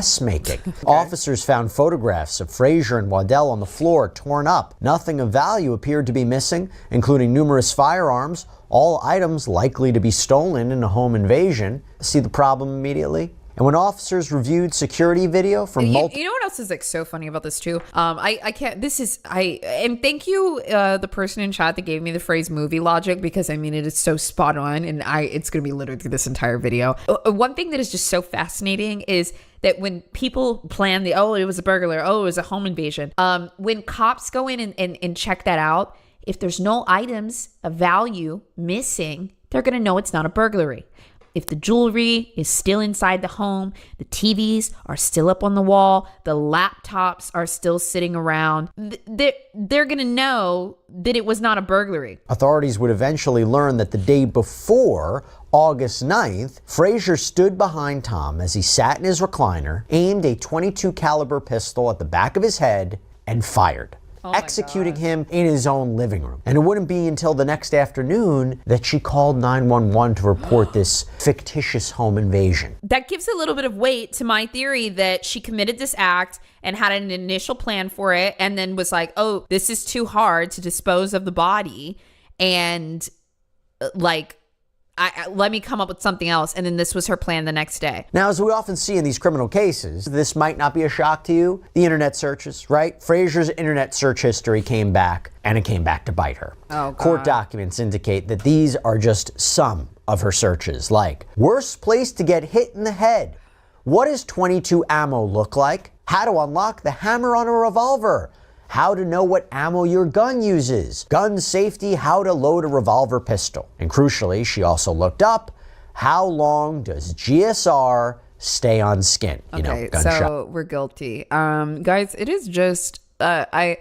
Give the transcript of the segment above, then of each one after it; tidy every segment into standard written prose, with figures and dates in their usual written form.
mess-making. Officers found photographs of Frazier and Waddell on the floor, torn up. Nothing of value appeared to be missing, including numerous firearms, all items likely to be stolen in a home invasion. See the problem immediately? And when officers reviewed security video from you know what else is like so funny about this too? And thank you, the person in chat that gave me the phrase movie logic, because I mean, it is so spot on, and it's going to be littered through this entire video. One thing that is just so fascinating is that when people plan it was a burglar, it was a home invasion. When cops go in and check that out, if there's no items of value missing, they're going to know it's not a burglary. If the jewelry is still inside the home, the TVs are still up on the wall, the laptops are still sitting around, they're going to know that it was not a burglary. Authorities would eventually learn that the day before, August 9th, Frazier stood behind Tom as he sat in his recliner, aimed a .22 caliber pistol at the back of his head, and fired. Executing him in his own living room. And it wouldn't be until the next afternoon that she called 911 to report this fictitious home invasion. That gives a little bit of weight to my theory that she committed this act and had an initial plan for it, and then was like, oh, this is too hard to dispose of the body, and let me come up with something else. And then this was her plan the next day. Now, as we often see in these criminal cases, this might not be a shock to you. The internet searches, right? Frazier's internet search history came back, and it came back to bite her. Oh, God. Court documents indicate that these are just some of her searches, like worst place to get hit in the head. What does .22 ammo look like? How to unlock the hammer on a revolver. How to know what ammo your gun uses. Gun safety, how to load a revolver pistol. And crucially, she also looked up, how long does GSR stay on skin? Okay, gunshot. So we're guilty. Guys, it is just, I'm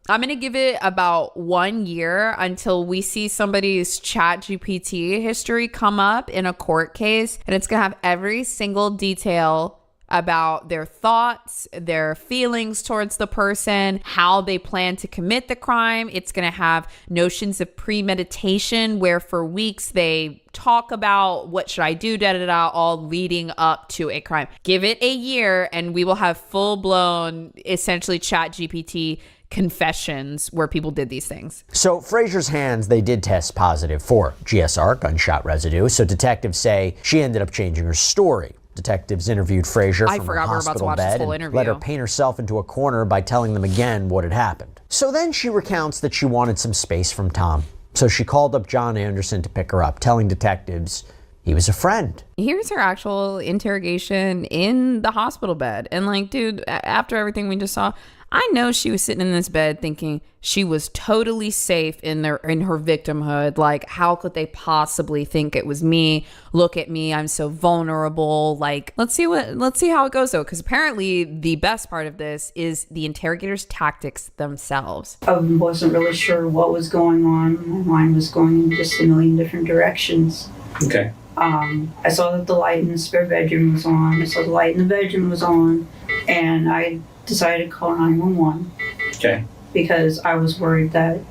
going to give it about 1 year until we see somebody's ChatGPT history come up in a court case, and it's going to have every single detail about their thoughts, their feelings towards the person, how they plan to commit the crime. It's going to have notions of premeditation, where for weeks they talk about what should I do, all leading up to a crime. Give it a year and we will have full-blown, essentially ChatGPT confessions where people did these things. So Frazier's hands, they did test positive for GSR, gunshot residue. So detectives say she ended up changing her story. Detectives interviewed Frazier from her hospital bed and let her paint herself into a corner by telling them again what had happened. So then she recounts that she wanted some space from Tom. So she called up John Anderson to pick her up, telling detectives he was a friend. Here's her actual interrogation in the hospital bed. And like, dude, after everything we just saw, I know she was sitting in this bed thinking she was totally safe in her victimhood. Like, how could they possibly think it was me? Look at me, I'm so vulnerable. Like, let's see how it goes though, because apparently the best part of this is the interrogators' tactics themselves. I wasn't really sure what was going on. My mind was going in just a million different directions. Okay. I saw that the light in the spare bedroom was on. I saw the light in the bedroom was on, and I decided to call 911. Okay. Because I was worried that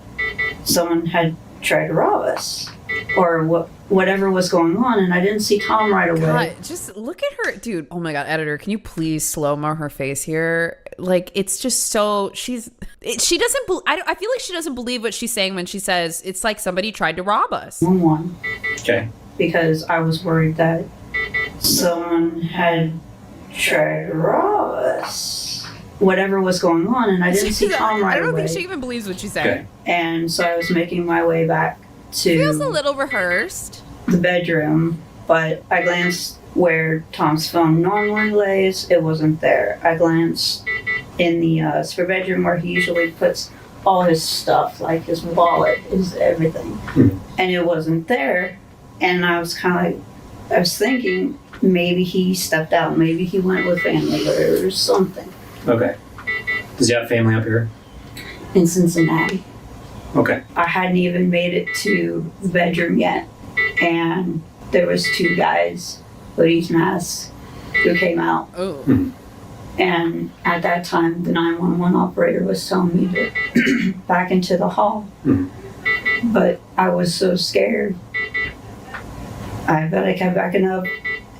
someone had tried to rob us, or whatever was going on, and I didn't see Tom right away. God, just look at her, dude. Oh my God, editor, can you please slow-mo her face here? Like, it's just so she doesn't. I feel like she doesn't believe what she's saying when she says it's like somebody tried to rob us. 911. Okay. Because I was worried that someone had tried to rob us. Whatever was going on, and I didn't see Tom right away. I don't think she even believes what she's saying. Okay. And so I was making my way back to Feels a little rehearsed. the bedroom, but I glanced where Tom's phone normally lays. It wasn't there. I glanced in the spare bedroom where he usually puts all his stuff, like his wallet, his everything. And it wasn't there. And I was thinking maybe he stepped out, maybe he went with family or something. Okay. Does he have family up here? In Cincinnati. Okay. I hadn't even made it to the bedroom yet, and there was two guys, hoodies, masks, who came out. Oh. And at that time, the 911 operator was telling me to back into the hall. But I was so scared. I kept backing up,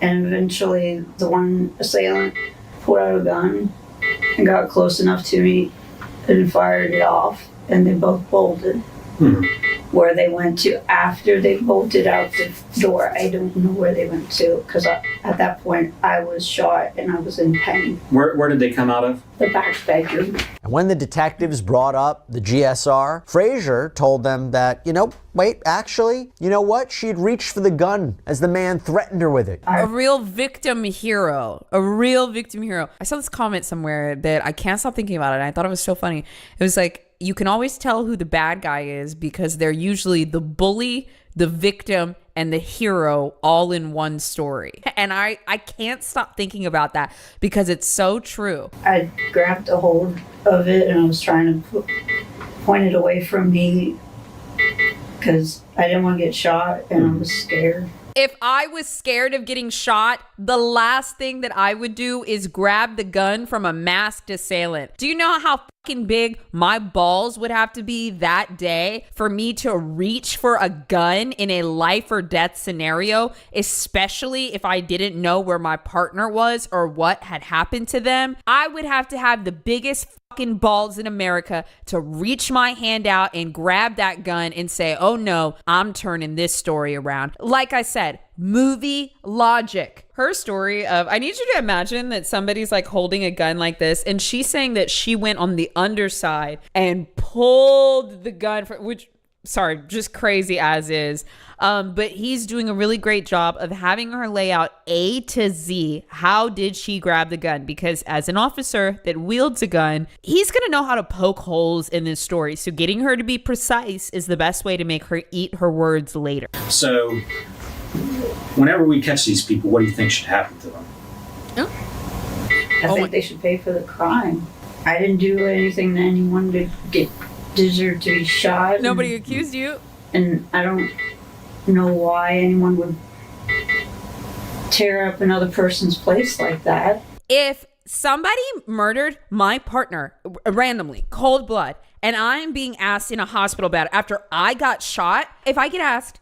And eventually the one assailant pulled out a gun and got close enough to me and fired it off, and they both bolted. Where they went to after they bolted out the door, I don't know where they went to, because at that point I was shot and I was in pain. Where did they come out of? The back bedroom. And when the detectives brought up the GSR, Frazier told them that, actually, you know what? She'd reached for the gun as the man threatened her with it. A real victim hero. A real victim hero. I saw this comment somewhere that I can't stop thinking about it. And I thought it was so funny. It was like, you can always tell who the bad guy is because they're usually the bully, the victim, and the hero all in one story. And I can't stop thinking about that because it's so true. I grabbed a hold of it and I was trying to point it away from me because I didn't want to get shot and I was scared. If I was scared of getting shot, the last thing that I would do is grab the gun from a masked assailant. Do you know how fucking big my balls would have to be that day for me to reach for a gun in a life or death scenario, especially if I didn't know where my partner was or what had happened to them? I would have to have the biggest fucking balls in America to reach my hand out and grab that gun and say, oh no, I'm turning this story around. Like I said, movie logic. Her story of, I need you to imagine that somebody's like holding a gun like this and she's saying that she went on the underside and pulled the gun for, which, sorry, just crazy as is. But he's doing a really great job of having her lay out A to Z. How did she grab the gun? Because as an officer that wields a gun, he's going to know how to poke holes in this story. So getting her to be precise is the best way to make her eat her words later. So, whenever we catch these people, what do you think should happen to them? I think they should pay for the crime. I didn't do anything to anyone to deserve to be shot. Nobody accused you. And I don't know why anyone would tear up another person's place like that. If somebody murdered my partner randomly, cold blood, and I'm being asked in a hospital bed after I got shot, if I get asked,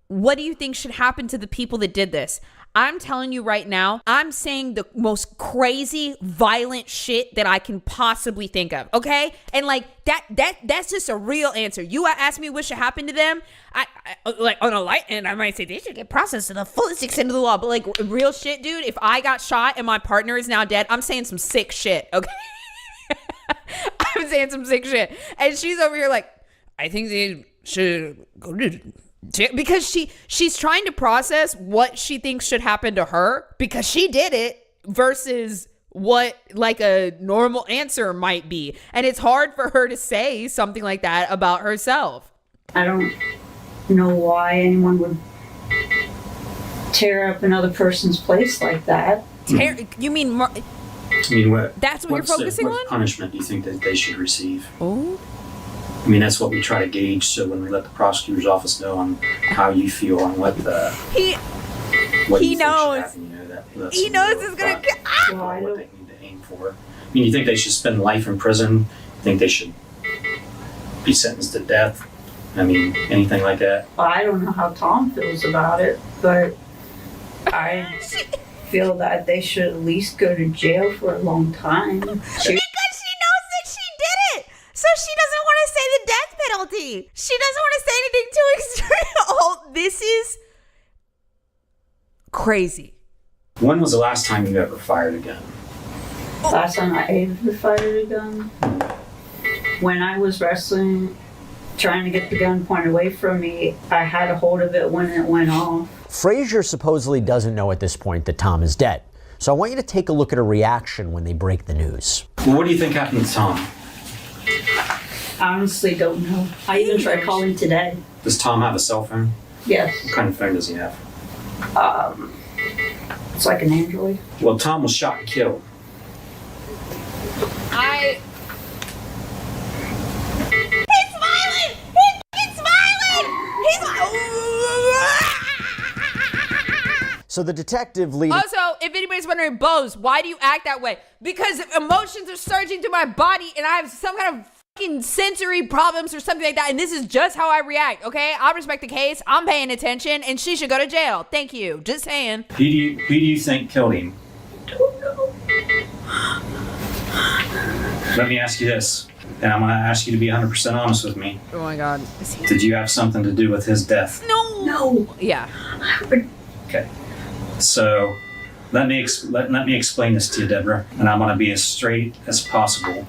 what do you think should happen to the people that did this? I'm telling you right now, I'm saying the most crazy, violent shit that I can possibly think of, okay? And like that's just a real answer. You ask me what should happen to them, I like on a light end, I might say they should get processed to the fullest extent of the law. But like real shit, dude, if I got shot and my partner is now dead, I'm saying some sick shit, okay? I'm saying some sick shit. And she's over here like, I think they should go to... Because she's trying to process what she thinks should happen to her because she did it versus what like a normal answer might be. And it's hard for her to say something like that about herself. I don't know why anyone would tear up another person's place like that. You mean... I mean, what? That's what you're focusing on? What punishment do you think that they should receive? Oh. I mean, that's what we try to gauge. So when we let the prosecutor's office know on how you feel on what he knows. He knows it's gonna get. What they need to aim for. I mean, you think they should spend life in prison? You think they should be sentenced to death? I mean, anything like that? Well, I don't know how Tom feels about it, but I feel that they should at least go to jail for a long time. Because she knows that she did it. So she doesn't want to say the death penalty. She doesn't want to say anything too extreme. Oh, this is crazy. When was the last time you ever fired a gun? Last time I ever fired a gun? When I was wrestling, trying to get the gun pointed away from me, I had a hold of it when it went off. Frazier supposedly doesn't know at this point that Tom is dead. So I want you to take a look at her reaction when they break the news. Well, what do you think happened to Tom? I honestly don't know. I even tried calling today. Does Tom have a cell phone? Yes. What kind of phone does he have? It's like an Android. Well, Tom was shot and killed. He's smiling! He's smiling! He's So the detective leading... Also, if anybody's wondering, Bose, why do you act that way? Because emotions are surging through my body and I have some kind of fucking sensory problems or something like that, and this is just how I react, okay? I respect the case. I'm paying attention, and she should go to jail. Thank you. Just saying. Who do you think killed him? Don't know. Let me ask you this, and I'm going to ask you to be 100% honest with me. Oh my God. Did you have something to do with his death? No. Yeah. Okay. So let me explain this to you, Deborah, and I'm going to be as straight as possible.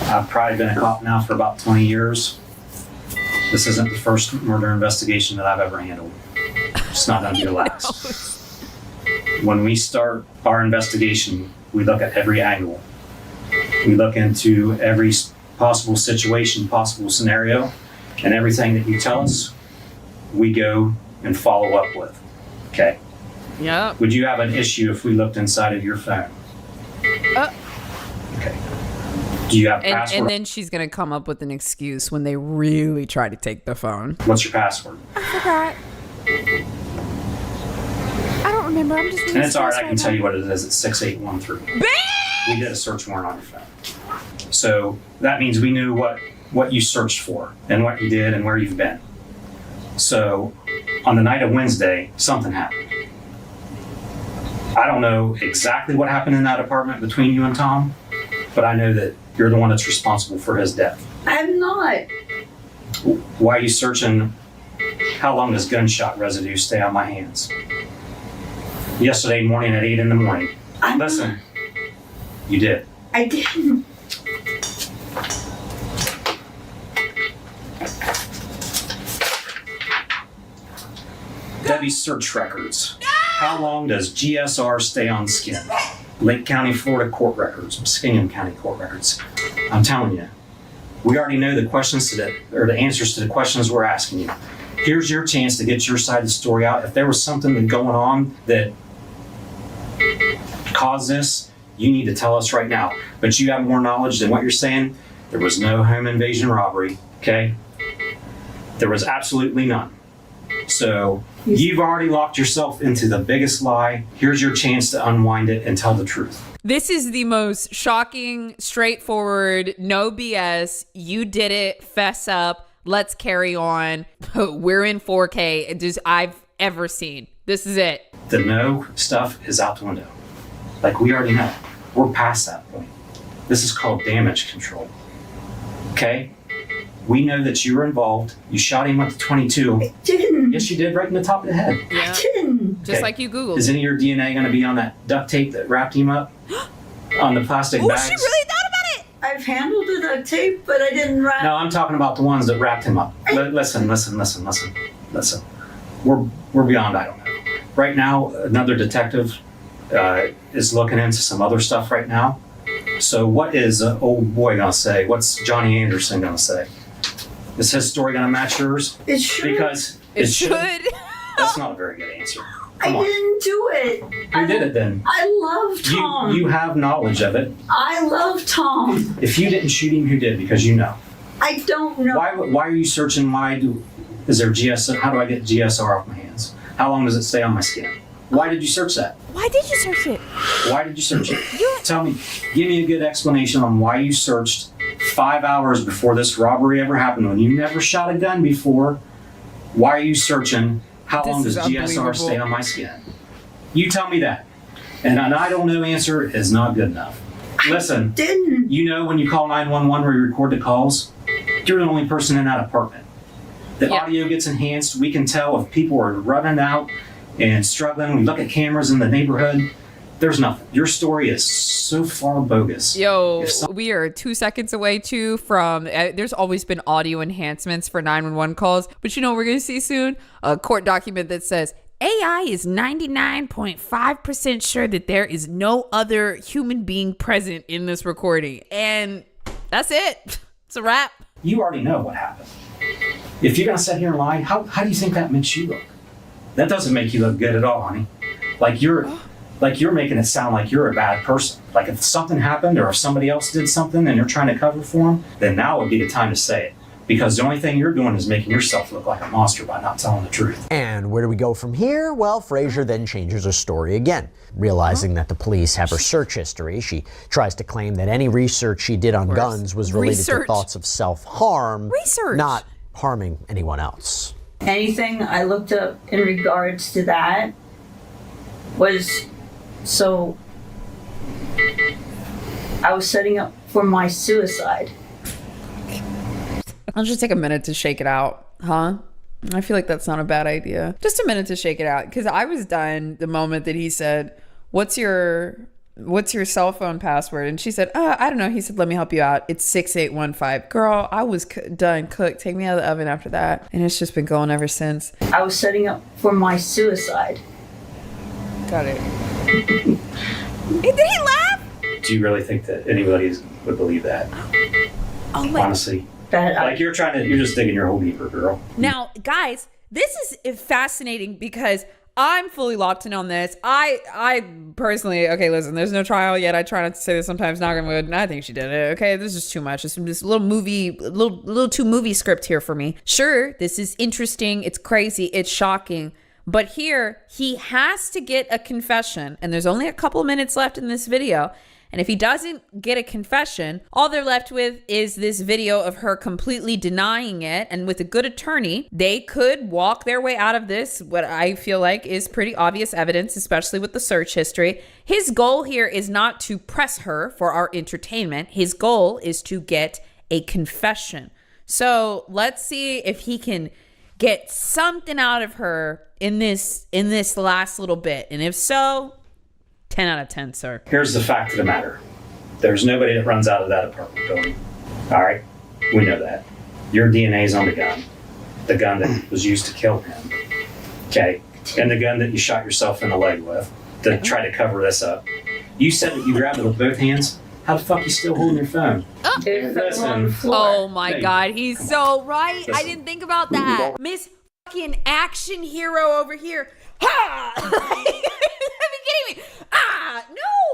I've probably been a cop now for about 20 years. This isn't the first murder investigation that I've ever handled. It's not going to be the last. When we start our investigation, we look at every angle. We look into every possible situation, possible scenario, and everything that you tell us, we go and follow up with. Okay? Yeah. Would you have an issue if we looked inside of your phone? Okay. Do you have password? And then she's going to come up with an excuse when they really try to take the phone. What's your password? I forgot. I don't remember. I'm just really And it's all right, I stressed can tell you what it is. It's 6813. We did a search warrant on your phone. So that means we knew what you searched for and what you did and where you've been. So on the night of Wednesday, something happened. I don't know exactly what happened in that apartment between you and Tom, but I know that you're the one that's responsible for his death. I'm not. Why are you searching? How long does gunshot residue stay on my hands? Yesterday morning at 8 in the morning. Listen, you did. I didn't. Debbie's search records. How long does GSR stay on skin? Lake County, Florida court records, Muskingum County court records. I'm telling you, we already know the questions to the answers to the questions we're asking you. Here's your chance to get your side of the story out. If there was something going on that caused this, you need to tell us right now. But you have more knowledge than what you're saying. There was no home invasion robbery, okay? There was absolutely none. So you've already locked yourself into the biggest lie. Here's your chance to unwind it and tell the truth. This is the most shocking, straightforward, no BS. You did it. Fess up. Let's carry on. We're in 4K. I've ever seen. This is it. The no stuff is out the window. Like we already know. We're past that point. This is called damage control. Okay? We know that you were involved. You shot him with the 22. I didn't. Yes, you did, right in the top of the head. Yeah. I didn't. Just Okay. like you Googled. Is any of your DNA going to be on that duct tape that wrapped him up? On the plastic Oh, bags? she really thought about it. I've handled the duct tape, but I didn't wrap. No, I'm talking about the ones that wrapped him up. Listen. We're beyond I don't know. Right now, another detective is looking into some other stuff right now. So what is old boy going to say? What's Johnny Anderson going to say? Is his story going to match yours? It should. Because It should. That's not a very good answer. I Come on. didn't do it. Who did it then? I love Tom. You have knowledge of it. I love Tom. If you didn't shoot him, who did? Because you know. I don't know. Why are you searching? Is there GSR? How do I get GSR off my hands? How long does it stay on my skin? Why did you search that? Why did you search it? Why did you search it? Tell me, give me a good explanation on why you searched 5 hours before this robbery ever happened when you never shot a gun before. Why are you searching? How This long does is GSR unbelievable. stay on my skin? You tell me that. And an I don't know answer is not good enough. Listen, Didn't. you know when you call 911 where you record the calls, you're the only person in that apartment. The Yeah. audio gets enhanced. We can tell if people are running out and struggling. We look at cameras in the neighborhood. There's nothing. Your story is so far bogus. Yo, If some- we are 2 seconds away too from. There's always been audio enhancements for 911 calls, but you know what we're gonna see soon? A court document that says AI is 99.5% sure that there is no other human being present in this recording, and that's it. It's a wrap. You already know what happened. If you're gonna sit here and lie, how do you think that makes you look? That doesn't make you look good at all, honey. Like you're making it sound like you're a bad person. Like if something happened or if somebody else did something and you're trying to cover for them, then now would be the time to say it. because the only thing you're doing is making yourself look like a monster by not telling the truth. And where do we go from here? Well, Frasier then changes her story again. Realizing that the police have her search history, she tries to claim that any research she did on guns was related to thoughts of self-harm, not harming anyone else. Anything I looked up in regards to that was, so I was setting up for my suicide. I'll just take a minute to shake it out, huh? I feel like that's not a bad idea. Just a minute to shake it out, because I was done the moment that he said, what's your cell phone password? And she said, I don't know. He said, let me help you out. It's 6815. Girl, I was done cooked. Take me out of the oven after that. And it's just been going ever since. I was setting up for my suicide. Got it. Did he laugh? Do you really think that anybody would believe that? Oh my. Honestly. That You're just digging your hole deeper, girl. Now, guys, this is fascinating because I'm fully locked in on this. I personally, okay, listen, there's no trial yet. I try not to say this sometimes, knock on wood, and I think she did it. Okay, this is too much. It's just a little too movie script here for me. Sure, this is interesting. It's crazy. It's shocking. But here, he has to get a confession, and there's only a couple minutes left in this video. And if he doesn't get a confession, all they're left with is this video of her completely denying it. And with a good attorney, they could walk their way out of this, what I feel like is pretty obvious evidence, especially with the search history. His goal here is not to press her for our entertainment. His goal is to get a confession. So let's see if he can get something out of her in this last little bit. And if so, 10 out of 10, sir. Here's the fact of the matter. There's nobody that runs out of that apartment building. All right? We know that. Your DNA's on the gun that was used to kill him. Okay? And the gun that you shot yourself in the leg with to try to cover this up. You said that you grabbed it with both hands. How the fuck you still holding your phone? it fell on the Listen. floor. Oh my Hey, God, he's so right. I Listen. didn't think about that. Miss fucking action hero over here. Ha! Are you kidding me?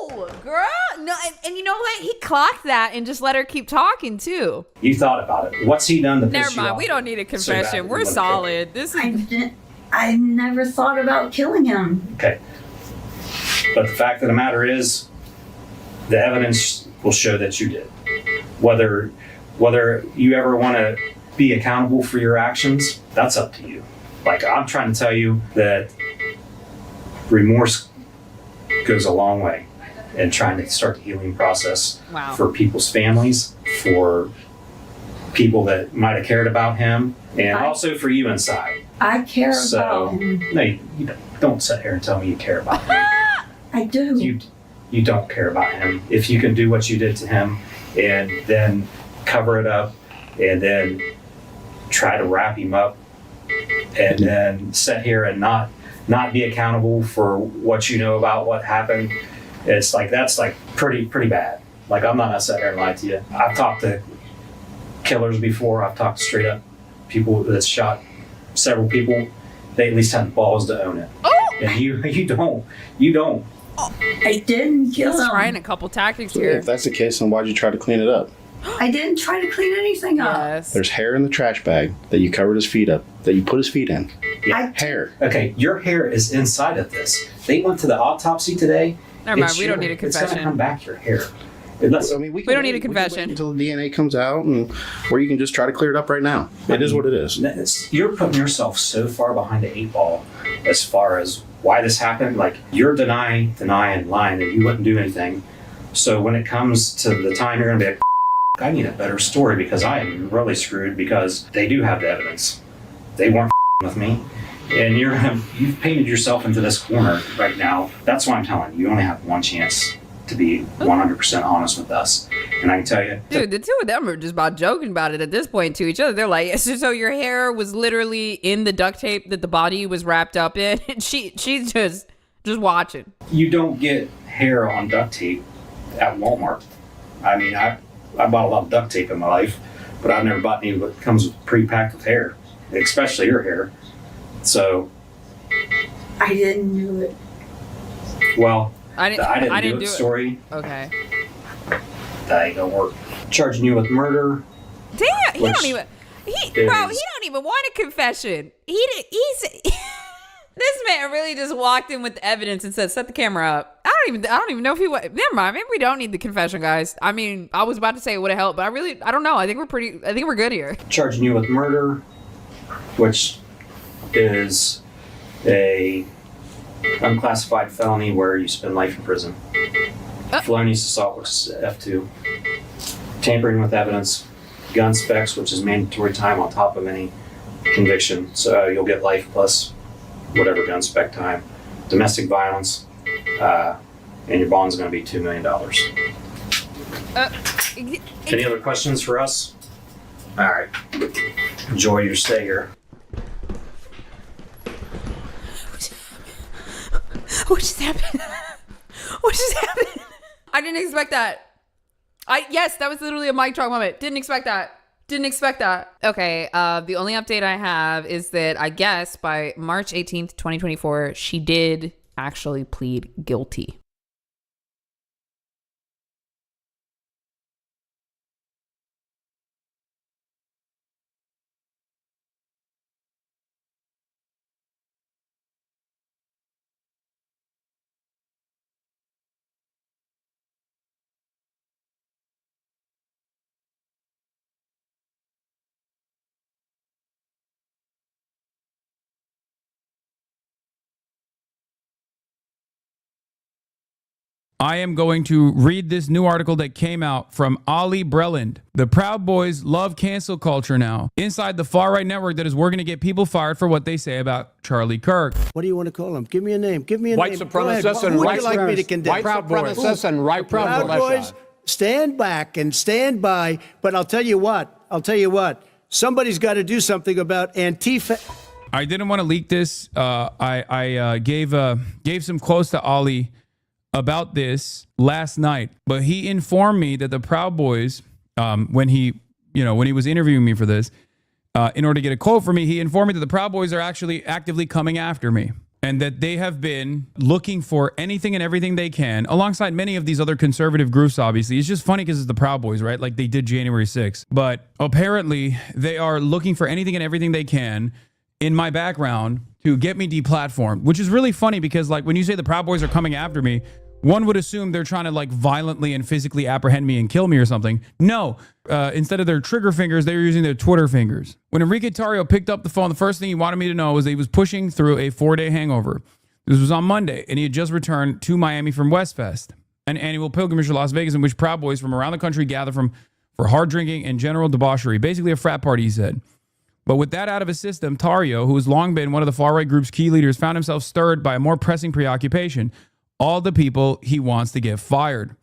No, girl. No, and you know what? He clocked that and just let her keep talking too. You thought about it. What's he done to piss Never you mind. off We don't need a so bad that confession. you We're wanna kill solid. him? This is I never thought about killing him. Okay. But the fact of the matter is, the evidence will show that you did. Whether you ever want to be accountable for your actions, that's up to you. Like, I'm trying to tell you that remorse goes a long way in trying to start the healing process Wow. for people's families, for people that might have cared about him, and also for you inside. I care So, about him. no, you don't sit here and tell me you care about him. I do. You don't care about him. If you can do what you did to him and then cover it up and then try to wrap him up and then sit here and not be accountable for what you know about what happened, it's like, that's like pretty bad. Like, I'm not gonna sit here and lie to you. I've talked to killers before. I've talked to straight up people that shot several people. They at least had the balls to own it. And you don't. I didn't kill He's him. trying a couple tactics If here. that's the case, then why'd you try to clean it up? I didn't try to clean anything up. Yes. There's hair in the trash bag that you covered his feet up, that you put his feet in. I Hair. Okay, your hair is inside of this. They went to the autopsy today. Never mind. It's We don't need a It's gonna confession. come back your hair. Unless, I mean, We don't need a wait confession. until the DNA comes out, and or you can just try to clear it up right now. It is what it is. you're putting yourself so far behind the 8 ball as far as why this happened. Like, you're denying, lying that you wouldn't do anything. So when it comes to the time you're gonna be like, I need a better story because I am really screwed because they do have the evidence. They weren't with me. And you've painted yourself into this corner right now. That's why I'm telling you, you only have one chance to be 100% honest with us. And I can tell you, Dude, the two of them are just about joking about it at this point to each other. They're like, so your hair was literally in the duct tape that the body was wrapped up in. And she's just watching. you don't get hair on duct tape at Walmart. I mean, I bought a lot of duct tape in my life, but I've never bought any that comes pre-packed with hair, especially your hair. So, I didn't do it. well, I the I didn't, do it it. story, Okay. that ain't gonna work. Charging you with murder. Damn, he Which- don't even. Bro, he don't even want a confession. He's this man really just walked in with the evidence and said, "Set the camera up." I don't even know if he was. Never mind. Maybe we don't need the confession, guys. I mean, I was about to say it would have helped, but I don't know. I think we're good here. Charging you with murder, which is a unclassified felony where you spend life in prison. Felonious assault, which is F2. Tampering with evidence. Gun specs, which is mandatory time on top of any conviction. So you'll get life plus whatever gun spec time. Domestic violence, and your bond's going to be $2 million. Any other questions for us? All right. Enjoy your stay here. What just happened? What just happened? I didn't expect that. Yes, that was literally a mic drop moment. Didn't expect that. Okay, the only update I have is that I guess by March 18th, 2024, she did actually plead guilty. I am going to read this new article that came out from Ollie Breland. The Proud Boys love cancel culture now. Inside the far-right network that is working to get people fired for what they say about Charlie Kirk. What do you want to call them? Give me a name. White supremacists and Who would white you like me to condemn? White supremacists and right Proud Boys, stand back and stand by. But I'll tell you what. Somebody's got to do something about Antifa. I didn't want to leak this. I gave some quotes to Ollie about this last night, but he informed me that the Proud Boys, when he was interviewing me for this, in order to get a quote from me, he informed me that the Proud Boys are actually actively coming after me and that they have been looking for anything and everything they can, alongside many of these other conservative groups, obviously. It's just funny because it's the Proud Boys, right? Like they did January 6th. But apparently they are looking for anything and everything they can in my background to get me deplatformed, which is really funny because like when you say the Proud Boys are coming after me, one would assume they're trying to like violently and physically apprehend me and kill me or something. No, instead of their trigger fingers, they were using their Twitter fingers. When Enrique Tarrio picked up the phone, the first thing he wanted me to know was that he was pushing through a 4-day hangover. This was on Monday, and he had just returned to Miami from Westfest, an annual pilgrimage to Las Vegas in which Proud Boys from around the country gather for hard drinking and general debauchery. Basically a frat party, he said. But with that out of his system, Tarrio, who has long been one of the far-right group's key leaders, found himself stirred by a more pressing preoccupation: all the people he wants to get fired.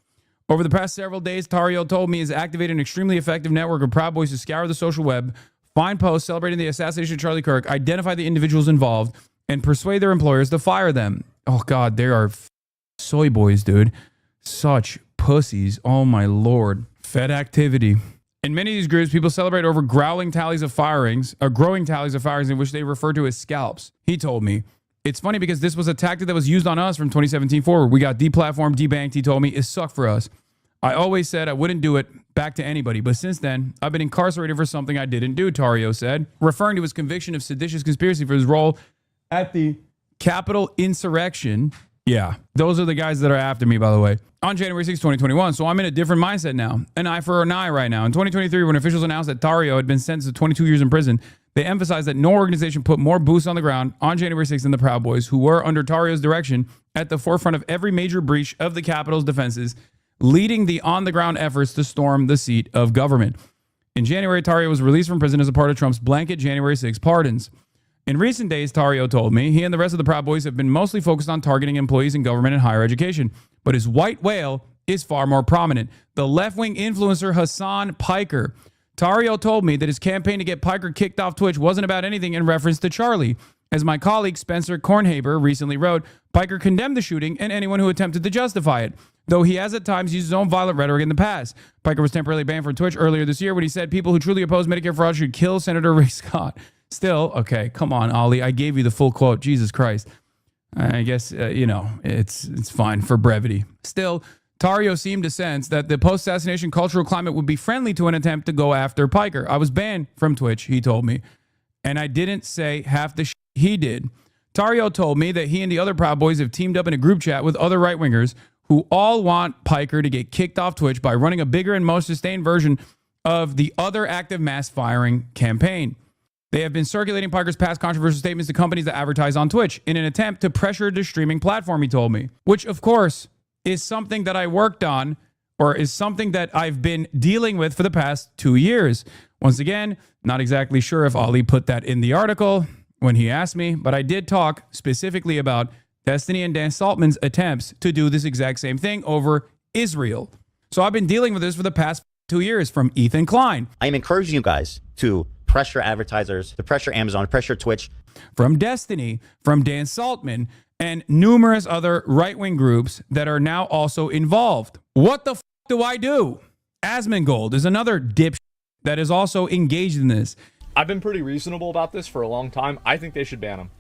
Over the past several days, Tarrio told me, has activated an extremely effective network of Proud Boys to scour the social web, find posts celebrating the assassination of Charlie Kirk, identify the individuals involved, and persuade their employers to fire them. Oh God, they are soy boys, dude. Such pussies. Oh my Lord. Fed activity. In many of these groups, people celebrate over growing tallies of firings in which they refer to as scalps. He told me, it's funny because this was a tactic that was used on us from 2017 forward. We got deplatformed, debanked. He told me it sucked for us. I always said I wouldn't do it back to anybody, but since then, I've been incarcerated for something I didn't do, Tarrio said, referring to his conviction of seditious conspiracy for his role at the Capitol insurrection. Yeah, those are the guys that are after me, by the way. On January 6, 2021, so I'm in a different mindset now. An eye for an eye right now. In 2023, when officials announced that Tarrio had been sentenced to 22 years in prison, they emphasized that no organization put more boots on the ground on January 6th than the Proud Boys, who were, under Tarrio's direction, at the forefront of every major breach of the Capitol's defenses, leading the on-the-ground efforts to storm the seat of government. In January, Tarrio was released from prison as a part of Trump's blanket January 6 pardons. In recent days, Tarrio told me, he and the rest of the Proud Boys have been mostly focused on targeting employees in government and higher education, but his white whale is far more prominent. The left-wing influencer Hassan Piker. Tarrio told me that his campaign to get Piker kicked off Twitch wasn't about anything in reference to Charlie. As my colleague Spencer Kornhaber recently wrote, Piker condemned the shooting and anyone who attempted to justify it, though he has at times used his own violent rhetoric in the past. Piker was temporarily banned from Twitch earlier this year when he said people who truly oppose Medicare fraud should kill Senator Rick Scott. Still, okay, come on, Ollie. I gave you the full quote. Jesus Christ. I guess, it's fine for brevity. Still, Tario seemed to sense that the post-assassination cultural climate would be friendly to an attempt to go after Piker. I was banned from Twitch, he told me, and I didn't say half the shit he did. Tario told me that he and the other Proud Boys have teamed up in a group chat with other right-wingers who all want Piker to get kicked off Twitch by running a bigger and most sustained version of the other active mass firing campaign. They have been circulating Piker's past controversial statements to companies that advertise on Twitch in an attempt to pressure the streaming platform, he told me, which of course is something that I worked on, or is something that I've been dealing with for the past 2 years. Once again, not exactly sure if Ali put that in the article when he asked me, but I did talk specifically about Destiny and Dan Saltman's attempts to do this exact same thing over Israel. So I've been dealing with this for the past 2 years from Ethan Klein. I am encouraging you guys to pressure advertisers, to pressure Amazon, to pressure Twitch. From Destiny, from Dan Saltman, and numerous other right-wing groups that are now also involved. What the f*** do I do? Asmongold is another dipshit that is also engaged in this. I've been pretty reasonable about this for a long time. I think they should ban him.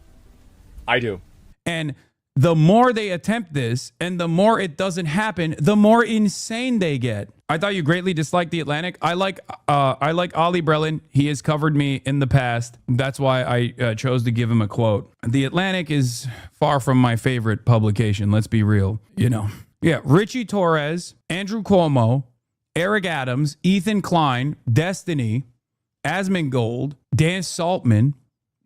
I do. And the more they attempt this and the more it doesn't happen, the more insane they get. I thought you greatly disliked The Atlantic. I like Ollie Brelin. He has covered me in the past. That's why I chose to give him a quote. The Atlantic is far from my favorite publication. Let's be real. You know. Yeah. Richie Torres, Andrew Cuomo, Eric Adams, Ethan Klein, Destiny, Asmongold, Dan Saltman.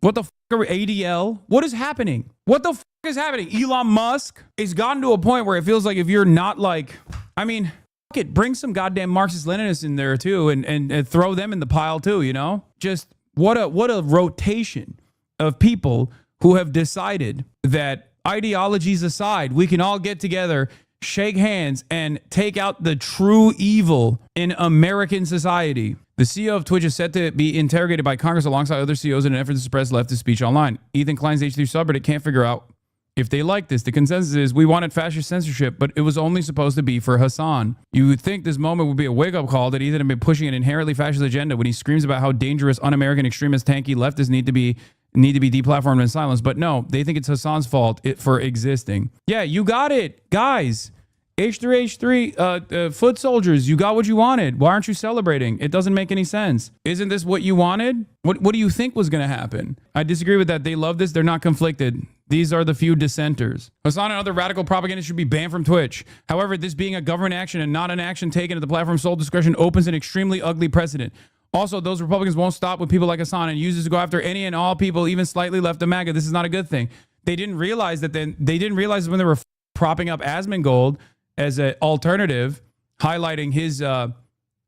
What the f*** are ADL? What is happening? What the f*** is happening? Elon Musk has gotten to a point where it feels like if you're not like, I mean, f*** it, bring some goddamn Marxist-Leninists in there too and throw them in the pile too, you know? Just what a rotation of people who have decided that ideologies aside, we can all get together, shake hands, and take out the true evil in American society. The CEO of Twitch is set to be interrogated by Congress alongside other CEOs in an effort to suppress leftist speech online. Ethan Klein's H3 subreddit can't figure out if they like this. The consensus is we wanted fascist censorship, but it was only supposed to be for Hassan. You would think this moment would be a wake-up call that Ethan had been pushing an inherently fascist agenda when he screams about how dangerous, un-American, extremist, tanky leftists need to be deplatformed and silenced. But no, they think it's Hassan's fault for existing. Yeah, you got it, guys. H3H3 foot soldiers, you got what you wanted. Why aren't you celebrating? It doesn't make any sense. Isn't this what you wanted? What do you think was going to happen? I disagree with that. They love this. They're not conflicted. These are the few dissenters. Hassan and other radical propaganda should be banned from Twitch. However, this being a government action and not an action taken at the platform's sole discretion opens an extremely ugly precedent. Also, those Republicans won't stop with people like Hassan and use this to go after any and all people, even slightly left of MAGA. This is not a good thing. They didn't realize that when they were propping up Asmongold as an alternative, highlighting his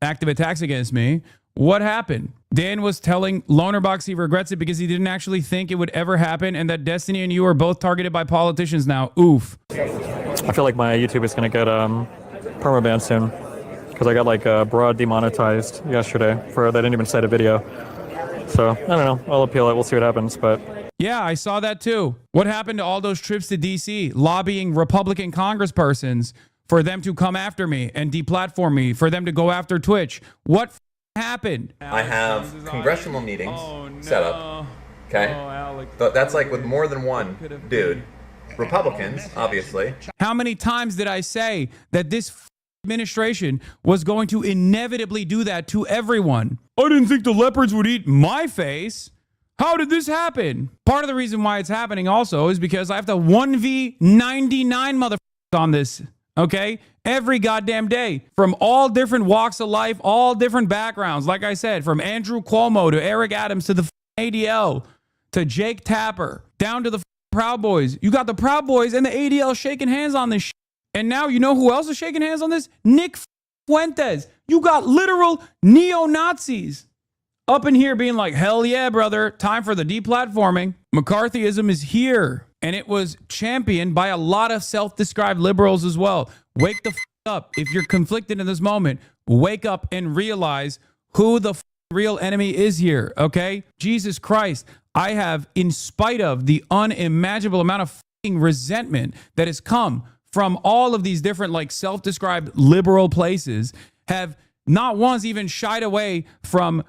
active attacks against me. What happened? Dan was telling Lonerbox he regrets it because he didn't actually think it would ever happen, and that Destiny and you are both targeted by politicians now. Oof. I feel like my YouTube is going to get permaban soon because I got like broad demonetized yesterday for that I didn't even cite a video. So I don't know. I'll appeal it. We'll see what happens, but... Yeah, I saw that too. What happened to all those trips to DC, lobbying Republican congresspersons for them to come after me and deplatform me, for them to go after Twitch? What happened? I have congressional meetings set up. Okay? That's like with more than one dude. Republicans, obviously. How many times did I say that this administration was going to inevitably do that to everyone? I didn't think the leopards would eat my face. How did this happen? Part of the reason why it's happening also is because I have to 1v99 motherfuckers on this, okay? Every goddamn day. From all different walks of life, all different backgrounds. Like I said, from Andrew Cuomo to Eric Adams to the ADL to Jake Tapper, down to the Proud Boys. You got the Proud Boys and the ADL shaking hands on this shit. And now you know who else is shaking hands on this? Nick Fuentes. You got literal neo-Nazis up in here being like, hell yeah, brother, time for the deplatforming. McCarthyism is here, and it was championed by a lot of self-described liberals as well. Wake the up. If you're conflicted in this moment, wake up and realize who the real enemy is here, okay? Jesus Christ, I have, in spite of the unimaginable amount of resentment that has come from all of these different like self-described liberal places, have not once even shied away from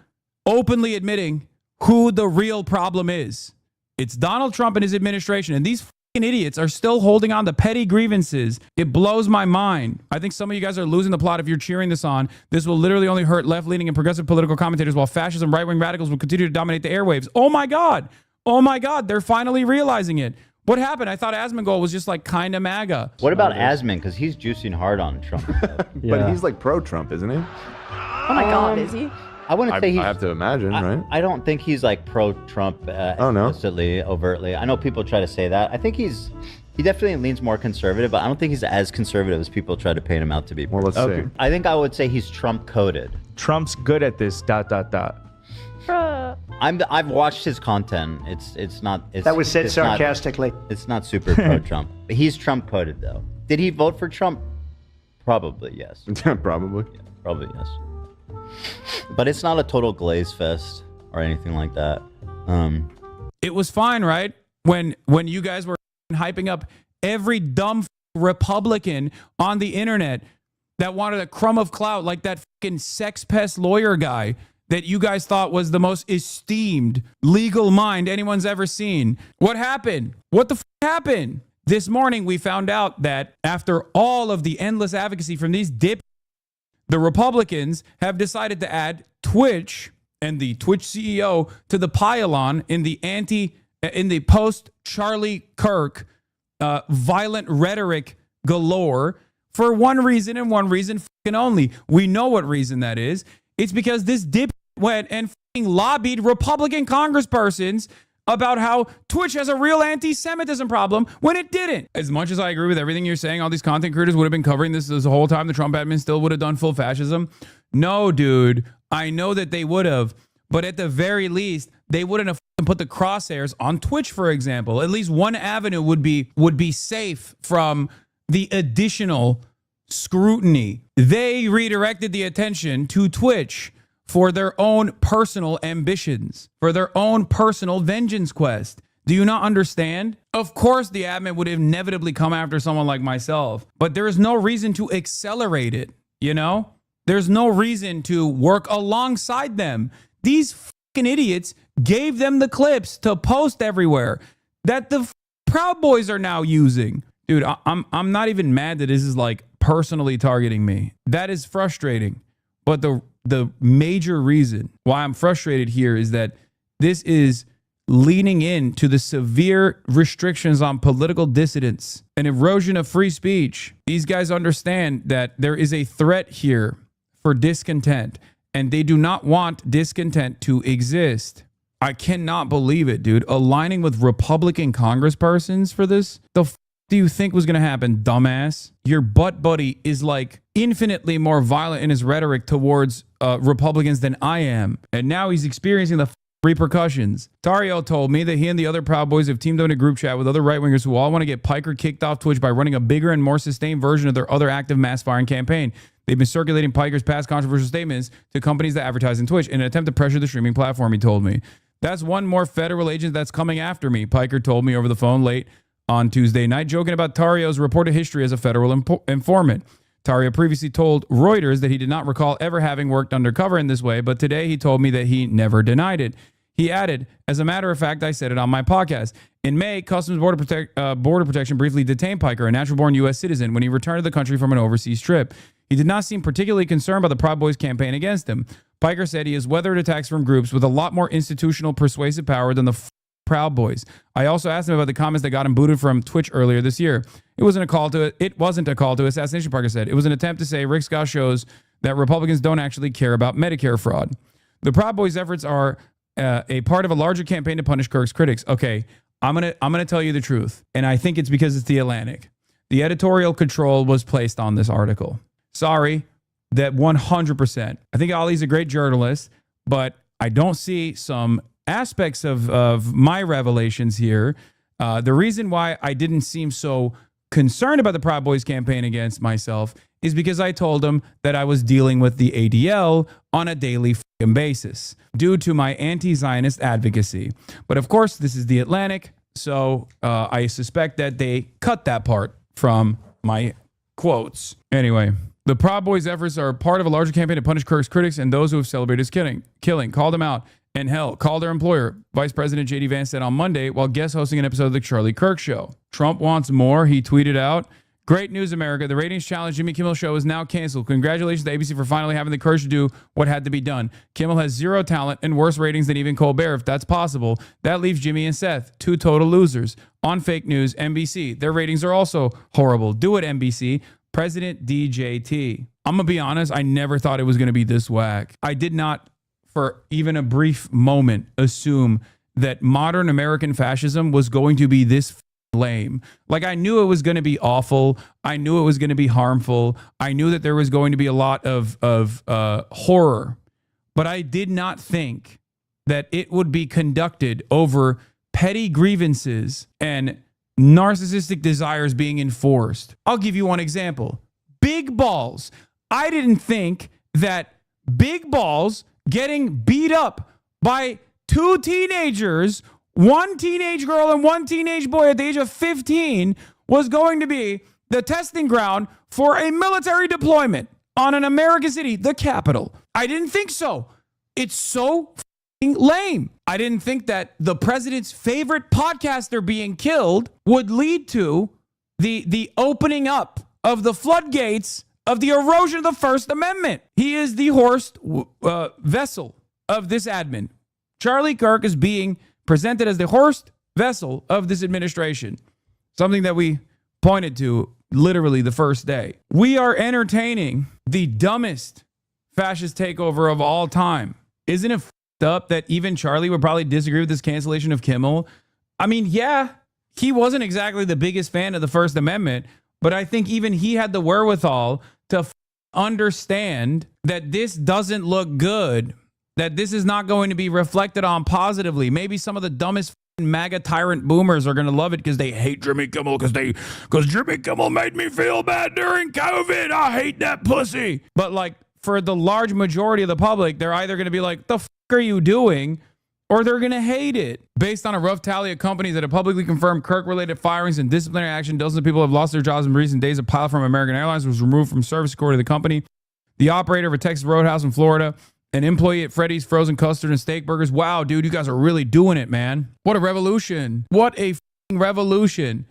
openly admitting who the real problem is. It's Donald Trump and his administration. And these idiots are still holding on to petty grievances. It blows my mind. I think some of you guys are losing the plot if you're cheering this on. This will literally only hurt left-leaning and progressive political commentators while fascists and right-wing radicals will continue to dominate the airwaves. Oh my God. Oh my God. They're finally realizing it. What happened? I thought Asmongold was just like kind of MAGA. What about Asmon? Because he's juicing hard on Trump. But he's like pro-Trump, isn't he? Oh my God, is he? I wouldn't say he's... I have to imagine, right? I don't think he's like pro-Trump explicitly, overtly. I know people try to say that. I think he definitely leans more conservative, but I don't think he's as conservative as people try to paint him out to be. Well, let's see. I think I would say he's Trump-coded. Trump's good at this, ... I've watched his content. It's not... That was said sarcastically. It's not super pro-Trump. He's Trump-coded, though. Did he vote for Trump? Probably, yes. Probably. Yeah, probably, yes. But it's not a total glaze fest or anything like that. It was fine, right? When you guys were hyping up every dumb Republican on the internet that wanted a crumb of clout, like that fucking sex pest lawyer guy that you guys thought was the most esteemed legal mind anyone's ever seen. What happened? What the happened? This morning, we found out that after all of the endless advocacy from these the Republicans have decided to add Twitch and the Twitch CEO to the pylon in the post Charlie Kirk violent rhetoric galore for one reason and one reason fucking only. We know what reason that is. It's because this dip went and fucking lobbied Republican congresspersons about how Twitch has a real anti-Semitism problem when it didn't. As much as I agree with everything you're saying, all these content creators would have been covering this the whole time the Trump admin still would have done full fascism. No, dude. I know that they would have. But at the very least, they wouldn't have put the crosshairs on Twitch, for example. At least one avenue would be safe from the additional scrutiny. They redirected the attention to Twitch for their own personal ambitions, for their own personal vengeance quest. Do you not understand? Of course, the admin would inevitably come after someone like myself, but there is no reason to accelerate it, you know? There's no reason to work alongside them. These fucking idiots gave them the clips to post everywhere that the Proud Boys are now using. Dude, I'm not even mad that this is like personally targeting me. That is frustrating. But the major reason why I'm frustrated here is that this is leaning into the severe restrictions on political dissidents, an erosion of free speech. These guys understand that there is a threat here for discontent, and they do not want discontent to exist. I cannot believe it, dude. Aligning with Republican congresspersons for this? The do you think was going to happen, dumbass? Your butt buddy is like infinitely more violent in his rhetoric towards Republicans than I am. And now he's experiencing the repercussions. Tario told me that he and the other Proud Boys have teamed up in a group chat with other right-wingers who all want to get Piker kicked off Twitch by running a bigger and more sustained version of their other active mass firing campaign. They've been circulating Piker's past controversial statements to companies that advertise in Twitch in an attempt to pressure the streaming platform, he told me. That's one more federal agent that's coming after me, Piker told me over the phone late on Tuesday night, joking about Tario's reported history as a federal informant. Tario previously told Reuters that he did not recall ever having worked undercover in this way, but today he told me that he never denied it. He added, as a matter of fact, I said it on my podcast. In May, Customs Border Protection briefly detained Piker, a natural-born U.S. citizen, when he returned to the country from an overseas trip. He did not seem particularly concerned by the Proud Boys campaign against him. Piker said he has weathered attacks from groups with a lot more institutional persuasive power than the Proud Boys. I also asked him about the comments that got him booted from Twitch earlier this year. It wasn't a call to assassination, Parker said. It was an attempt to say Rick Scott shows that Republicans don't actually care about Medicare fraud. The Proud Boys' efforts are a part of a larger campaign to punish Kirk's critics. Okay, I'm gonna tell you the truth, and I think it's because it's The Atlantic. The editorial control was placed on this article. Sorry, that 100%. I think Ollie's a great journalist, but I don't see some aspects of my revelations here. The reason why I didn't seem so concerned about the Proud Boys campaign against myself is because I told him that I was dealing with the ADL on a daily basis due to my anti-Zionist advocacy. But of course, this is The Atlantic, so I suspect that they cut that part from my quotes. Anyway, the Proud Boys' efforts are part of a larger campaign to punish Kirk's critics and those who have celebrated his killing. Called him out And hell, called their employer. Vice President J.D. Vance said on Monday while guest hosting an episode of the Charlie Kirk Show. Trump wants more. He tweeted out, "Great news, America. The ratings challenge Jimmy Kimmel Show is now canceled. Congratulations to ABC for finally having the courage to do what had to be done. Kimmel has zero talent and worse ratings than even Colbert, if that's possible. That leaves Jimmy and Seth, two total losers. On fake news, NBC. Their ratings are also horrible. Do it, NBC. President DJT." I'm going to be honest. I never thought it was going to be this whack. I did not, for even a brief moment, assume that modern American fascism was going to be this lame. Like, I knew it was going to be awful. I knew it was going to be harmful. I knew that there was going to be a lot of horror, but I did not think that it would be conducted over petty grievances and narcissistic desires being enforced. I'll give you one example. Big balls. I didn't think that big balls getting beat up by two teenagers, one teenage girl and one teenage boy at the age of 15, was going to be the testing ground for a military deployment on an American city, the Capitol. I didn't think so. It's so lame. I didn't think that the president's favorite podcaster being killed would lead to the opening up of the floodgates of the erosion of the First Amendment. He is the Horst vessel of this admin. Charlie Kirk is being presented as the Horst vessel of this administration, something that we pointed to literally the first day. We are entertaining the dumbest fascist takeover of all time. Isn't it up that even Charlie would probably disagree with this cancellation of Kimmel? I mean, yeah, he wasn't exactly the biggest fan of the First Amendment, but I think even he had the wherewithal to understand that this doesn't look good, that this is not going to be reflected on positively. Maybe some of the dumbest MAGA tyrant boomers are going to love it because they hate Jimmy Kimmel because Jimmy Kimmel made me feel bad during COVID. I hate that pussy. But like, for the large majority of the public, they're either going to be like, the are you doing? Or they're going to hate it. Based on a rough tally of companies that have publicly confirmed Kirk-related firings and disciplinary action, dozens of people have lost their jobs in recent days. A pilot from American Airlines was removed from service, according to the company. The operator of a Texas Roadhouse in Florida, an employee at Freddy's Frozen Custard and Steak Burgers. Wow, dude, you guys are really doing it, man. What a revolution. What a revolution.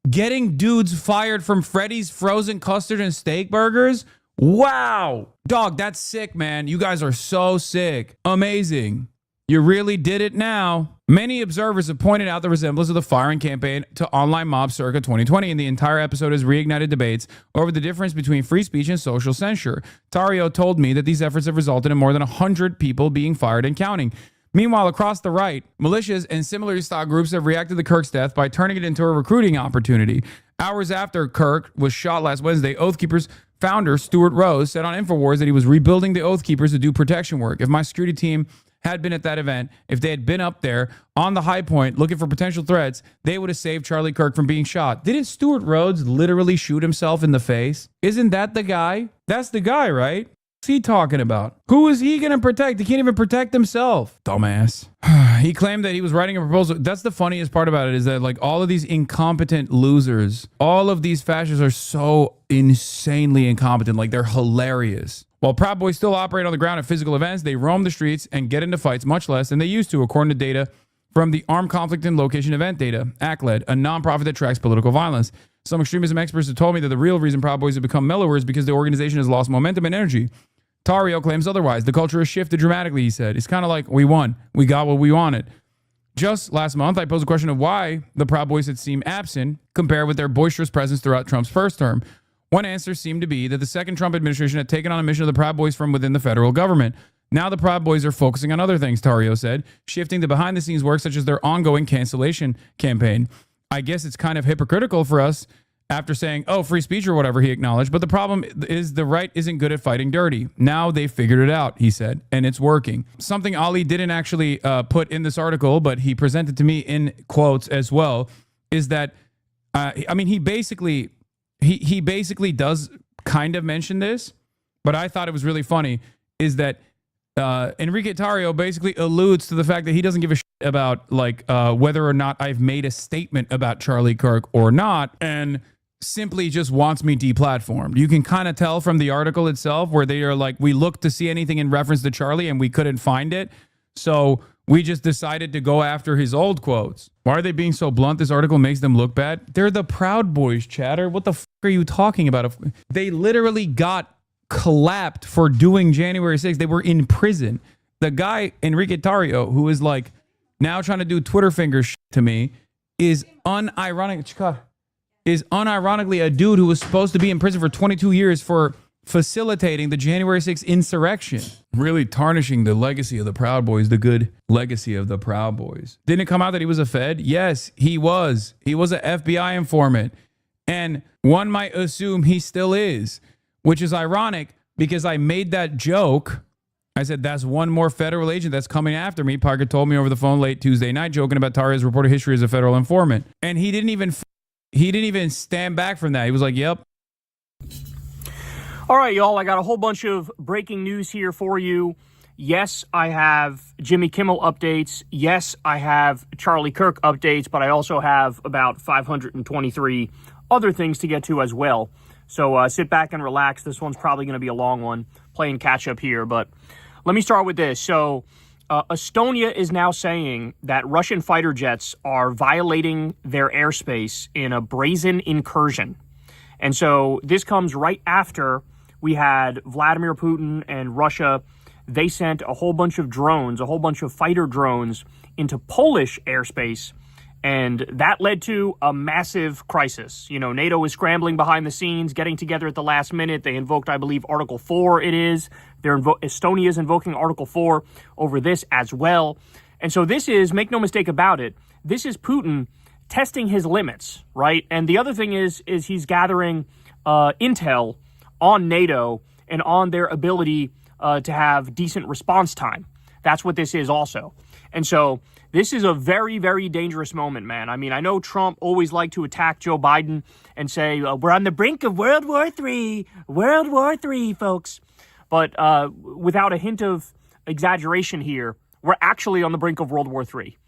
Getting dudes fired from Freddy's Frozen Custard and Steak Burgers? Wow. Dog, that's sick, man. You guys are so sick. Amazing. You really did it now. Many observers have pointed out the resemblance of the firing campaign to online mob circa 2020, and the entire episode has reignited debates over the difference between free speech and social censure. Tario told me that these efforts have resulted in more than 100 people being fired and counting. Meanwhile, across the right, militias and similarly styled groups have reacted to Kirk's death by turning it into a recruiting opportunity. Hours after Kirk was shot last Wednesday, Oath Keepers founder Stuart Rose said on InfoWars that he was rebuilding the Oath Keepers to do protection work. If my security team had been at that event, if they had been up there on the high point looking for potential threats, they would have saved Charlie Kirk from being shot. Didn't Stuart Rhodes literally shoot himself in the face? Isn't that the guy? That's the guy, right? What's he talking about? Who is he going to protect? He can't even protect himself. Dumbass. He claimed that he was writing a proposal. That's the funniest part about it, is that like all of these incompetent losers, all of these fascists are so insanely incompetent. Like, they're hilarious. While Proud Boys still operate on the ground at physical events, they roam the streets and get into fights much less than they used to, according to data from the Armed Conflict and Location Event Data, ACLED, a nonprofit that tracks political violence. Some extremism experts have told me that the real reason Proud Boys have become mellower is because the organization has lost momentum and energy. Tario claims otherwise. The culture has shifted dramatically, he said. It's kind of like, we won. We got what we wanted. Just last month, I posed a question of why the Proud Boys had seemed absent compared with their boisterous presence throughout Trump's first term. One answer seemed to be that the second Trump administration had taken on a mission of the Proud Boys from within the federal government. Now the Proud Boys are focusing on other things, Tario said, shifting to behind-the-scenes work such as their ongoing cancellation campaign. I guess it's kind of hypocritical for us after saying, oh, free speech or whatever, he acknowledged. But the problem is the right isn't good at fighting dirty. Now they figured it out, he said, and it's working. Something Ali didn't actually put in this article, but he presented to me in quotes as well, is that, he basically does kind of mention this, but I thought it was really funny, is that Enrique Tario basically alludes to the fact that he doesn't give a shit about whether or not I've made a statement about Charlie Kirk or not, and simply just wants me deplatformed. You can kind of tell from the article itself where they are like, we looked to see anything in reference to Charlie and we couldn't find it. So we just decided to go after his old quotes. Why are they being so blunt? This article makes them look bad. They're the Proud Boys, chatter. What the fuck are you talking about? They literally got clapped for doing January 6th. They were in prison. The guy, Enrique Tarrio, who is like now trying to do Twitter finger shit to me, is unironically a dude who was supposed to be in prison for 22 years for facilitating the January 6th insurrection. Really tarnishing the legacy of the Proud Boys, the good legacy of the Proud Boys. Didn't it come out that he was a Fed? Yes, he was. He was an FBI informant. And one might assume he still is, which is ironic because I made that joke. I said, that's one more federal agent that's coming after me. Parker told me over the phone late Tuesday night, joking about Tarrio's reported history as a federal informant. And he didn't even stand back from that. He was like, yep. All right, y'all, I got a whole bunch of breaking news here for you. Yes, I have Jimmy Kimmel updates. Yes, I have Charlie Kirk updates, but I also have about 523 other things to get to as well. So sit back and relax. This one's probably going to be a long one, playing catch up here. But let me start with this. So Estonia is now saying that Russian fighter jets are violating their airspace in a brazen incursion. And so this comes right after we had Vladimir Putin and Russia. They sent a whole bunch of drones, a whole bunch of fighter drones into Polish airspace. And that led to a massive crisis. You know, NATO is scrambling behind the scenes, getting together at the last minute. They invoked, I believe, Article 4 it is. Estonia is invoking Article 4 over this as well. And so this is, make no mistake about it, this is Putin testing his limits, right? And the other thing is he's gathering intel on NATO and on their ability to have decent response time. That's what this is also. And so this is a very, very dangerous moment, man. I mean, I know Trump always liked to attack Joe Biden and say, we're on the brink of World War III, World War III, folks. But without a hint of exaggeration here, we're actually on the brink of World War III.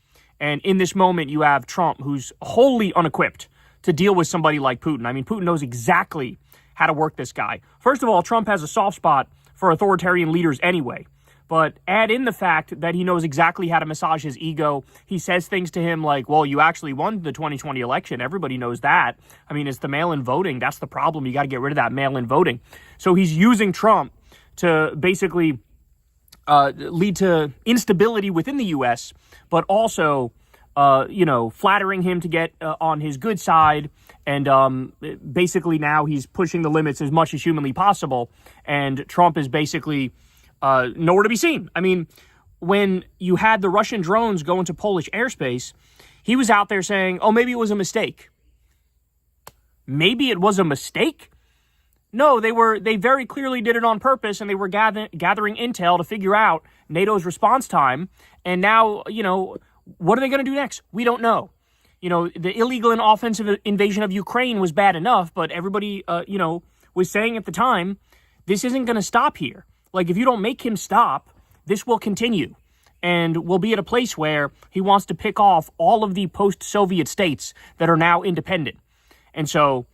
And in this moment, you have Trump, who's wholly unequipped to deal with somebody like Putin. I mean, Putin knows exactly how to work this guy. First of all, Trump has a soft spot for authoritarian leaders anyway. But add in the fact that he knows exactly how to massage his ego. He says things to him like, well, you actually won the 2020 election. Everybody knows that. I mean, it's the mail-in voting. That's the problem. You got to get rid of that mail-in voting. So he's using Trump to basically lead to instability within the U.S., but also, flattering him to get on his good side. And basically now he's pushing the limits as much as humanly possible. And Trump is basically nowhere to be seen. I mean, when you had the Russian drones go into Polish airspace, he was out there saying, oh, maybe it was a mistake. Maybe it was a mistake? No, they very clearly did it on purpose, and they were gathering intel to figure out NATO's response time. And now, what are they going to do next? We don't know. The illegal and offensive invasion of Ukraine was bad enough, but everybody, was saying at the time, this isn't going to stop here. Like, if you don't make him stop, this will continue. And we'll be at a place where he wants to pick off all of the post-Soviet states that are now independent. And so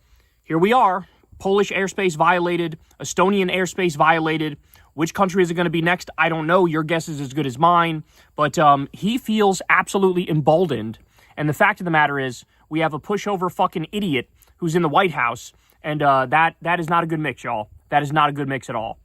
here we are. Polish airspace violated, Estonian airspace violated. Which country is it going to be next? I don't know. Your guess is as good as mine. But he feels absolutely emboldened. And the fact of the matter is, we have a pushover fucking idiot who's in the White House. And that is not a good mix, y'all. That is not a good mix at all.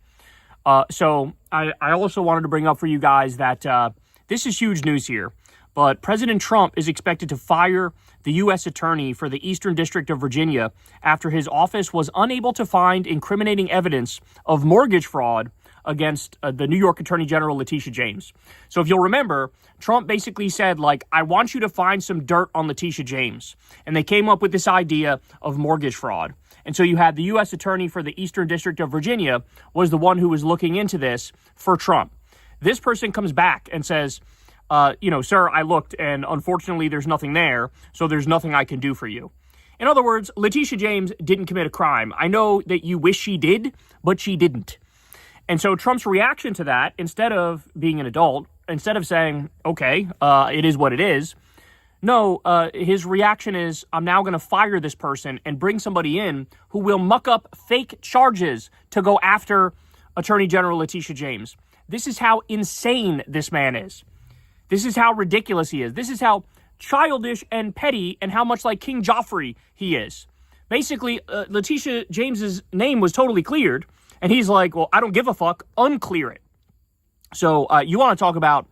So I also wanted to bring up for you guys that this is huge news here. But President Trump is expected to fire the U.S. Attorney for the Eastern District of Virginia after his office was unable to find incriminating evidence of mortgage fraud against the New York Attorney General Letitia James. So if you'll remember, Trump basically said, I want you to find some dirt on Letitia James. And they came up with this idea of mortgage fraud. And so you had the U.S. Attorney for the Eastern District of Virginia was the one who was looking into this for Trump. This person comes back and says, sir, I looked and unfortunately there's nothing there, so there's nothing I can do for you. In other words, Letitia James didn't commit a crime. I know that you wish she did, but she didn't. And so Trump's reaction to that, instead of being an adult, instead of saying, okay, it is what it is, no, his reaction is, I'm now going to fire this person and bring somebody in who will muck up fake charges to go after Attorney General Letitia James. This is how insane this man is. This is how ridiculous he is. This is how childish and petty and how much like King Joffrey he is. Basically, Letitia James's name was totally cleared, and he's like, well, I don't give a fuck, unclear it. So you want to talk about,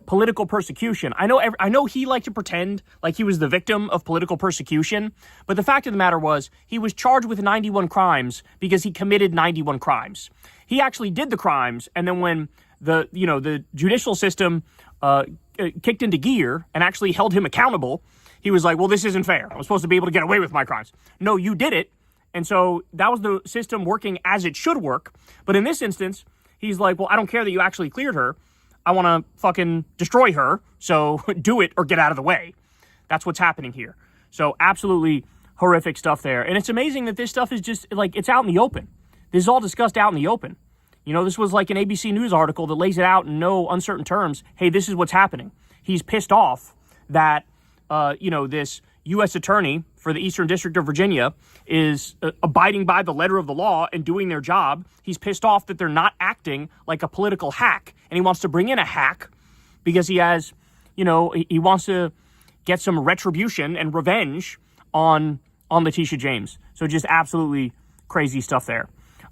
political persecution. I know he liked to pretend like he was the victim of political persecution, but the fact of the matter was he was charged with 91 crimes because he committed 91 crimes. He actually did the crimes, and then when the judicial system kicked into gear and actually held him accountable, he was like, well, this isn't fair. I'm supposed to be able to get away with my crimes. No, you did it. And so that was the system working as it should work. But in this instance, he's like, well, I don't care that you actually cleared her. I want to fucking destroy her. So do it or get out of the way. That's what's happening here. So absolutely horrific stuff there. And it's amazing that this stuff is just like, it's out in the open. This is all discussed out in the open. This was like an ABC News article that lays it out in no uncertain terms. Hey, this is what's happening. He's pissed off that, this U.S. attorney for the Eastern District of Virginia is abiding by the letter of the law and doing their job. He's pissed off that they're not acting like a political hack, and he wants to bring in a hack because he has, he wants to get some retribution and revenge on Letitia James. So just absolutely crazy stuff there.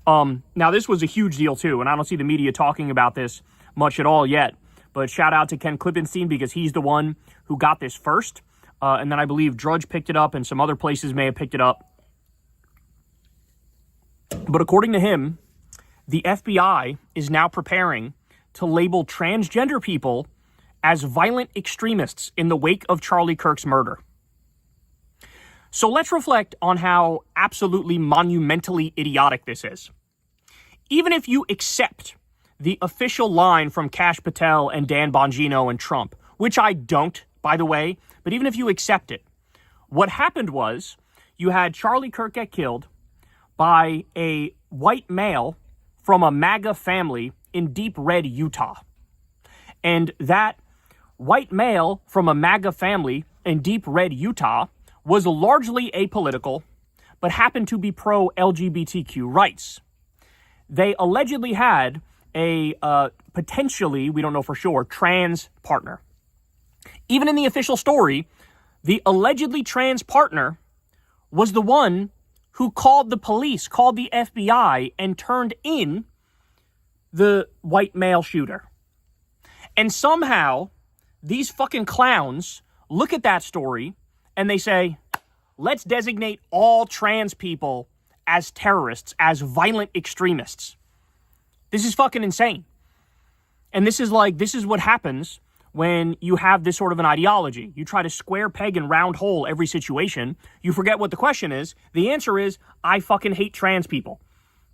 Now, this was a huge deal, too, and I don't see the media talking about this much at all yet. But shout out to Ken Klippenstein because he's the one who got this first. And then I believe Drudge picked it up and some other places may have picked it up. But according to him, the FBI is now preparing to label transgender people as violent extremists in the wake of Charlie Kirk's murder. So let's reflect on how absolutely monumentally idiotic this is. Even if you accept the official line from Kash Patel and Dan Bongino and Trump, which I don't, by the way, but even if you accept it, what happened was you had Charlie Kirk get killed by a white male from a MAGA family in Deep Red, Utah. And that white male from a MAGA family in Deep Red, Utah was largely apolitical, but happened to be pro-LGBTQ rights. They allegedly had a potentially, we don't know for sure, trans partner. Even in the official story, the allegedly trans partner was the one who called the police, called the FBI, and turned in the white male shooter. And somehow, these fucking clowns look at that story and they say, let's designate all trans people as terrorists, as violent extremists. This is fucking insane. And this is what happens when you have this sort of an ideology. You try to square peg and round hole every situation. You forget what the question is. The answer is, I fucking hate trans people.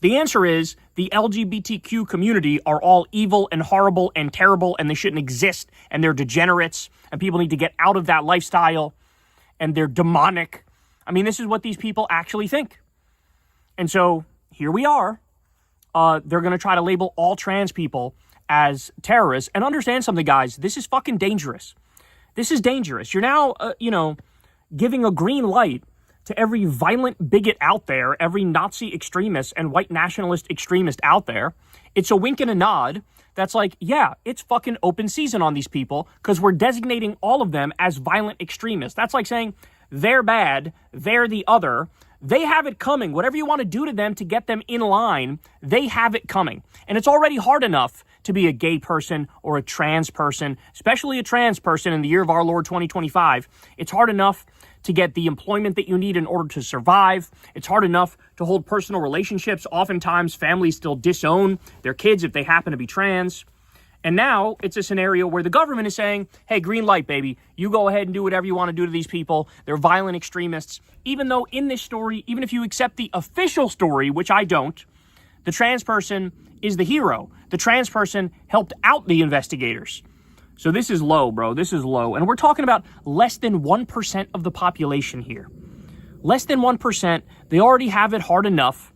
The answer is, the LGBTQ community are all evil and horrible and terrible and they shouldn't exist and they're degenerates and people need to get out of that lifestyle and they're demonic. I mean, this is what these people actually think. And so here we are. They're going to try to label all trans people as terrorists. And understand something, guys. This is fucking dangerous. This is dangerous. You're now, giving a green light to every violent bigot out there, every Nazi extremist and white nationalist extremist out there. It's a wink and a nod. That's like, yeah, it's fucking open season on these people because we're designating all of them as violent extremists. That's like saying they're bad, they're the other. They have it coming. Whatever you want to do to them to get them in line, they have it coming. And it's already hard enough to be a gay person or a trans person, especially a trans person in the year of our Lord 2025. It's hard enough to get the employment that you need in order to survive. It's hard enough to hold personal relationships. Oftentimes, families still disown their kids if they happen to be trans. And now it's a scenario where the government is saying, hey, green light, baby. You go ahead and do whatever you want to do to these people. They're violent extremists. Even though in this story, even if you accept the official story, which I don't, the trans person is the hero. The trans person helped out the investigators. So this is low, bro. This is low. And we're talking about less than 1% of the population here. Less than 1%. They already have it hard enough.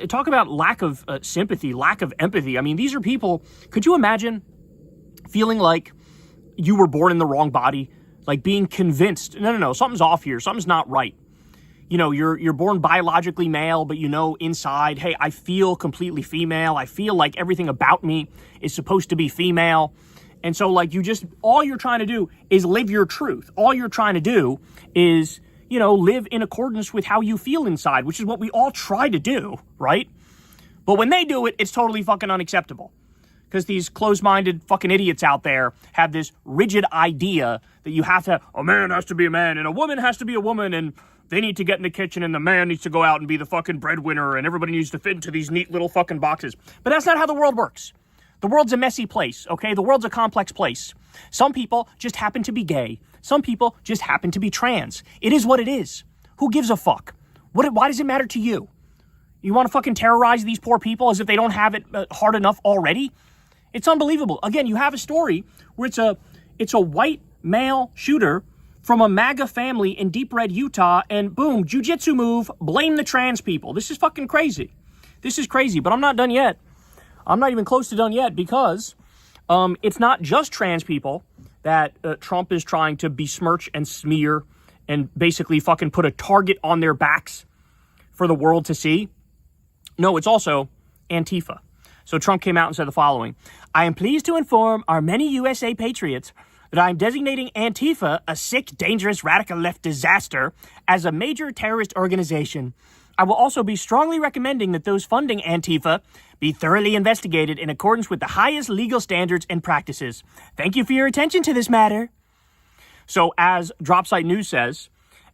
Talk about lack of sympathy, lack of empathy. I mean, these are people, could you imagine feeling like you were born in the wrong body? Like being convinced, no, something's off here. Something's not right. You're born biologically male, but inside, hey, I feel completely female. I feel like everything about me is supposed to be female. And so, like, all you're trying to do is live your truth. All you're trying to do is, live in accordance with how you feel inside, which is what we all try to do, right? But when they do it, it's totally fucking unacceptable. Because these closed-minded fucking idiots out there have this rigid idea that you have to, a man has to be a man, and a woman has to be a woman, and they need to get in the kitchen, and the man needs to go out and be the fucking breadwinner, and everybody needs to fit into these neat little fucking boxes. But that's not how the world works. The world's a messy place, okay? The world's a complex place. Some people just happen to be gay. Some people just happen to be trans. It is what it is. Who gives a fuck? Why does it matter to you? You want to fucking terrorize these poor people as if they don't have it hard enough already? It's unbelievable. Again, you have a story where it's a white male shooter from a MAGA family in Deep Red, Utah, and boom, jujitsu move, blame the trans people. This is fucking crazy. This is crazy, but I'm not done yet. I'm not even close to done yet because it's not just trans people that Trump is trying to besmirch and smear and basically fucking put a target on their backs for the world to see. No, it's also Antifa. So Trump came out and said the following: I am pleased to inform our many USA patriots that I am designating Antifa, a sick, dangerous, radical left disaster, as a major terrorist organization. I will also be strongly recommending that those funding Antifa be thoroughly investigated in accordance with the highest legal standards and practices. Thank you for your attention to this matter. So as Dropsite News says,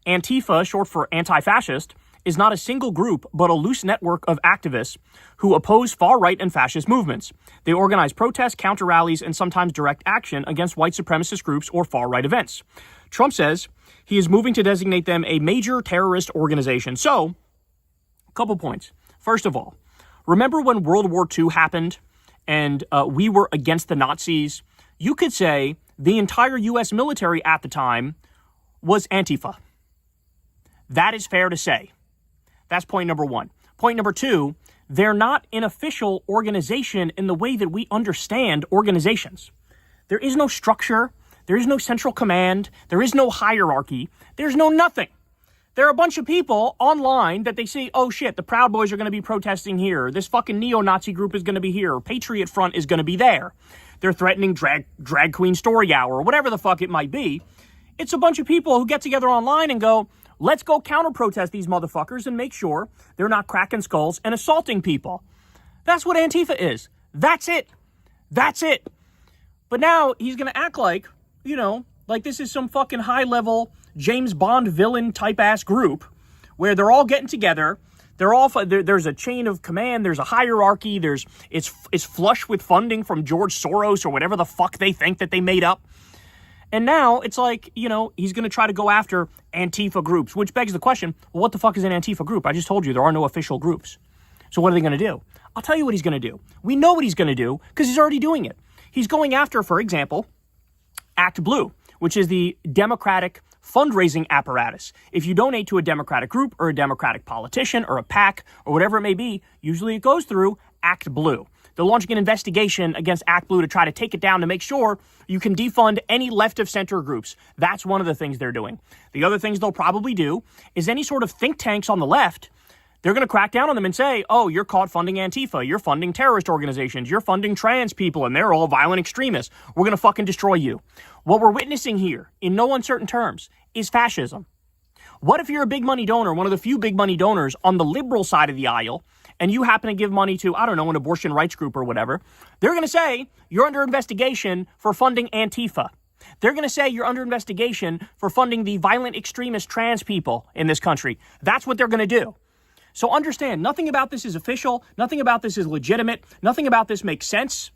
Antifa, short for anti-fascist, is not a single group, but a loose network of activists who oppose far-right and fascist movements. They organize protests, counter-rallies, and sometimes direct action against white supremacist groups or far-right events. Trump says he is moving to designate them a major terrorist organization. So, a couple points. First of all, remember when World War II happened and we were against the Nazis? You could say the entire U.S. military at the time was Antifa. That is fair to say. That's point number one. Point number two, they're not an official organization in the way that we understand organizations. There is no structure. There is no central command. There is no hierarchy. There's no nothing. There are a bunch of people online that they say, oh shit, the Proud Boys are going to be protesting here. This fucking neo-Nazi group is going to be here. Patriot Front is going to be there. They're threatening drag queen story hour or whatever the fuck it might be. It's a bunch of people who get together online and go, let's go counter-protest these motherfuckers and make sure they're not cracking skulls and assaulting people. That's what Antifa is. That's it. That's it. But now he's going to act like, like this is some fucking high-level James Bond villain type-ass group where they're all getting together. There's a chain of command. There's a hierarchy. It's flush with funding from George Soros or whatever the fuck they think that they made up. And now it's like, he's going to try to go after Antifa groups, which begs the question, well, what the fuck is an Antifa group? I just told you there are no official groups. So what are they going to do? I'll tell you what he's going to do. We know what he's going to do because he's already doing it. He's going after, for example, Act Blue, which is the Democratic fundraising apparatus. If you donate to a Democratic group or a Democratic politician or a PAC or whatever it may be, usually it goes through Act Blue. They're launching an investigation against Act Blue to try to take it down to make sure you can defund any left-of-center groups. That's one of the things they're doing. The other things they'll probably do is any sort of think tanks on the left, they're going to crack down on them and say, oh, you're caught funding Antifa, you're funding terrorist organizations, you're funding trans people, and they're all violent extremists. We're going to fucking destroy you. What we're witnessing here, in no uncertain terms, is fascism. What if you're a big money donor, one of the few big money donors on the liberal side of the aisle, and you happen to give money to, I don't know, an abortion rights group or whatever? They're going to say you're under investigation for funding Antifa. They're going to say you're under investigation for funding the violent extremist trans people in this country. That's what they're going to do. So understand, nothing about this is official. Nothing about this is legitimate. Nothing about this makes sense.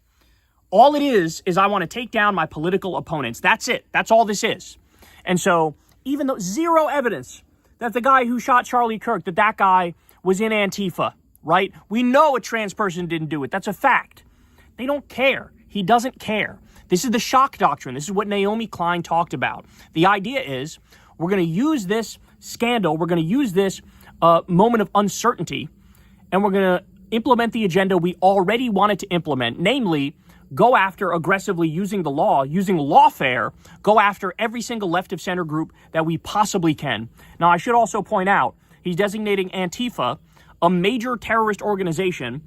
All it is I want to take down my political opponents. That's it. That's all this is. And so even though zero evidence that the guy who shot Charlie Kirk, that guy was in Antifa, right? We know a trans person didn't do it. That's a fact. They don't care. He doesn't care. This is the shock doctrine. This is what Naomi Klein talked about. The idea is we're going to use this scandal. We're going to use this moment of uncertainty, and we're going to implement the agenda we already wanted to implement, namely go after aggressively using the law, using lawfare, go after every single left-of-center group that we possibly can. Now, I should also point out, he's designating Antifa a major terrorist organization.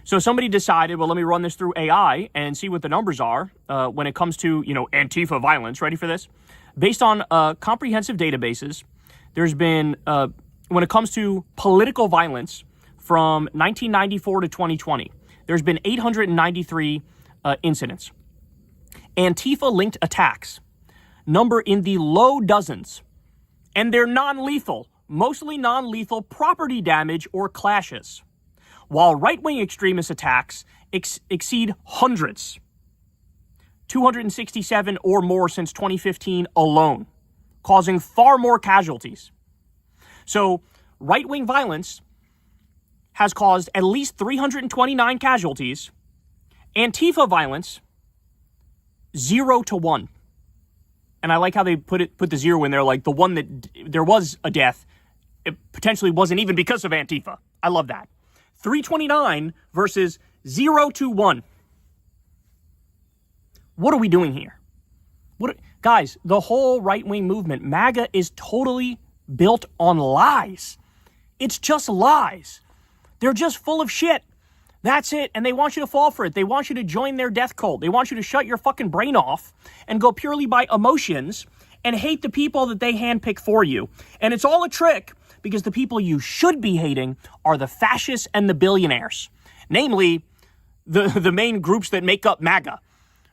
So somebody decided, well, let me run this through AI and see what the numbers are when it comes to, Antifa violence. Ready for this? Based on comprehensive databases, there's been, when it comes to political violence from 1994 to 2020, there's been 893 incidents. Antifa-linked attacks number in the low dozens, and they're non-lethal, mostly non-lethal property damage or clashes, while right-wing extremist attacks exceed hundreds, 267 or more since 2015 alone, causing far more casualties. So right-wing violence has caused at least 329 casualties. Antifa violence, 0 to 1. And I like how they put the 0 in there, like the one that there was a death, it potentially wasn't even because of Antifa. I love that. 329 versus 0 to 1. What are we doing here? Guys, the whole right-wing movement, MAGA, is totally built on lies. It's just lies. They're just full of shit. That's it. And they want you to fall for it. They want you to join their death cult. They want you to shut your fucking brain off and go purely by emotions and hate the people that they handpick for you. And it's all a trick, because the people you should be hating are the fascists and the billionaires. Namely, the main groups that make up MAGA,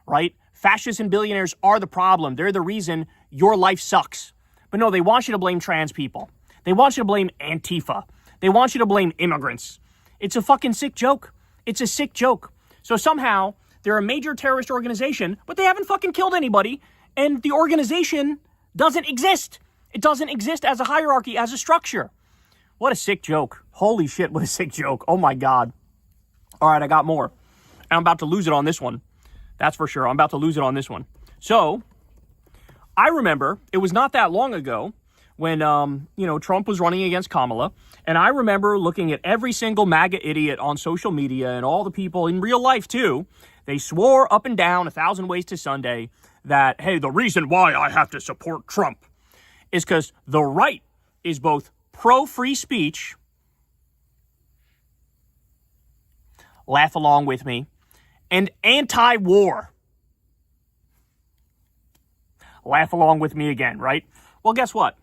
right? Fascists and billionaires are the problem. They're the reason your life sucks. But no, they want you to blame trans people. They want you to blame Antifa. They want you to blame immigrants. It's a fucking sick joke. It's a sick joke. So somehow, they're a major terrorist organization, but they haven't fucking killed anybody, and the organization doesn't exist. It doesn't exist as a hierarchy, as a structure. What a sick joke. Holy shit, what a sick joke. Oh my God. All right, I got more. I'm about to lose it on this one. That's for sure. I'm about to lose it on this one. So, I remember, it was not that long ago when, Trump was running against Kamala. And I remember looking at every single MAGA idiot on social media and all the people in real life too. They swore up and down 1,000 ways to Sunday that, hey, the reason why I have to support Trump is because the right is both pro-free speech, laugh along with me, and anti-war. Laugh along with me again, right? Well, guess what?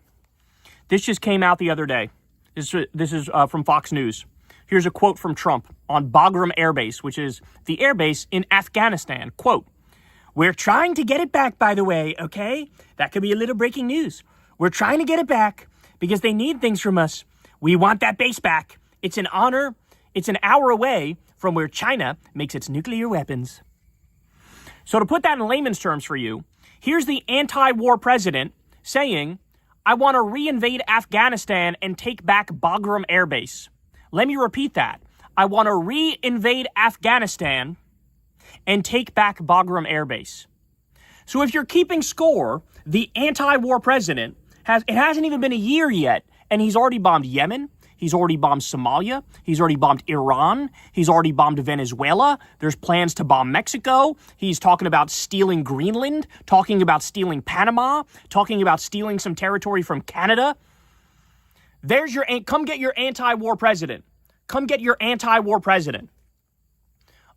This just came out the other day. This is from Fox News. Here's a quote from Trump on Bagram Air Base, which is the air base in Afghanistan. Quote, "We're trying to get it back, by the way, okay? That could be a little breaking news. We're trying to get it back because they need things from us. We want that base back. It's an honor. It's an hour away from where China makes its nuclear weapons." So to put that in layman's terms for you, here's the anti-war president saying, I want to reinvade Afghanistan and take back Bagram Air Base. Let me repeat that. I want to reinvade Afghanistan and take back Bagram Air Base. So if you're keeping score, the anti-war president it hasn't even been a year yet, and he's already bombed Yemen. He's already bombed Somalia. He's already bombed Iran. He's already bombed Venezuela. There's plans to bomb Mexico. He's talking about stealing Greenland, talking about stealing Panama, talking about stealing some territory from Canada. Come get your anti-war president. Come get your anti-war president.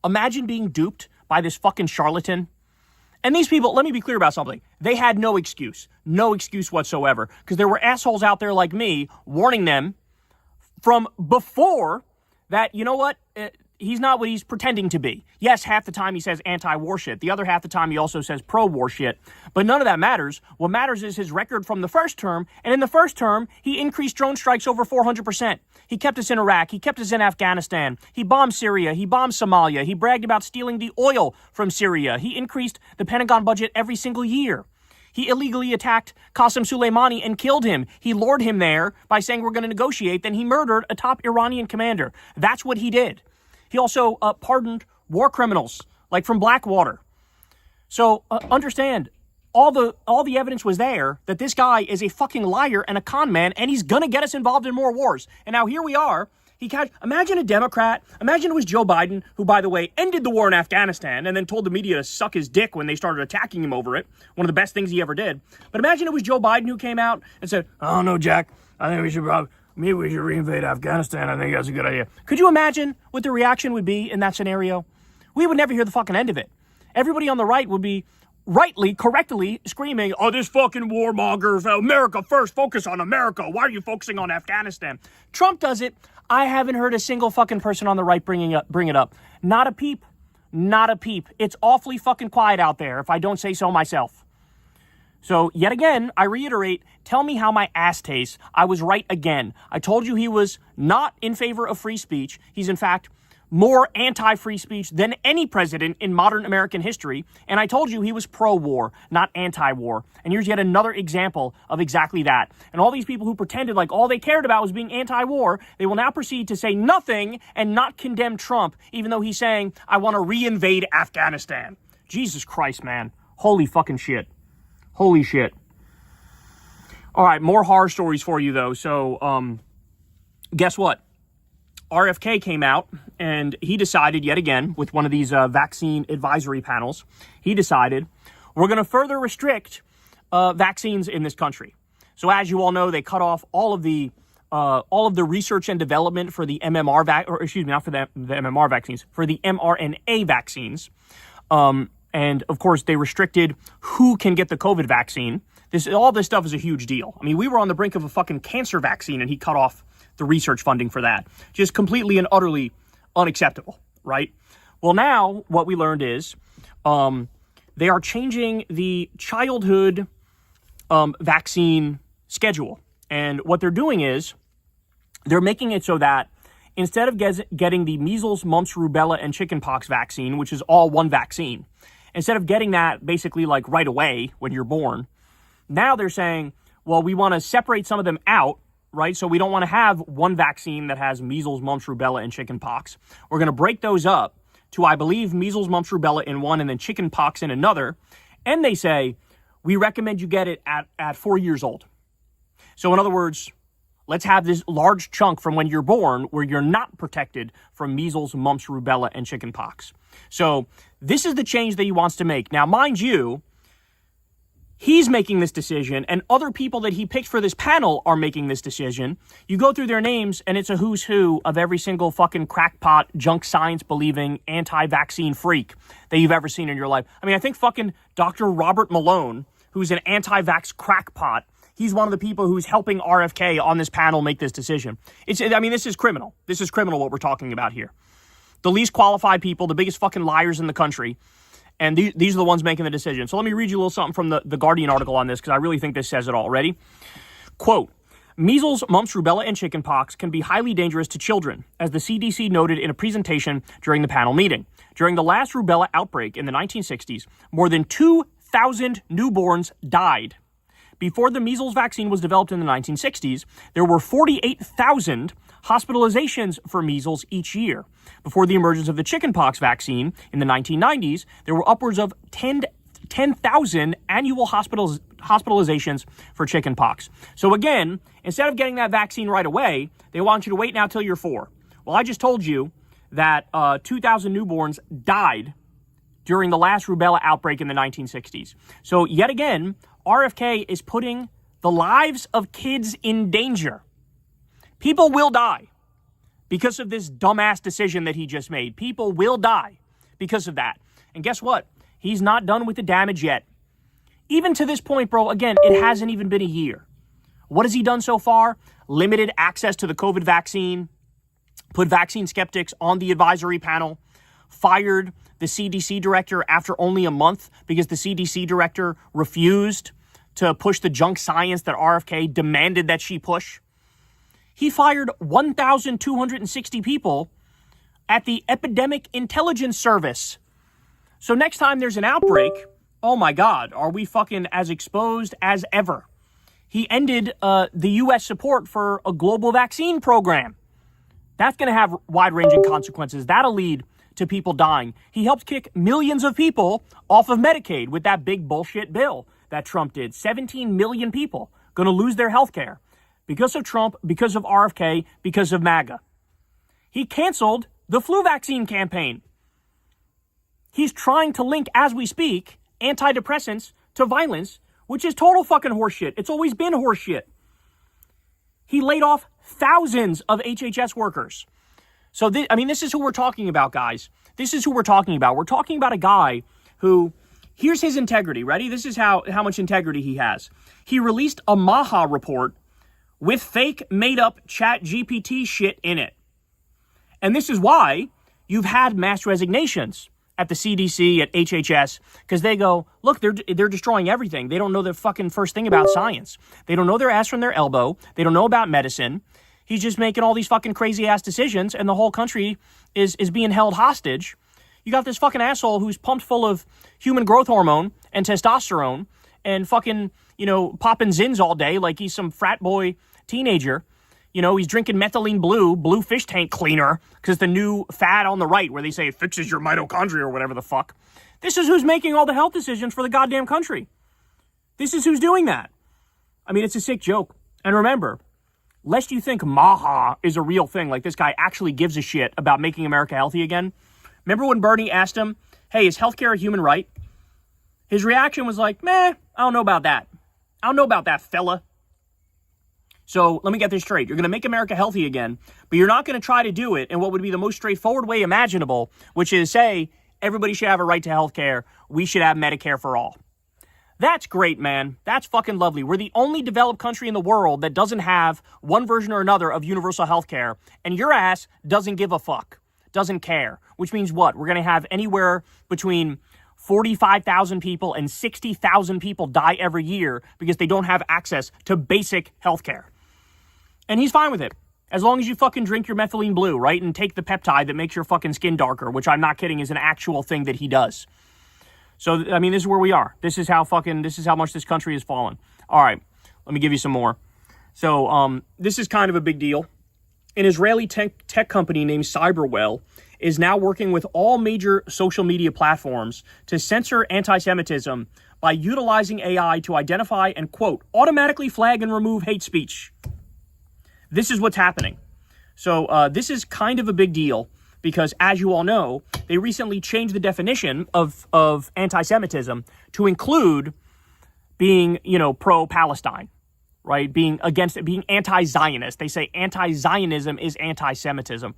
Imagine being duped by this fucking charlatan. And these people, let me be clear about something. They had no excuse whatsoever, because there were assholes out there like me warning them from before that, you know what, he's not what he's pretending to be. Yes, half the time he says anti-war shit. The other half the time he also says pro-war shit. But none of that matters. What matters is his record from the first term. And in the first term, he increased drone strikes over 400%. He kept us in Iraq. He kept us in Afghanistan. He bombed Syria. He bombed Somalia. He bragged about stealing the oil from Syria. He increased the Pentagon budget every single year. He illegally attacked Qasem Soleimani and killed him. He lured him there by saying we're going to negotiate. Then he murdered a top Iranian commander. That's what he did. He also pardoned war criminals, like from Blackwater. So understand, all the evidence was there that this guy is a fucking liar and a con man, and he's going to get us involved in more wars. And now here we are. Imagine a Democrat. Imagine it was Joe Biden, who, by the way, ended the war in Afghanistan and then told the media to suck his dick when they started attacking him over it. One of the best things he ever did. But imagine it was Joe Biden who came out and said, "Oh no, Jack, I think we should maybe we should reinvade Afghanistan. I think that's a good idea. Could you imagine what the reaction would be in that scenario? We would never hear the fucking end of it. Everybody on the right would be correctly screaming, oh, this fucking warmongers, America first, focus on America. Why are you focusing on Afghanistan? Trump does it. I haven't heard a single fucking person on the right bring it up. Not a peep. Not a peep. It's awfully fucking quiet out there, if I don't say so myself. So, yet again, I reiterate, tell me how my ass tastes. I was right again. I told you he was not in favor of free speech. He's, in fact, more anti-free speech than any president in modern American history. And I told you he was pro-war, not anti-war. And here's yet another example of exactly that. And all these people who pretended like all they cared about was being anti-war, they will now proceed to say nothing and not condemn Trump, even though he's saying, I want to reinvade Afghanistan. Jesus Christ, man. Holy fucking shit. Holy shit. All right, more horror stories for you, though. So, guess what? RFK came out and he decided yet again with one of these vaccine advisory panels, he decided we're going to further restrict vaccines in this country. So as you all know, they cut off all of the research and development for the not for the MMR vaccines, for the mRNA vaccines. And of course, they restricted who can get the COVID vaccine. All this stuff is a huge deal. I mean, we were on the brink of a fucking cancer vaccine and he cut off the research funding for that. Just completely and utterly unacceptable, right? Well, now what we learned is they are changing the childhood vaccine schedule. And what they're doing is they're making it so that instead of getting the measles, mumps, rubella, and chickenpox vaccine, which is all one vaccine, instead of getting that basically like right away when you're born, now they're saying, well, we want to separate some of them out, right? So we don't want to have one vaccine that has measles, mumps, rubella, and chickenpox. We're going to break those up to, I believe, measles, mumps, rubella in one and then chickenpox in another. And they say, we recommend you get it at 4 years old. So in other words, let's have this large chunk from when you're born where you're not protected from measles, mumps, rubella, and chickenpox. So this is the change that he wants to make. Now, mind you, he's making this decision, and other people that he picked for this panel are making this decision. You go through their names, and it's a who's who of every single fucking crackpot, junk science-believing, anti-vaccine freak that you've ever seen in your life. I mean, I think fucking Dr. Robert Malone, who's an anti-vax crackpot, he's one of the people who's helping RFK on this panel make this decision. This is criminal. This is criminal what we're talking about here. The least qualified people, the biggest fucking liars in the country, and these are the ones making the decision. So let me read you a little something from the Guardian article on this, because I really think this says it all. Ready? Quote, measles, mumps, rubella, and chickenpox can be highly dangerous to children, as the CDC noted in a presentation during the panel meeting. During the last rubella outbreak in the 1960s, more than 2,000 newborns died. Before the measles vaccine was developed in the 1960s, there were 48,000 hospitalizations for measles each year. Before the emergence of the chickenpox vaccine in the 1990s, there were upwards of 10,000 annual hospitalizations for chickenpox. So again, instead of getting that vaccine right away, they want you to wait now till you're 4. Well, I just told you that 2,000 newborns died during the last rubella outbreak in the 1960s. So yet again, RFK is putting the lives of kids in danger. People will die because of this dumbass decision that he just made. People will die because of that. And guess what? He's not done with the damage yet. Even to this point, bro, again, it hasn't even been a year. What has he done so far? Limited access to the COVID vaccine, put vaccine skeptics on the advisory panel, fired the CDC director after only a month because the CDC director refused to push the junk science that RFK demanded that she push. He fired 1,260 people at the Epidemic Intelligence Service. So next time there's an outbreak, oh my God, are we fucking as exposed as ever? He ended the U.S. support for a global vaccine program. That's going to have wide-ranging consequences. That'll lead to people dying. He helped kick millions of people off of Medicaid with that big bullshit bill that Trump did. 17 million people going to lose their health care because of Trump, because of RFK, because of MAGA. He canceled the flu vaccine campaign. He's trying to link, as we speak, antidepressants to violence, which is total fucking horseshit. It's always been horseshit. He laid off thousands of HHS workers. So, this is who we're talking about, guys. This is who we're talking about. We're talking about a guy who, here's his integrity. Ready? This is how much integrity he has. He released a Maha report with fake, made-up chat GPT shit in it. And this is why you've had mass resignations at the CDC, at HHS, because they go, look, they're destroying everything. They don't know the fucking first thing about science. They don't know their ass from their elbow. They don't know about medicine. He's just making all these fucking crazy-ass decisions, and the whole country is being held hostage. You got this fucking asshole who's pumped full of human growth hormone and testosterone and fucking, popping Zins all day like he's some frat boy teenager. He's drinking methylene blue fish tank cleaner, because the new fad on the right where they say it fixes your mitochondria or whatever the fuck. This is who's making all the health decisions for the goddamn country. This is who's doing that. It's a sick joke. And remember, lest you think Maha is a real thing, like this guy actually gives a shit about making America healthy again. Remember when Bernie asked him, hey, is healthcare a human right? His reaction was like, meh, I don't know about that. I don't know about that, fella. So let me get this straight. You're going to make America healthy again, but you're not going to try to do it in what would be the most straightforward way imaginable, which is say, everybody should have a right to health care. We should have Medicare for all. That's great, man. That's fucking lovely. We're the only developed country in the world that doesn't have one version or another of universal health care, and your ass doesn't give a fuck, doesn't care, which means what? We're going to have anywhere between 45,000 people and 60,000 people die every year because they don't have access to basic health care. And he's fine with it. As long as you fucking drink your methylene blue, right? And take the peptide that makes your fucking skin darker, which I'm not kidding is an actual thing that he does. So, this is where we are. This is how much this country has fallen. All right, let me give you some more. So, this is kind of a big deal. An Israeli tech company named Cyberwell is now working with all major social media platforms to censor anti-Semitism by utilizing AI to identify and, quote, automatically flag and remove hate speech. This is what's happening. So this is kind of a big deal because, as you all know, they recently changed the definition of anti-Semitism to include being, pro-Palestine, right? Being against it, being anti-Zionist. They say anti-Zionism is anti-Semitism,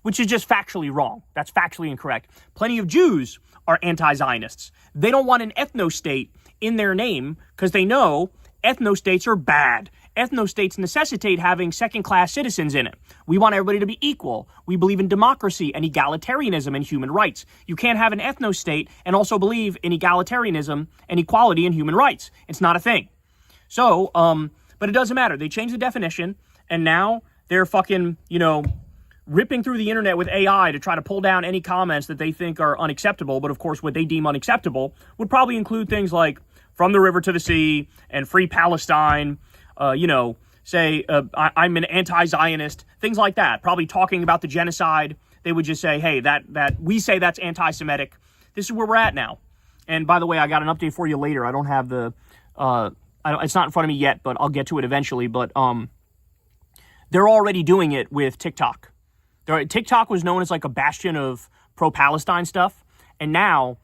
which is just factually wrong. That's factually incorrect. Plenty of Jews are anti-Zionists. They don't want an ethno-state in their name because they know ethno-states are bad. Ethno-states necessitate having second-class citizens in it. We want everybody to be equal. We believe in democracy and egalitarianism and human rights. You can't have an ethno-state and also believe in egalitarianism and equality and human rights. It's not a thing. So, but it doesn't matter. They changed the definition, and now they're fucking, ripping through the internet with AI to try to pull down any comments that they think are unacceptable. But of course, what they deem unacceptable would probably include things like from the river to the sea and free Palestine, say I'm an anti-Zionist, things like that. Probably talking about the genocide. They would just say, hey, that we say that's anti-Semitic. This is where we're at now. And by the way, I got an update for you later. I don't have the, it's not in front of me yet, but I'll get to it eventually. But they're already doing it with TikTok. TikTok was known as like a bastion of pro-Palestine stuff. And now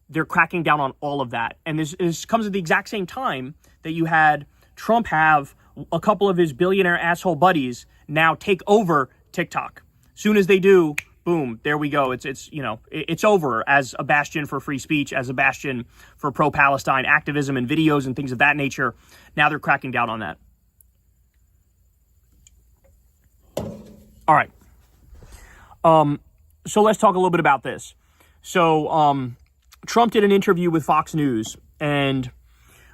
they're cracking down on all of that. And this comes at the exact same time that you had Trump have a couple of his billionaire asshole buddies now take over TikTok. Soon as they do, boom, there we go. It's over as a bastion for free speech, as a bastion for pro-Palestine activism and videos and things of that nature. Now they're cracking down on that. All right. So let's talk a little bit about this. So Trump did an interview with Fox News and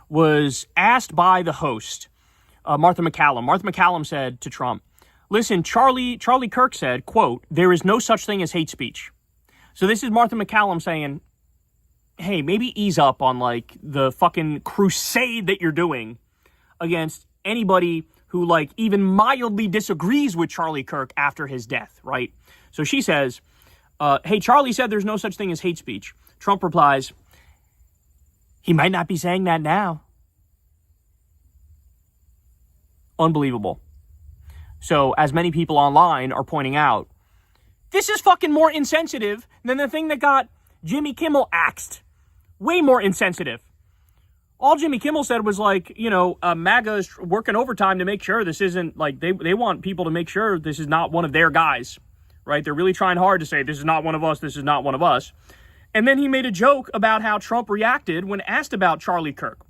was asked by the host, Martha MacCallum. Martha MacCallum said to Trump, listen, Charlie Kirk said, quote, there is no such thing as hate speech. So this is Martha MacCallum saying, hey, maybe ease up on like the fucking crusade that you're doing against anybody who like even mildly disagrees with Charlie Kirk after his death, right? So she says, hey, Charlie said there's no such thing as hate speech. Trump replies, he might not be saying that now. Unbelievable. So, as many people online are pointing out, this is fucking more insensitive than the thing that got Jimmy Kimmel axed. Way more insensitive. All Jimmy Kimmel said was like, MAGA is working overtime to make sure this isn't like they want people to make sure this is not one of their guys, right? They're really trying hard to say this is not one of us. This is not one of us. And then he made a joke about how Trump reacted when asked about Charlie Kirk.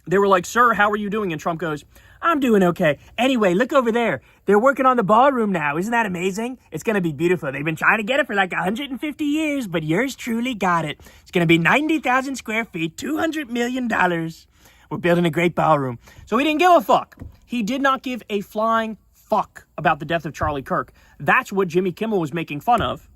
They were like, "Sir, how are you doing?" And Trump goes, "I'm doing okay. Anyway, look over there. They're working on the ballroom now. Isn't that amazing? It's going to be beautiful. They've been trying to get it for like 150 years, but yours truly got it. It's going to be 90,000 square feet, $200 million. We're building a great ballroom." So he didn't give a fuck. He did not give a flying fuck about the death of Charlie Kirk. That's what Jimmy Kimmel was making fun of.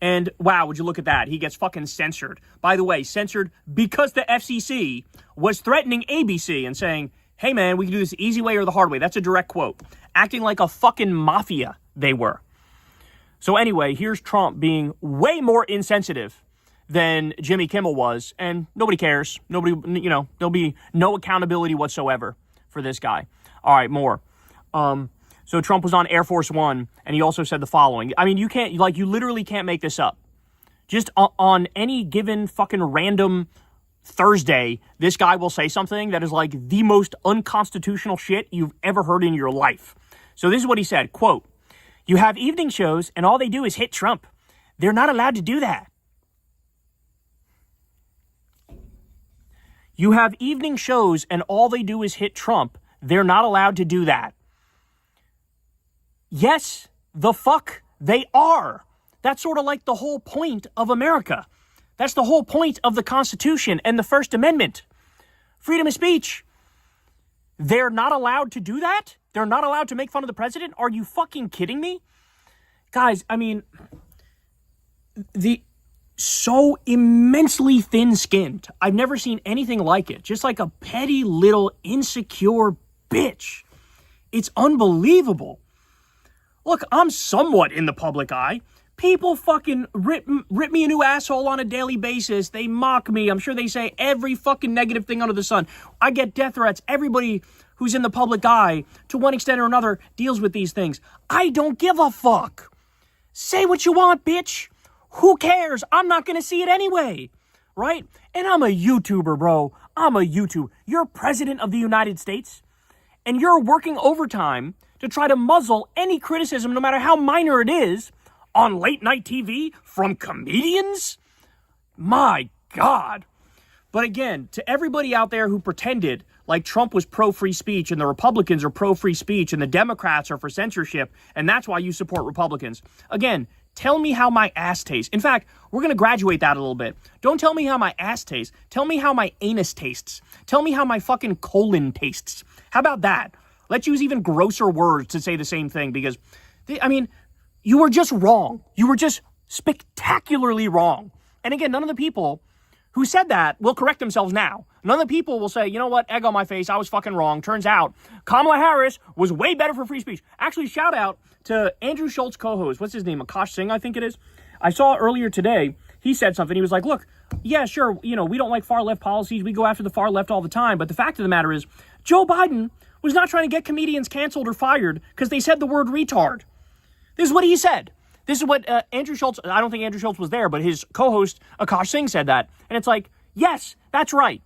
And wow, would you look at that? He gets fucking censored. By the way, censored because the FCC was threatening ABC and saying, "Hey man, we can do this the easy way or the hard way." That's a direct quote. Acting like a fucking mafia they were. So anyway, here's Trump being way more insensitive than Jimmy Kimmel was, and nobody cares. Nobody, there'll be no accountability whatsoever for this guy. All right, more. So Trump was on Air Force One, and he also said the following. I mean, you literally can't make this up. Just on any given fucking random Thursday, this guy will say something that is like the most unconstitutional shit you've ever heard in your life. So this is what he said, quote, "You have evening shows, and all they do is hit Trump. They're not allowed to do that." You have evening shows, and all they do is hit Trump. They're not allowed to do that. Yes, the fuck they are. That's sort of like the whole point of America. That's the whole point of the Constitution and the First Amendment. Freedom of speech. They're not allowed to do that? They're not allowed to make fun of the president? Are you fucking kidding me? Guys, I mean, so immensely thin-skinned. I've never seen anything like it. Just like a petty little insecure bitch. It's unbelievable. Look, I'm somewhat in the public eye. People fucking rip me a new asshole on a daily basis. They mock me. I'm sure they say every fucking negative thing under the sun. I get death threats. Everybody who's in the public eye, to one extent or another, deals with these things. I don't give a fuck. Say what you want, bitch. Who cares? I'm not going to see it anyway. Right? And I'm a YouTuber, bro. I'm a YouTuber. You're president of the United States, and you're working overtime to try to muzzle any criticism, no matter how minor it is, on late night TV from comedians? My God. But again, to everybody out there who pretended like Trump was pro-free speech and the Republicans are pro-free speech and the Democrats are for censorship, and that's why you support Republicans. Again, tell me how my ass tastes. In fact, we're going to graduate that a little bit. Don't tell me how my ass tastes. Tell me how my anus tastes. Tell me how my fucking colon tastes. How about that? Let's use even grosser words to say the same thing because, you were just wrong. You were just spectacularly wrong. And again, none of the people who said that will correct themselves now. None of the people will say, you know what, egg on my face, I was fucking wrong. Turns out Kamala Harris was way better for free speech. Actually, shout out to Andrew Schultz co-host. What's his name? Akash Singh, I think it is. I saw earlier today, he said something. He was like, look, yeah, sure, we don't like far left policies. We go after the far left all the time. But the fact of the matter is, Joe Biden was not trying to get comedians canceled or fired because they said the word retard. This is what he said. This is what Andrew Schultz, I don't think Andrew Schultz was there, but his co-host, Akash Singh, said that. And it's like, yes, that's right.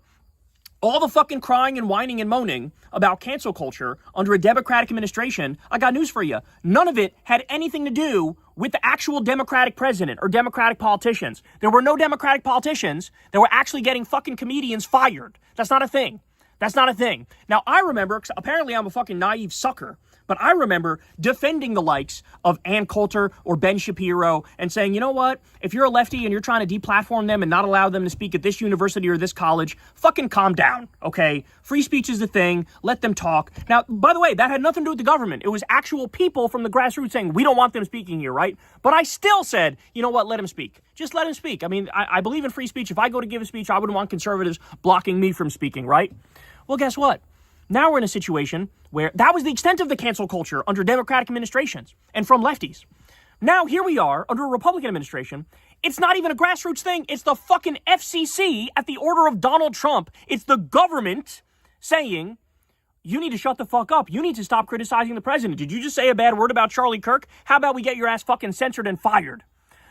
All the fucking crying and whining and moaning about cancel culture under a Democratic administration, I got news for you. None of it had anything to do with the actual Democratic president or Democratic politicians. There were no Democratic politicians that were actually getting fucking comedians fired. That's not a thing. That's not a thing. Now, I remember, 'cause apparently I'm a fucking naive sucker, but I remember defending the likes of Ann Coulter or Ben Shapiro and saying, you know what? If you're a lefty and you're trying to deplatform them and not allow them to speak at this university or this college, fucking calm down, okay? Free speech is the thing. Let them talk. Now, by the way, that had nothing to do with the government. It was actual people from the grassroots saying, we don't want them speaking here, right? But I still said, you know what? Let him speak. Just let him speak. I mean, I believe in free speech. If I go to give a speech, I wouldn't want conservatives blocking me from speaking, right? Well, guess what? Now we're in a situation where that was the extent of the cancel culture under Democratic administrations and from lefties. Now here we are under a Republican administration. It's not even a grassroots thing. It's the fucking FCC at the order of Donald Trump. It's the government saying, you need to shut the fuck up. You need to stop criticizing the president. Did you just say a bad word about Charlie Kirk? How about we get your ass fucking censored and fired?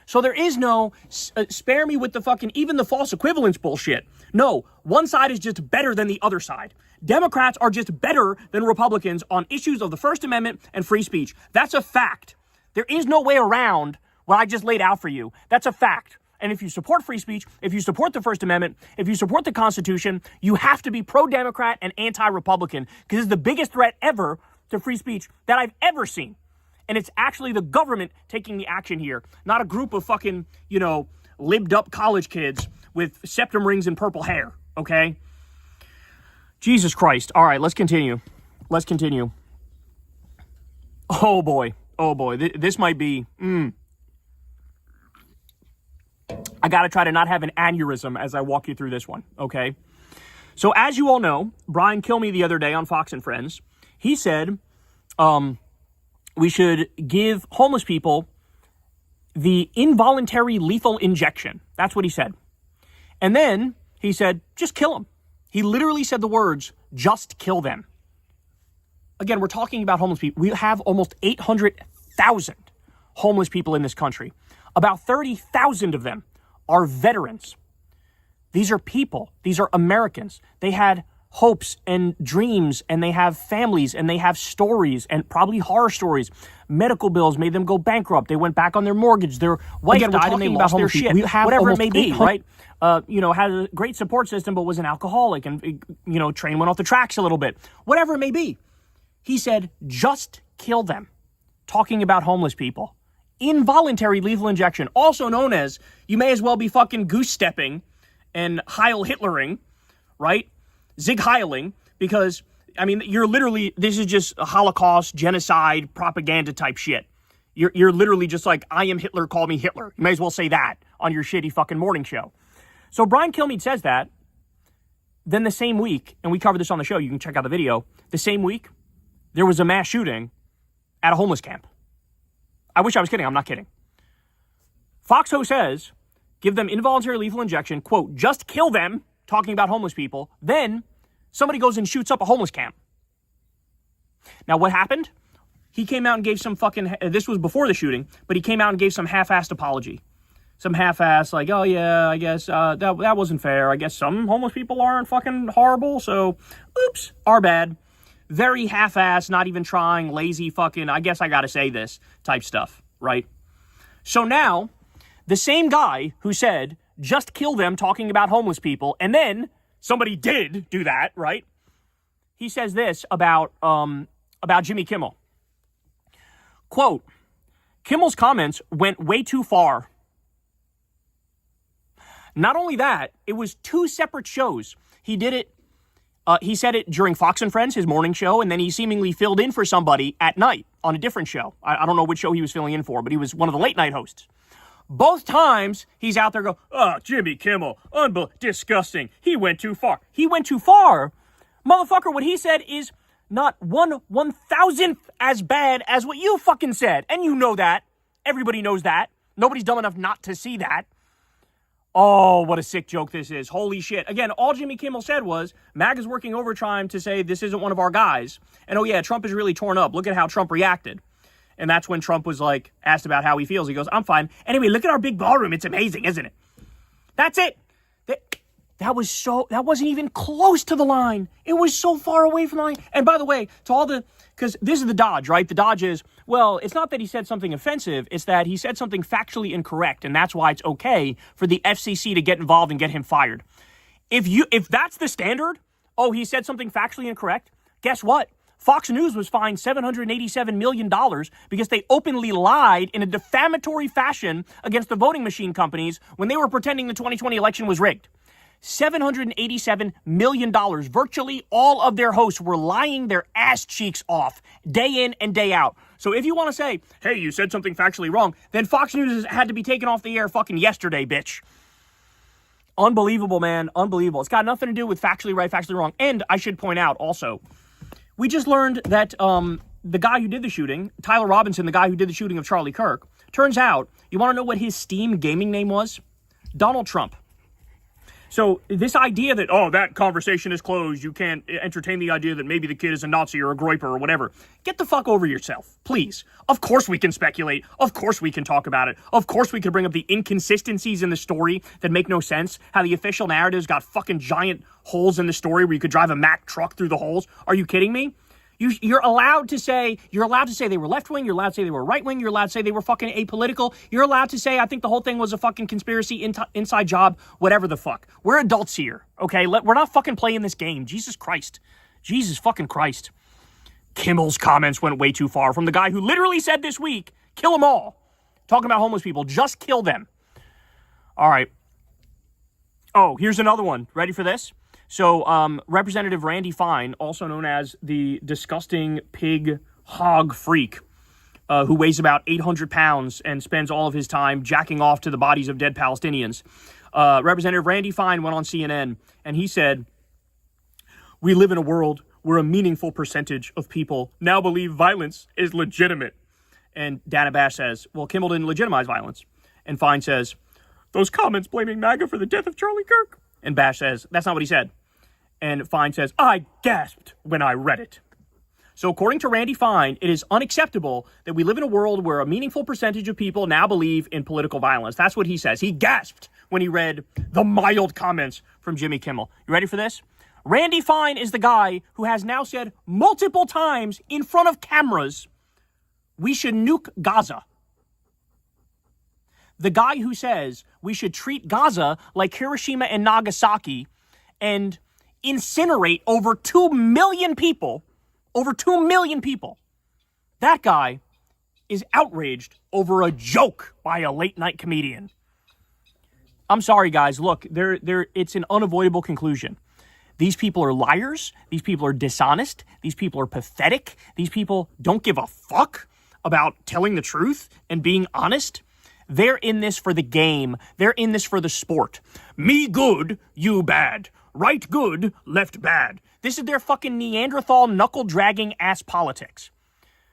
So there is no spare me with the fucking, even the false equivalence bullshit. No, one side is just better than the other side. Democrats are just better than Republicans on issues of the First Amendment and free speech. That's a fact. There is no way around what I just laid out for you. That's a fact. And if you support free speech, if you support the First Amendment, if you support the Constitution, you have to be pro-Democrat and anti-Republican, because it's the biggest threat ever to free speech that I've ever seen. And it's actually the government taking the action here, not a group of fucking, libbed up college kids with septum rings and purple hair, okay? Jesus Christ. All right, let's continue. Oh boy. This might be, I gotta try to not have an aneurysm as I walk you through this one, okay? So as you all know, Brian Kilmeade the other day on Fox and Friends, he said, we should give homeless people the involuntary lethal injection. That's what he said. And then he said, just kill them. He literally said the words, just kill them. Again, we're talking about homeless people. We have almost 800,000 homeless people in this country. About 30,000 of them are veterans. These are people. These are Americans. They had hopes and dreams, and they have families, and they have stories, and probably horror stories. Medical bills made them go bankrupt. They went back on their mortgage. Their wife died and they lost their shit. Whatever it may be, right? Had a great support system, but was an alcoholic, and, train went off the tracks a little bit. Whatever it may be. He said, just kill them. Talking about homeless people. Involuntary lethal injection, also known as, you may as well be fucking goose-stepping and Heil Hitlering, right? Zig Heiling, because, you're literally, this is just a Holocaust, genocide, propaganda type shit. You're literally just like, I am Hitler, call me Hitler. You may as well say that on your shitty fucking morning show. So Brian Kilmeade says that. Then the same week, and we covered this on the show, you can check out the video, the same week, there was a mass shooting at a homeless camp. I wish I was kidding. I'm not kidding. Foxho says, give them involuntary lethal injection, quote, just kill them, talking about homeless people. Then somebody goes and shoots up a homeless camp. Now, what happened? He came out and gave some fucking, this was before the shooting, but he came out and gave some half-assed apology. Some half-assed, like, oh yeah, I guess that wasn't fair. I guess some homeless people aren't fucking horrible, so oops, our bad. Very half-assed, not even trying, lazy fucking, I guess I gotta say this type stuff, right? So now, the same guy who said, just kill them, talking about homeless people, and then somebody did do that, right? He says this about Jimmy Kimmel. Quote, Kimmel's comments went way too far. Not only that, it was 2 separate shows. He did it. He said it during Fox and Friends, his morning show, and then he seemingly filled in for somebody at night on a different show. I don't know which show he was filling in for, but he was one of the late night hosts. Both times, he's out there go, oh, Jimmy Kimmel, disgusting. He went too far. He went too far? Motherfucker, what he said is not 1/1000th as bad as what you fucking said. And you know that. Everybody knows that. Nobody's dumb enough not to see that. Oh, what a sick joke this is. Holy shit. Again, all Jimmy Kimmel said was, MAGA's working overtime to say this isn't one of our guys. And oh yeah, Trump is really torn up. Look at how Trump reacted. And that's when Trump was like, asked about how he feels. He goes, I'm fine. Anyway, look at our big ballroom. It's amazing, isn't it? That's it. That wasn't even close to the line. It was so far away from the line. And by the way, because this is the dodge, right? The dodge is, well, it's not that he said something offensive. It's that he said something factually incorrect. And that's why it's okay for the FCC to get involved and get him fired. If that's the standard, oh, he said something factually incorrect, guess what? Fox News was fined $787 million because they openly lied in a defamatory fashion against the voting machine companies when they were pretending the 2020 election was rigged. $787 million. Virtually all of their hosts were lying their ass cheeks off day in and day out. So if you want to say, hey, you said something factually wrong, then Fox News had to be taken off the air fucking yesterday, bitch. Unbelievable, man. Unbelievable. It's got nothing to do with factually right, factually wrong. And I should point out also, we just learned that the guy who did the shooting, Tyler Robinson, the guy who did the shooting of Charlie Kirk, turns out, you want to know what his Steam gaming name was? Donald Trump. So this idea that, oh, that conversation is closed, you can't entertain the idea that maybe the kid is a Nazi or a groiper or whatever. Get the fuck over yourself, please. Of course we can speculate. Of course we can talk about it. Of course we can bring up the inconsistencies in the story that make no sense. How the official narrative's got fucking giant holes in the story where you could drive a Mack truck through the holes. Are you kidding me? You're allowed to say they were left-wing, you're allowed to say they were right-wing, you're allowed to say they were fucking apolitical, you're allowed to say I think the whole thing was a fucking conspiracy inside job, whatever the fuck. We're adults here, okay? We're not fucking playing this game. Jesus Christ. Jesus fucking Christ. Kimmel's comments went way too far from the guy who literally said this week, kill them all. Talking about homeless people, just kill them. All right. Oh, here's another one. Ready for this? So, Representative Randy Fine, also known as the disgusting pig hog freak, who weighs about 800 pounds and spends all of his time jacking off to the bodies of dead Palestinians. Representative Randy Fine went on CNN and he said, "We live in a world where a meaningful percentage of people now believe violence is legitimate." And Dana Bash says, well, Kimmel didn't legitimize violence. And Fine says, "Those comments blaming MAGA for the death of Charlie Kirk." And Bash says, that's not what he said. And Fine says, "I gasped when I read it." So according to Randy Fine, it is unacceptable that we live in a world where a meaningful percentage of people now believe in political violence. That's what he says. He gasped when he read the mild comments from Jimmy Kimmel. You ready for this? Randy Fine is the guy who has now said multiple times in front of cameras, we should nuke Gaza. The guy who says we should treat Gaza like Hiroshima and Nagasaki and incinerate over 2 million people, that guy is outraged over a joke by a late-night comedian. I'm sorry, guys. Look, it's an unavoidable conclusion. These people are liars. These people are dishonest. These people are pathetic. These people don't give a fuck about telling the truth and being honest. They're in this for the game. They're in this for the sport. Me good, you bad. Right good, left bad. This is their fucking Neanderthal knuckle-dragging ass politics.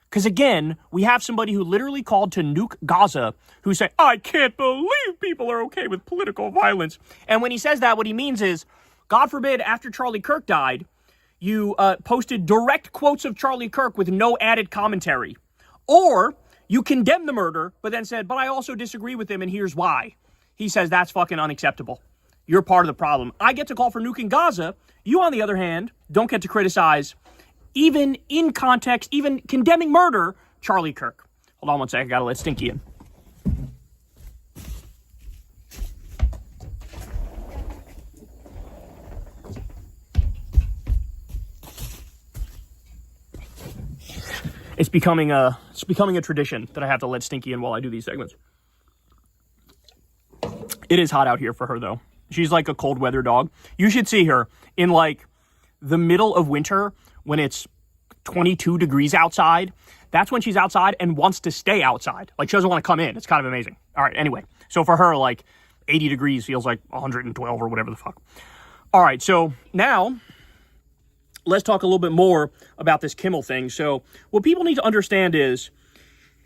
Because again, we have somebody who literally called to nuke Gaza who said, "I can't believe people are okay with political violence." And when he says that, what he means is, God forbid, after Charlie Kirk died, you posted direct quotes of Charlie Kirk with no added commentary. Or you condemned the murder, but then said, "But I also disagree with him, and here's why." He says that's fucking unacceptable. You're part of the problem. I get to call for nuking Gaza. You, on the other hand, don't get to criticize, even in context, even condemning murder, Charlie Kirk. Hold on one sec. I gotta let Stinky in. It's becoming a tradition that I have to let Stinky in while I do these segments. It is hot out here for her, though. She's like a cold weather dog. You should see her in like the middle of winter when it's 22 degrees outside. That's when she's outside and wants to stay outside. Like she doesn't want to come in. It's kind of amazing. All right, anyway. So for her, like 80 degrees feels like 112 or whatever the fuck. All right, so now let's talk a little bit more about this Kimmel thing. So what people need to understand is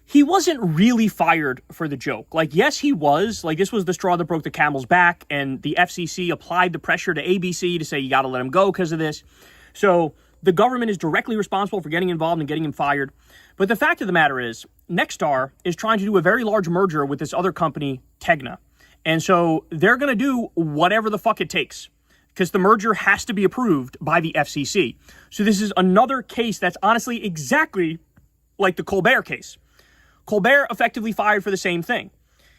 he wasn't really fired for the joke. Like, yes, he was. Like, this was the straw that broke the camel's back, and the FCC applied the pressure to ABC to say, you got to let him go because of this. So the government is directly responsible for getting involved and getting him fired. But the fact of the matter is, Nexstar is trying to do a very large merger with this other company, Tegna. And so they're going to do whatever the fuck it takes, because the merger has to be approved by the FCC. So this is another case that's honestly exactly like the Colbert case. Colbert effectively fired for the same thing.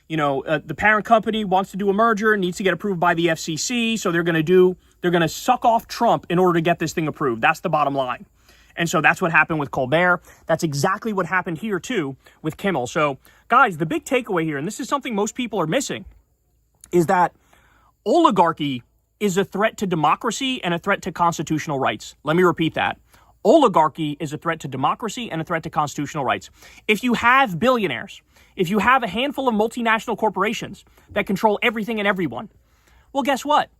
You know, the parent company wants to do a merger, needs to get approved by the FCC, so they're going to suck off Trump in order to get this thing approved. That's the bottom line. And so that's what happened with Colbert. That's exactly what happened here, too, with Kimmel. So, guys, the big takeaway here, and this is something most people are missing, is that oligarchy is a threat to democracy and a threat to constitutional rights. Let me repeat that. Oligarchy is a threat to democracy and a threat to constitutional rights. If you have billionaires, if you have a handful of multinational corporations that control everything and everyone, well, guess what?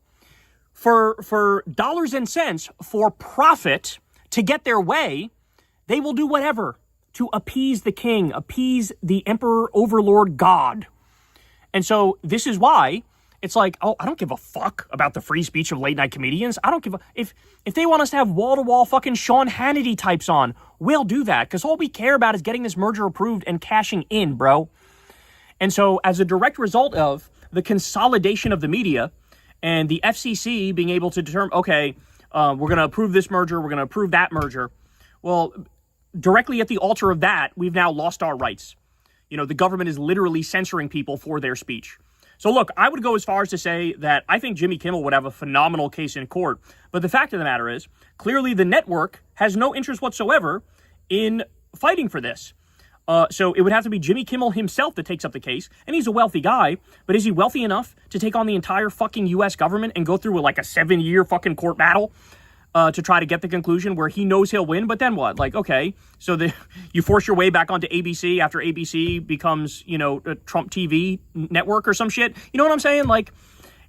For dollars and cents, for profit, to get their way, they will do whatever to appease the king, appease the emperor, overlord, God. And so this is why It's like, oh, I don't give a fuck about the free speech of late night comedians. I don't give a if they want us to have wall to wall fucking Sean Hannity types on, we'll do that because all we care about is getting this merger approved and cashing in, bro. And so, as a direct result of the consolidation of the media and the FCC being able to determine, okay, we're going to approve this merger, we're going to approve that merger. Well, directly at the altar of that, we've now lost our rights. You know, the government is literally censoring people for their speech. So look, I would go as far as to say that I think Jimmy Kimmel would have a phenomenal case in court. But the fact of the matter is, clearly the network has no interest whatsoever in fighting for this. So it would have to be Jimmy Kimmel himself that takes up the case. And he's a wealthy guy, but is he wealthy enough to take on the entire fucking U.S. government and go through like a 7-year fucking court battle to try to get the conclusion where he knows he'll win? But then what? Like, okay, so you force your way back onto ABC after ABC becomes, you know, a Trump TV network or some shit. You know what I'm saying? Like,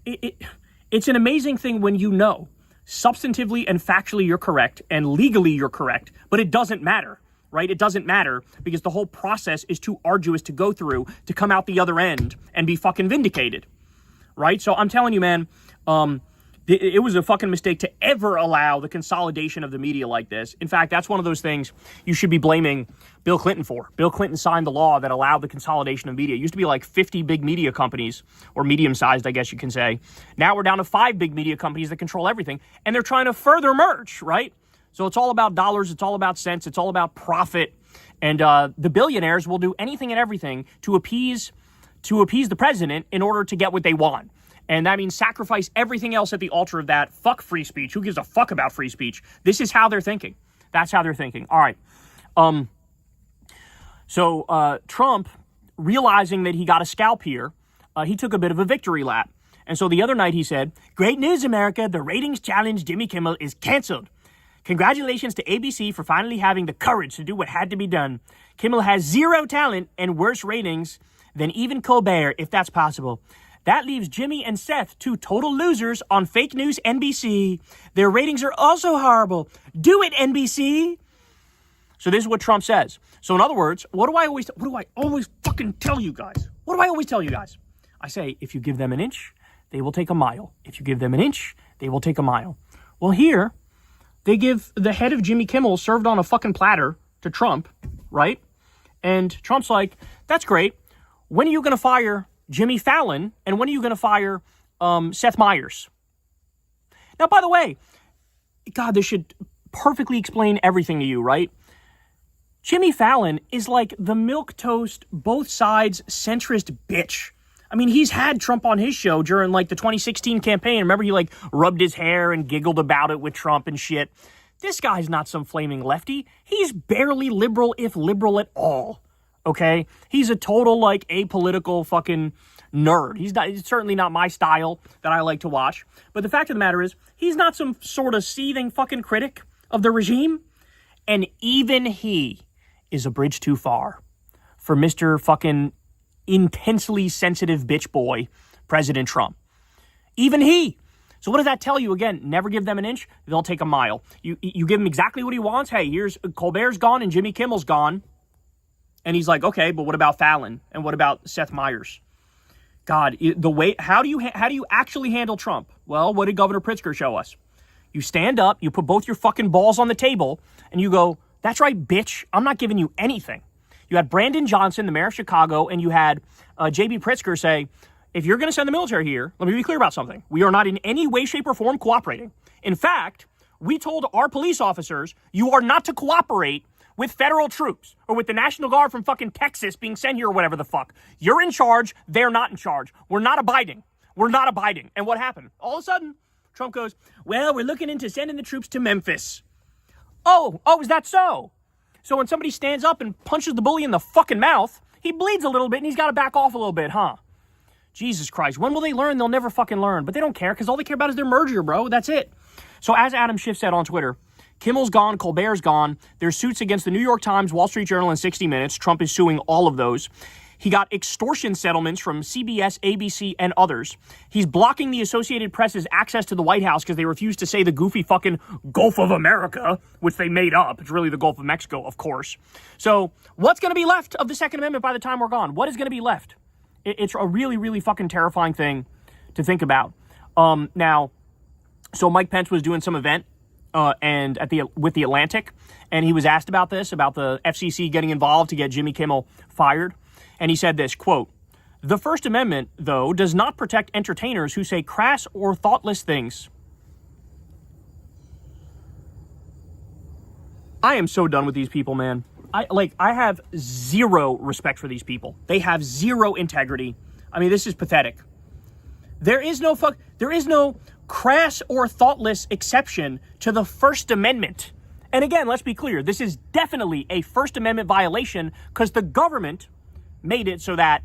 it's an amazing thing when you know substantively and factually you're correct and legally you're correct, but it doesn't matter. Right? It doesn't matter because the whole process is too arduous to go through to come out the other end and be fucking vindicated. Right? So I'm telling you, man, it was a fucking mistake to ever allow the consolidation of the media like this. In fact, that's one of those things you should be blaming Bill Clinton for. Bill Clinton signed the law that allowed the consolidation of media. It used to be like 50 big media companies, or medium-sized, I guess you can say. Now we're down to 5 big media companies that control everything, and they're trying to further merge, right? So it's all about dollars, it's all about cents, it's all about profit. And the billionaires will do anything and everything to appease the president in order to get what they want. And that means sacrifice everything else at the altar of that. Fuck free speech. Who gives a fuck about free speech? This is how they're thinking. That's how they're thinking. All right. So Trump, realizing that he got a scalp here, he took a bit of a victory lap. And so the other night he said, "Great news, America. The ratings challenge Jimmy Kimmel is canceled. Congratulations to ABC for finally having the courage to do what had to be done. Kimmel has 0 talent and worse ratings than even Colbert, if that's possible. That leaves Jimmy and Seth, 2 total losers on fake news NBC. Their ratings are also horrible. Do it, NBC." So this is what Trump says. So in other words, what do I always fucking tell you guys? What do I always tell you guys? I say, if you give them an inch, they will take a mile. If you give them an inch, they will take a mile. Well, here, they give the head of Jimmy Kimmel served on a fucking platter to Trump, right? And Trump's like, that's great. When are you going to fire Jimmy Fallon? And when are you going to fire Seth Meyers? Now, by the way, God, this should perfectly explain everything to you, right? Jimmy Fallon is like the milquetoast, both sides centrist bitch. I mean, he's had Trump on his show during like the 2016 campaign. Remember, he like rubbed his hair and giggled about it with Trump and shit. This guy's not some flaming lefty. He's barely liberal, if liberal at all. Okay? He's a total like apolitical fucking nerd. He's certainly not my style that I like to watch. But the fact of the matter is, he's not some sort of seething fucking critic of the regime. And even he is a bridge too far for Mr. fucking intensely sensitive bitch boy, President Trump. Even he. So what does that tell you? Again, never give them an inch, they'll take a mile. You give him exactly what he wants. Hey, here's Colbert's gone and Jimmy Kimmel's gone. And he's like, okay, but what about Fallon? And what about Seth Meyers? God, the way, how do you actually handle Trump? Well, what did Governor Pritzker show us? You stand up, you put both your fucking balls on the table, and you go, that's right, bitch, I'm not giving you anything. You had Brandon Johnson, the mayor of Chicago, and you had J.B. Pritzker say, if you're going to send the military here, let me be clear about something. We are not in any way, shape, or form cooperating. In fact, we told our police officers, you are not to cooperate with federal troops or with the National Guard from fucking Texas being sent here or whatever the fuck. You're in charge. They're not in charge. We're not abiding. We're not abiding. And what happened? All of a sudden, Trump goes, well, we're looking into sending the troops to Memphis. Oh, is that so? So when somebody stands up and punches the bully in the fucking mouth, he bleeds a little bit and he's got to back off a little bit, huh? Jesus Christ. When will they learn? They'll never fucking learn. But they don't care because all they care about is their merger, bro. That's it. So as Adam Schiff said on Twitter, Kimmel's gone, Colbert's gone. There's suits against the New York Times, Wall Street Journal, and 60 Minutes. Trump is suing all of those. He got extortion settlements from CBS, ABC, and others. He's blocking the Associated Press's access to the White House because they refuse to say the goofy fucking Gulf of America, which they made up. It's really the Gulf of Mexico, of course. So what's going to be left of the Second Amendment by the time we're gone? What is going to be left? It's a really, really fucking terrifying thing to think about. Now, so Mike Pence was doing some event and with the Atlantic, and he was asked about this, about the FCC getting involved to get Jimmy Kimmel fired. And he said this, quote, "The First Amendment, though, does not protect entertainers who say crass or thoughtless things." I am so done with these people, man. I have zero respect for these people. They have zero integrity. I mean, this is pathetic. There is no crass or thoughtless exception to the First Amendment. And again, let's be clear. This is definitely a First Amendment violation because the government made it so that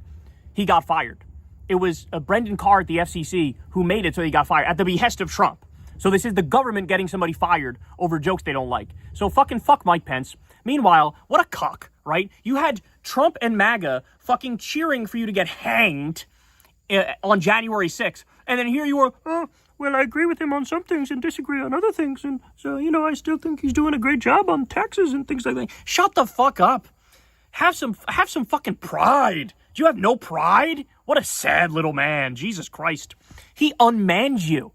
he got fired. It was Brendan Carr at the FCC who made it so he got fired at the behest of Trump. So this is the government getting somebody fired over jokes they don't like. So fuck Mike Pence. Meanwhile, what a cock, right? You had Trump and MAGA fucking cheering for you to get hanged on January 6th. And then here you are, well, I agree with him on some things and disagree on other things. And so, I still think he's doing a great job on taxes and things like that. Shut the fuck up. Have some fucking pride. Do you have no pride? What a sad little man. Jesus Christ. He unmanned you.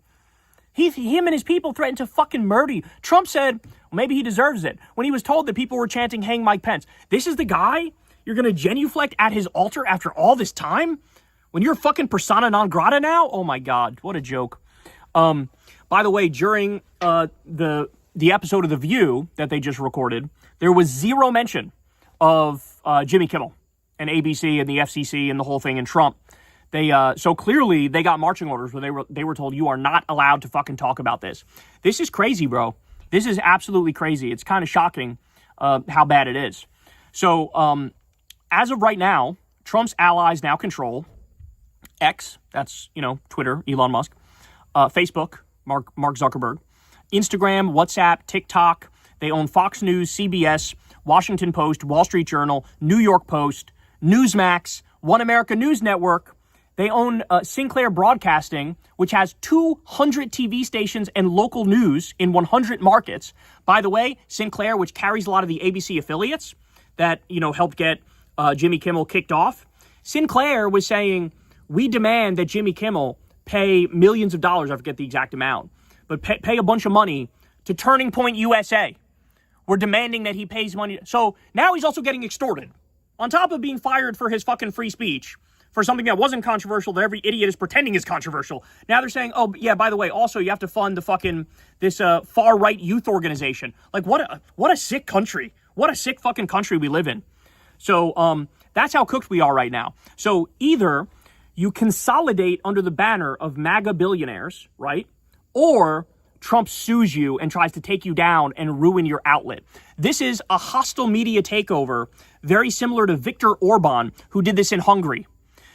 Him and his people threatened to fucking murder you. Trump said, well, maybe he deserves it, when he was told that people were chanting, hang Mike Pence. This is the guy you're going to genuflect at his altar after all this time? When you're fucking persona non grata now? Oh my God, what a joke. By the way, during the episode of The View that they just recorded, there was zero mention of Jimmy Kimmel and ABC and the FCC and the whole thing and Trump. So clearly they got marching orders where they were told you are not allowed to fucking talk about this. This is crazy, bro. This is absolutely crazy. It's kind of shocking how bad it is. So as of right now, Trump's allies now control X, that's, Twitter, Elon Musk, Facebook, Mark Zuckerberg, Instagram, WhatsApp, TikTok. They own Fox News, CBS, Washington Post, Wall Street Journal, New York Post, Newsmax, One America News Network. They own Sinclair Broadcasting, which has 200 TV stations and local news in 100 markets. By the way, Sinclair, which carries a lot of the ABC affiliates that, helped get Jimmy Kimmel kicked off. Sinclair was saying, we demand that Jimmy Kimmel pay millions of dollars, I forget the exact amount, but pay a bunch of money to Turning Point USA. We're demanding that he pays money. So now he's also getting extorted. On top of being fired for his fucking free speech, for something that wasn't controversial that every idiot is pretending is controversial. Now they're saying, oh, yeah, by the way, also you have to fund this far-right youth organization. Like, what a sick country. What a sick fucking country we live in. So that's how cooked we are right now. So either you consolidate under the banner of MAGA billionaires, right? Or Trump sues you and tries to take you down and ruin your outlet. This is a hostile media takeover, very similar to Viktor Orban, who did this in Hungary.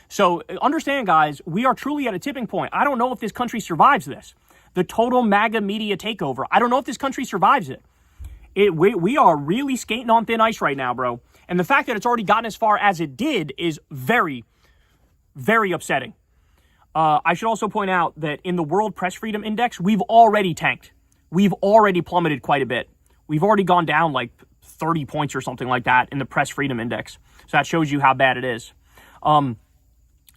So understand, guys, we are truly at a tipping point. I don't know if this country survives this. The total MAGA media takeover. I don't know if this country survives it. We are really skating on thin ice right now, bro. And the fact that it's already gotten as far as it did is very, very upsetting. I should also point out that in the World Press Freedom Index, we've already tanked. We've already plummeted quite a bit. We've already gone down like 30 points or something like that in the Press Freedom Index. So that shows you how bad it is.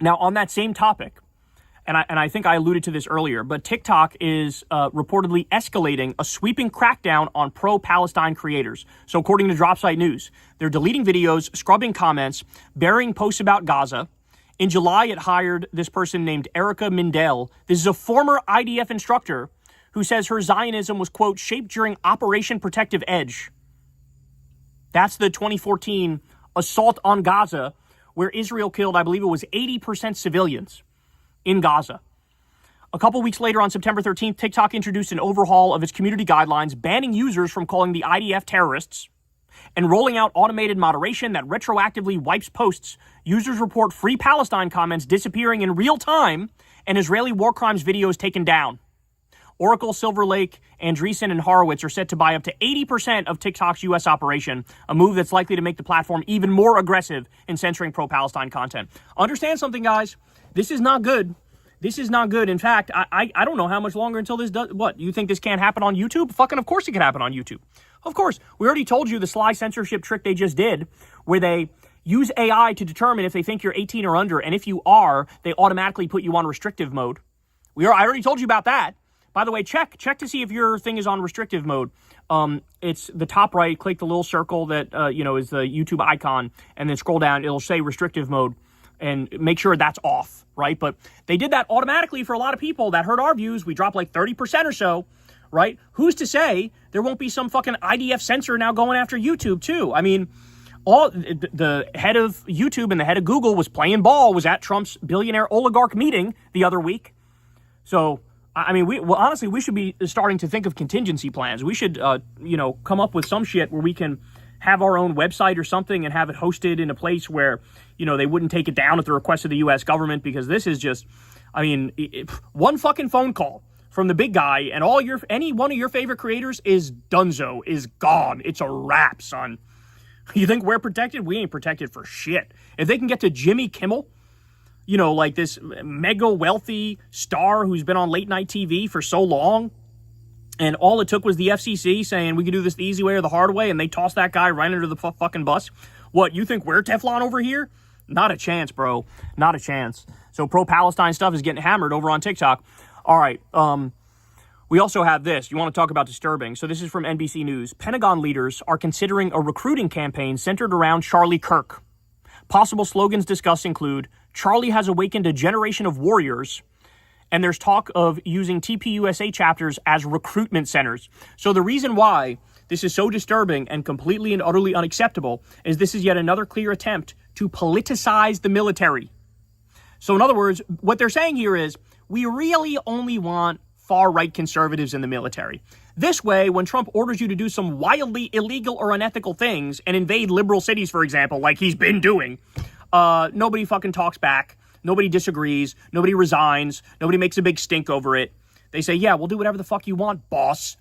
Now, on that same topic, and I think I alluded to this earlier, but TikTok is reportedly escalating a sweeping crackdown on pro-Palestine creators. So according to Dropsite News, they're deleting videos, scrubbing comments, burying posts about Gaza. In July, it hired this person named Erica Mindell. This is a former IDF instructor who says her Zionism was, quote, shaped during Operation Protective Edge. That's the 2014 assault on Gaza, where Israel killed, I believe it was 80% civilians in Gaza. A couple weeks later, on September 13th, TikTok introduced an overhaul of its community guidelines, banning users from calling the IDF terrorists and rolling out automated moderation that retroactively wipes posts. Users report Free Palestine comments disappearing in real time and Israeli war crimes videos taken down. Oracle, Silver Lake, Andreessen, and Horowitz are set to buy up to 80% of TikTok's U.S. operation, a move that's likely to make the platform even more aggressive in censoring pro-Palestine content. Understand something, guys. This is not good. This is not good. In fact, I don't know how much longer until this does. What, you think this can't happen on YouTube? Fucking of course it can happen on YouTube. Of course. We already told you the sly censorship trick they just did, where they use AI to determine if they think you're 18 or under, and if you are, they automatically put you on restrictive mode. I already told you about that. By the way, check to see if your thing is on restrictive mode. It's the top right. Click the little circle that is the YouTube icon, and then scroll down. It'll say restrictive mode, and make sure that's off, right? But they did that automatically for a lot of people that hurt our views. We dropped like 30% or so, right? Who's to say there won't be some fucking IDF censor now going after YouTube too? I mean, all the head of YouTube and the head of Google was playing ball. Was at Trump's billionaire oligarch meeting the other week. So. I mean, honestly, we should be starting to think of contingency plans. We should, come up with some shit where we can have our own website or something and have it hosted in a place where, they wouldn't take it down at the request of the U.S. government, because this is just, one fucking phone call from the big guy and any one of your favorite creators is donezo, is gone. It's a wrap, son. You think we're protected? We ain't protected for shit. If they can get to Jimmy Kimmel, like this mega wealthy star who's been on late night TV for so long, and all it took was the FCC saying we can do this the easy way or the hard way, and they tossed that guy right under the fucking bus. What, you think we're Teflon over here? Not a chance, bro. Not a chance. So pro-Palestine stuff is getting hammered over on TikTok. All right. We also have this. You want to talk about disturbing. So this is from NBC News. Pentagon leaders are considering a recruiting campaign centered around Charlie Kirk. Possible slogans discussed include, Charlie has awakened a generation of warriors, and there's talk of using TPUSA chapters as recruitment centers. So the reason why this is so disturbing and completely and utterly unacceptable is this is yet another clear attempt to politicize the military. So in other words, what they're saying here is, we really only want far-right conservatives in the military. This way, when Trump orders you to do some wildly illegal or unethical things and invade liberal cities, for example, like he's been doing, nobody fucking talks back. Nobody disagrees. Nobody resigns. Nobody makes a big stink over it. They say, yeah, we'll do whatever the fuck you want, boss.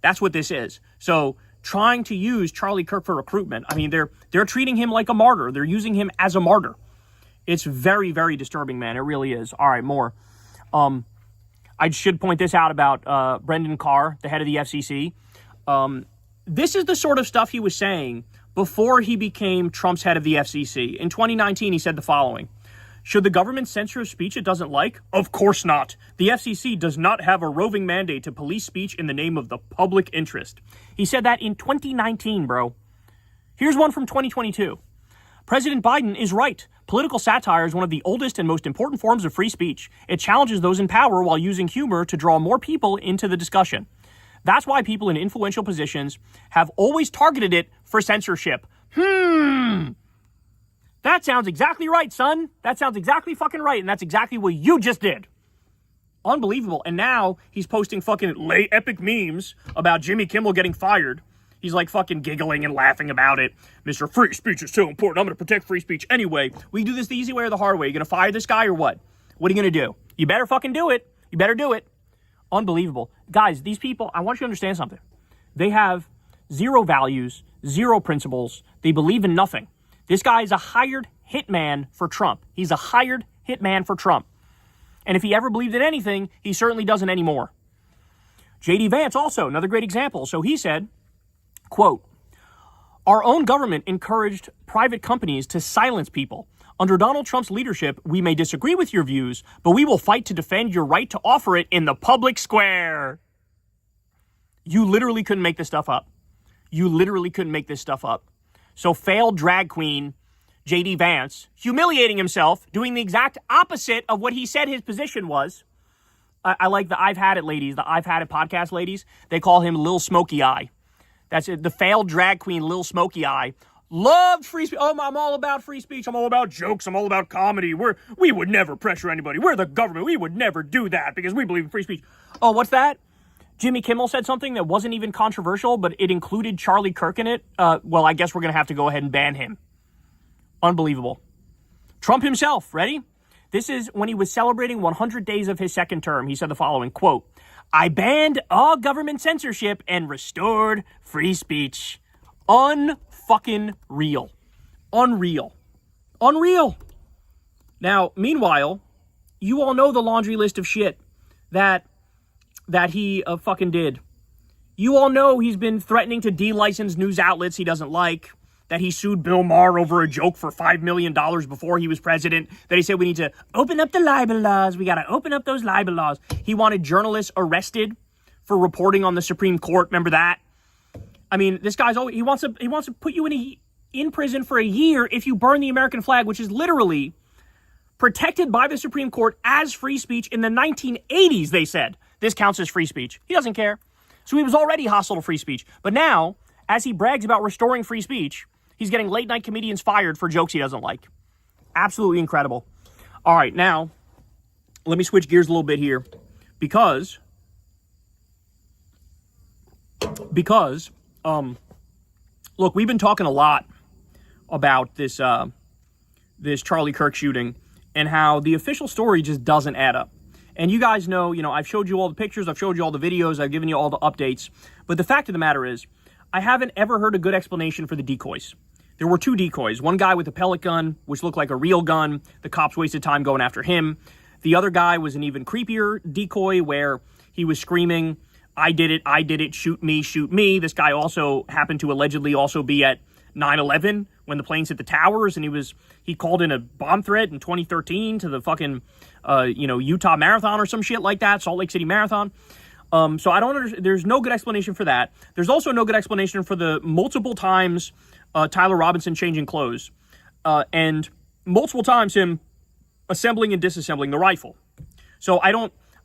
That's what this is. So trying to use Charlie Kirk for recruitment, they're treating him like a martyr. They're using him as a martyr. It's very, very disturbing, man. It really is. All right, more. I should point this out about Brendan Carr, the head of the FCC. This is the sort of stuff he was saying before he became Trump's head of the FCC. In 2019, he said the following. Should the government censor speech it doesn't like? Of course not. The FCC does not have a roving mandate to police speech in the name of the public interest. He said that in 2019, bro. Here's one from 2022. President Biden is right. Political satire is one of the oldest and most important forms of free speech. It challenges those in power while using humor to draw more people into the discussion. That's why people in influential positions have always targeted it for censorship. That sounds exactly right, son. That sounds exactly fucking right, and that's exactly what you just did. Unbelievable. And now he's posting fucking epic memes about Jimmy Kimmel getting fired. He's like fucking giggling and laughing about it. Mr. Free speech is so important. I'm going to protect free speech anyway. We do this the easy way or the hard way. You going to fire this guy or what? What are you going to do? You better fucking do it. You better do it. Unbelievable. Guys, these people, I want you to understand something. They have zero values, zero principles. They believe in nothing. This guy is a hired hitman for Trump. He's a hired hitman for Trump. And if he ever believed in anything, he certainly doesn't anymore. J.D. Vance also, another great example. So he said, quote, our own government encouraged private companies to silence people. Under Donald Trump's leadership, we may disagree with your views, but we will fight to defend your right to offer it in the public square. You literally couldn't make this stuff up. You literally couldn't make this stuff up. So failed drag queen J.D. Vance, humiliating himself, doing the exact opposite of what he said his position was. I like the I've Had It ladies, the I've Had It podcast ladies. They call him Lil Smokey Eye. That's it. The failed drag queen, Lil Smokey Eye. Loved free speech. Oh, I'm all about free speech. I'm all about jokes. I'm all about comedy. We would never pressure anybody. We're the government. We would never do that because we believe in free speech. Oh, what's that? Jimmy Kimmel said something that wasn't even controversial, but it included Charlie Kirk in it. Well, I guess we're going to have to go ahead and ban him. Unbelievable. Trump himself, ready? This is when he was celebrating 100 days of his second term. He said the following, quote, I banned all government censorship and restored free speech. Unfucking real. Unreal. Unreal. Now, meanwhile, you all know the laundry list of shit that he fucking did. You all know he's been threatening to de-license news outlets he doesn't like. that he sued Bill Maher over a joke for $5 million before he was president, that he said we need to open up the libel laws. We got to open up those libel laws. He wanted journalists arrested for reporting on the Supreme Court. Remember that? I mean, this guy's always, he wants to put you in prison for a year if you burn the American flag, which is literally protected by the Supreme Court as free speech in the 1980s, they said. This counts as free speech. He doesn't care. So he was already hostile to free speech. But now, as he brags about restoring free speech, he's getting late-night comedians fired for jokes he doesn't like. Absolutely incredible. All right, now, let me switch gears a little bit here. Because, look, we've been talking a lot about this Charlie Kirk shooting and how the official story just doesn't add up. And you guys know, I've showed you all the pictures, I've showed you all the videos, I've given you all the updates. But the fact of the matter is, I haven't ever heard a good explanation for the decoys. There were 2 decoys. One guy with a pellet gun, which looked like a real gun. The cops wasted time going after him. The other guy was an even creepier decoy where he was screaming, I did it, shoot me, shoot me. This guy also happened to allegedly also be at 9/11 when the planes hit the towers, and he called in a bomb threat in 2013 to the fucking, Utah Marathon or some shit like that, Salt Lake City Marathon. So I don't understand. There's no good explanation for that. There's also no good explanation for the multiple times Tyler Robinson changing clothes and multiple times him assembling and disassembling the rifle. So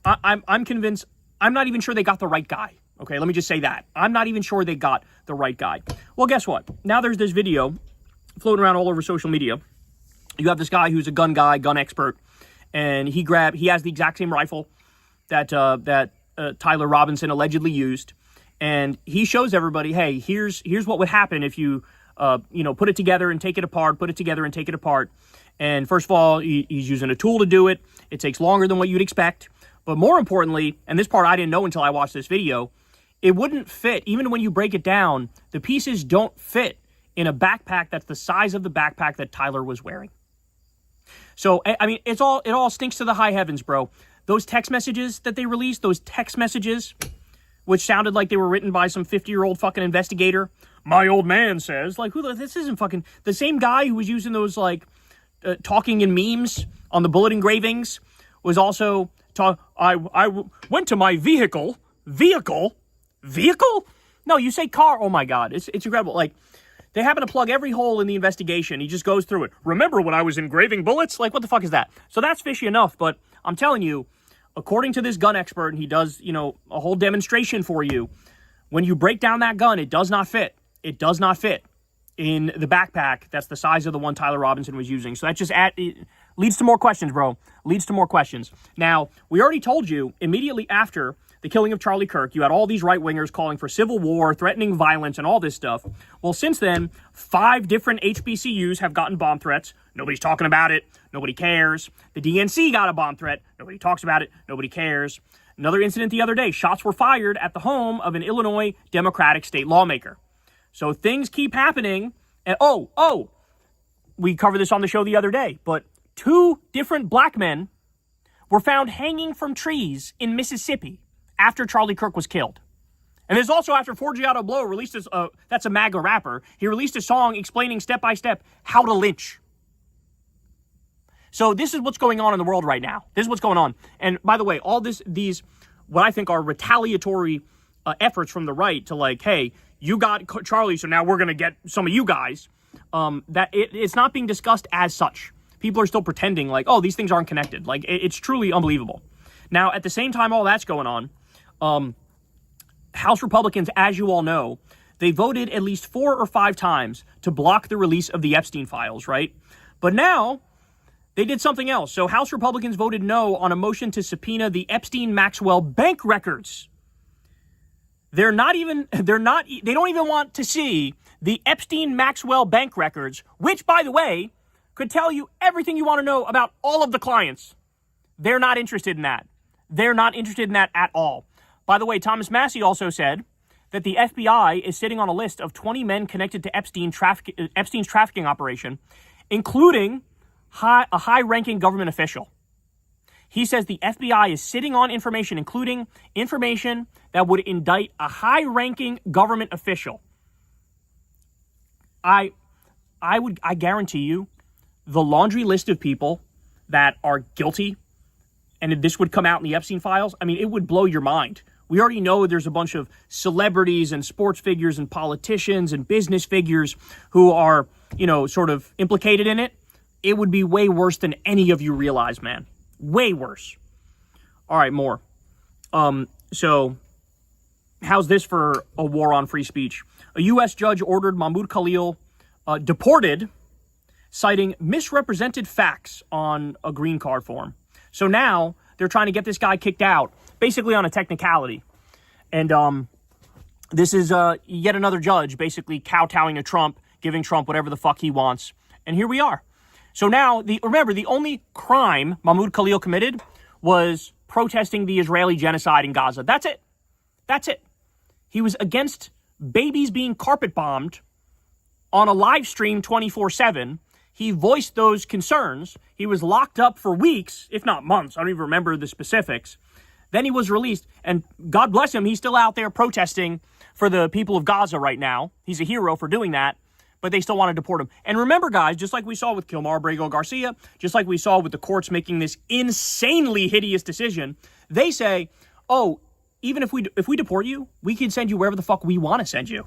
I'm convinced. I'm not even sure they got the right guy. Okay, let me just say that. I'm not even sure they got the right guy. Well, guess what? Now there's this video floating around all over social media. You have this guy who's a gun guy, gun expert, and he has the exact same rifle that Tyler Robinson allegedly used, and he shows everybody, hey, here's what would happen if you put it together and take it apart, put it together and take it apart. And first of all, he's using a tool to do it. It takes longer than what you'd expect. But more importantly, and this part I didn't know until I watched this video, it wouldn't fit. Even when you break it down, the pieces don't fit in a backpack that's the size of the backpack that Tyler was wearing. So, I mean, it all stinks to the high heavens, bro. Those text messages that they released, which sounded like they were written by some 50-year-old fucking investigator. My old man says, like, this isn't fucking the same guy who was using those, like, talking in memes on the bullet engravings was also, I went to my vehicle? No, you say car. Oh my God. It's incredible. Like, they happen to plug every hole in the investigation. He just goes through it. Remember when I was engraving bullets? Like, what the fuck is that? So that's fishy enough, but I'm telling you, according to this gun expert, and he does, a whole demonstration for you, when you break down that gun, it does not fit. It does not fit in the backpack that's the size of the one Tyler Robinson was using. So that just leads to more questions, bro. Leads to more questions. Now, we already told you, immediately after the killing of Charlie Kirk, you had all these right-wingers calling for civil war, threatening violence, and all this stuff. Well, since then, 5 different HBCUs have gotten bomb threats. Nobody's talking about it. Nobody cares. The DNC got a bomb threat. Nobody talks about it. Nobody cares. Another incident the other day. Shots were fired at the home of an Illinois Democratic state lawmaker. So things keep happening. And we covered this on the show the other day, but 2 different black men were found hanging from trees in Mississippi after Charlie Kirk was killed. And there's also after Forgiato Blow released his, that's a MAGA rapper, he released a song explaining step by step how to lynch. So this is what's going on in the world right now. This is what's going on. And by the way, all these, what I think are retaliatory efforts from the right to like, hey, you got Charlie, so now we're going to get some of you guys. It's not being discussed as such. People are still pretending like, oh, these things aren't connected. Like, it's truly unbelievable. Now, at the same time all that's going on, House Republicans, as you all know, they voted at least 4 or 5 times to block the release of the Epstein files, right? But now they did something else. So House Republicans voted no on a motion to subpoena the Epstein-Maxwell bank records. They don't even want to see the Epstein-Maxwell bank records, which, by the way, could tell you everything you want to know about all of the clients. They're not interested in that. They're not interested in that at all. By the way, Thomas Massey also said that the FBI is sitting on a list of 20 men connected to Epstein's trafficking operation, including a high-ranking government official. He says the FBI is sitting on information, including information that would indict a high-ranking government official. I guarantee you, the laundry list of people that are guilty, and if this would come out in the Epstein files, I mean, it would blow your mind. We already know there's a bunch of celebrities and sports figures and politicians and business figures who are, sort of implicated in it. It would be way worse than any of you realize, man. Way worse. All right, more. So how's this for a war on free speech? A U.S. judge ordered Mahmoud Khalil deported, citing misrepresented facts on a green card form. So now they're trying to get this guy kicked out, basically on a technicality. And this is yet another judge basically kowtowing to Trump, giving Trump whatever the fuck he wants. And here we are. So now, remember, the only crime Mahmoud Khalil committed was protesting the Israeli genocide in Gaza. That's it. That's it. He was against babies being carpet bombed on a live stream 24/7. He voiced those concerns. He was locked up for weeks, if not months. I don't even remember the specifics. Then he was released, and God bless him, he's still out there protesting for the people of Gaza right now. He's a hero for doing that, but they still want to deport him. And remember, guys, just like we saw with Kilmar Abrego Garcia, just like we saw with the courts making this insanely hideous decision, they say, oh, even if we deport you, we can send you wherever the fuck we want to send you.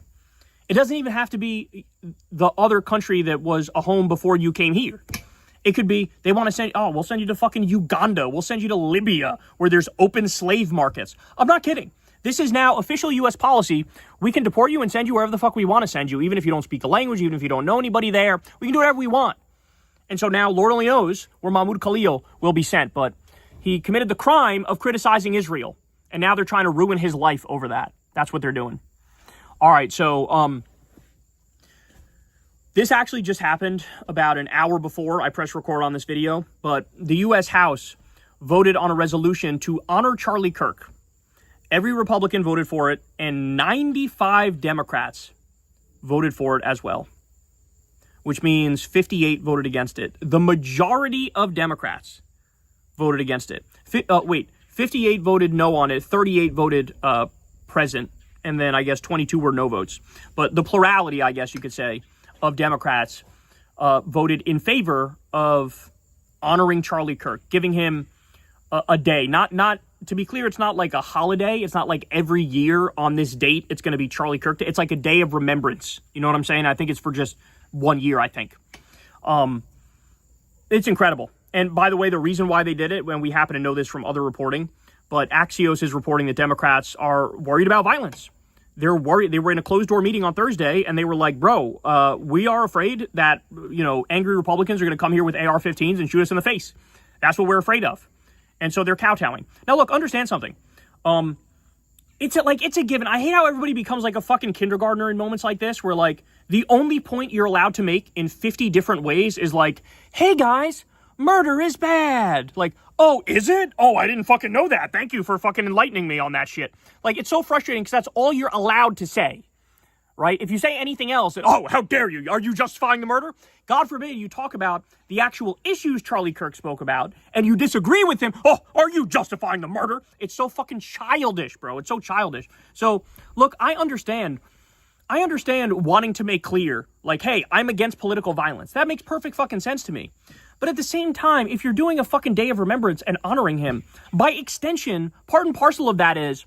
It doesn't even have to be the other country that was a home before you came here. It could be, they want to send, we'll send you to fucking Uganda. We'll send you to Libya, where there's open slave markets. I'm not kidding. This is now official U.S. policy. We can deport you and send you wherever the fuck we want to send you, even if you don't speak the language, even if you don't know anybody there. We can do whatever we want. And so now, Lord only knows where Mahmoud Khalil will be sent. But he committed the crime of criticizing Israel. And now they're trying to ruin his life over that. That's what they're doing. All right, so this actually just happened about an hour before I pressed record on this video, but the U.S. House voted on a resolution to honor Charlie Kirk. Every Republican voted for it, and 95 Democrats voted for it as well, which means 58 voted against it. The majority of Democrats voted against it. 58 voted no on it, 38 voted present, and then I guess 22 were no votes. But the plurality, I guess you could say, of Democrats voted in favor of honoring Charlie Kirk, giving him a day. Not to be clear, it's not like a holiday. It's not like every year on this date it's going to be Charlie Kirk Day. It's like a day of remembrance. You know what I'm saying? I think it's for just 1 year, I think. It's incredible. And by the way, the reason why they did it, when we happen to know this from other reporting, but Axios is reporting that Democrats are worried about violence. They're worried. They were in a closed-door meeting on Thursday, and they were like, bro, we are afraid that, angry Republicans are going to come here with AR-15s and shoot us in the face. That's what we're afraid of. And so they're kowtowing. Now, look, understand something. It's a given. I hate how everybody becomes like a fucking kindergartner in moments like this, where, like, the only point you're allowed to make in 50 different ways is like, hey, guys, murder is bad. Like, oh, is it? Oh, I didn't fucking know that. Thank you for fucking enlightening me on that shit. Like, it's so frustrating because that's all you're allowed to say, right? If you say anything else, oh, how dare you? Are you justifying the murder? God forbid you talk about the actual issues Charlie Kirk spoke about and you disagree with him. Oh, are you justifying the murder? It's so fucking childish, bro. It's so childish. So, look, I understand wanting to make clear, like, hey, I'm against political violence. That makes perfect fucking sense to me. But at the same time, if you're doing a fucking day of remembrance and honoring him, by extension, part and parcel of that is,